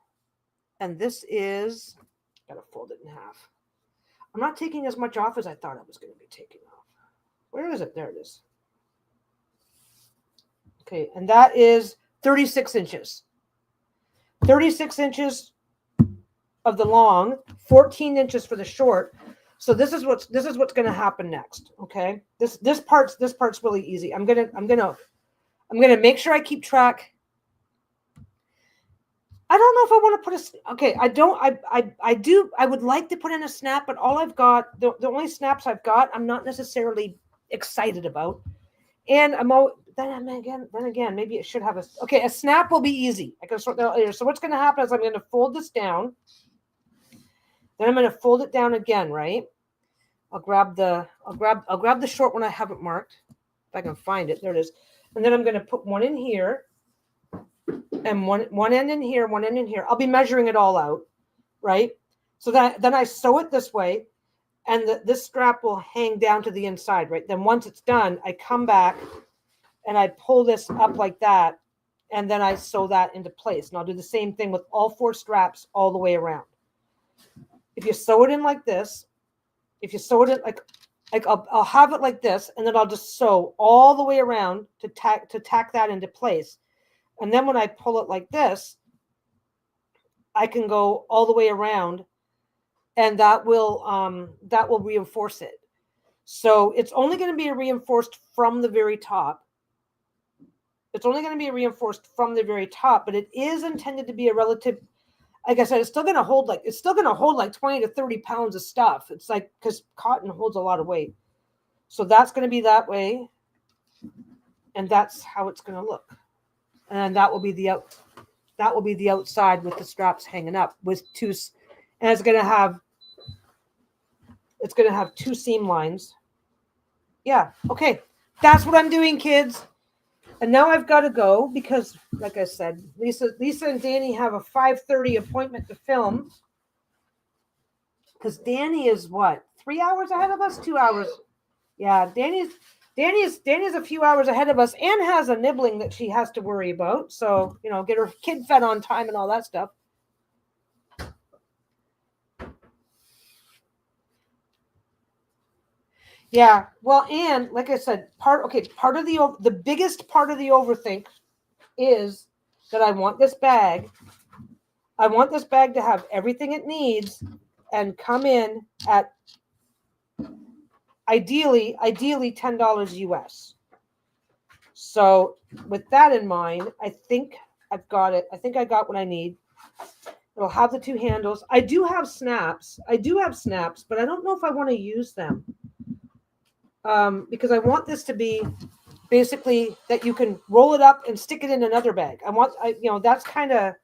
and this is, gotta fold it in half. I'm not taking as much off as I thought I was going to be taking off. Where is it? There it is. Okay, and that is 36 inches. 36 inches of the long, 14 inches for the short. So this is what's going to happen next. Okay, this part's really easy. I'm gonna make sure I keep track. I don't know if I want to put a. Okay, I would like to put in a snap, but all I've got, the only snaps I've got, I'm not necessarily excited about. And then again, maybe it should have a snap will be easy. I can sort that out later. So what's going to happen is I'm going to fold this down. Then I'm going to fold it down again, right? I'll grab the short one I haven't marked. If I can find it. There it is. And then I'm going to put one in here. And one end in here, one end in here. I'll be measuring it all out, right? So then I sew it this way, and this strap will hang down to the inside, right? Then once it's done, I come back and I pull this up like that, and then I sew that into place. And I'll do the same thing with all 4 straps all the way around. If you sew it in like this, if you sew it in like I'll have it like this, and then I'll just sew all the way around to tack that into place. And then when I pull it like this, I can go all the way around, and that will reinforce it. So it's only going to be reinforced from the very top. It's only going to be reinforced from the very top, but it is intended to be a relative. Like I said, it's still going to hold like 20 to 30 pounds of stuff. It's like, because cotton holds a lot of weight. So that's going to be that way, and that's how it's going to look. And that will be the outside with the straps hanging up with 2, and it's going to have 2 seam lines. Yeah. Okay. That's what I'm doing, kids. And now I've got to go because, like I said, Lisa and Danny have a 5:30 appointment to film. Because Danny is what? 3 hours ahead of us? 2 hours? Yeah. Danny's a few hours ahead of us and has a nibbling that she has to worry about. So, get her kid fed on time and all that stuff. Yeah. Well, and like I said, part of the biggest part of the overthink is that I want this bag to have everything it needs and come in at ideally $10 US. So with that in mind, I think I've got it. I think I got what I need. It'll have the 2 handles. I do have snaps, but I don't know if I want to use them. Because I want this to be basically that you can roll it up and stick it in another bag. That's kind of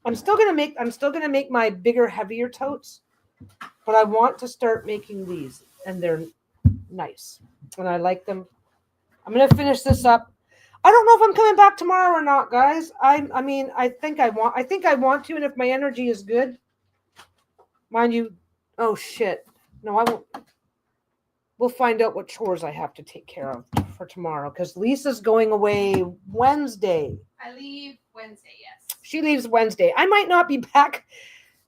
I'm still gonna make my bigger, heavier totes, but I want to start making these, and they're nice, and I like them. I'm gonna finish this up. I don't know if I'm coming back tomorrow or not, guys. I mean, I think I want to, and if my energy is good, mind you. Oh shit! No, I won't. We'll find out what chores I have to take care of for tomorrow because Lisa's going away Wednesday. I leave Wednesday, yes. She leaves Wednesday. I might not be back.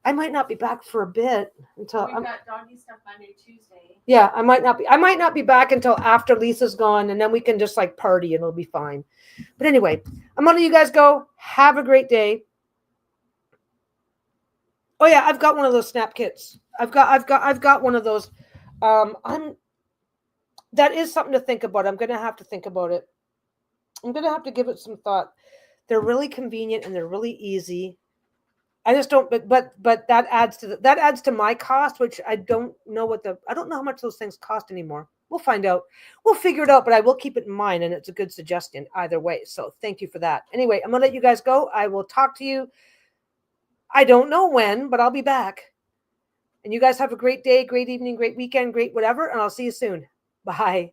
I might not be back for a bit until We've got doggy stuff Monday, Tuesday. yeah, I might not be back until after Lisa's gone, and then we can just like party and it'll be fine. But anyway, I'm gonna let you guys go. Have a great day. Oh yeah, I've got one of those snap kits. I've got one of those. That is something to think about. I'm gonna have to think about it. I'm gonna have to give it some thought. They're really convenient and they're really easy. I just don't, but that adds to my cost, which I don't know I don't know how much those things cost anymore. We'll find out. We'll figure it out, but I will keep it in mind, and it's a good suggestion either way. So thank you for that. Anyway, I'm gonna let you guys go. I will talk to you. I don't know when, but I'll be back. And you guys have a great day, great evening, great weekend, great whatever, and I'll see you soon. Bye.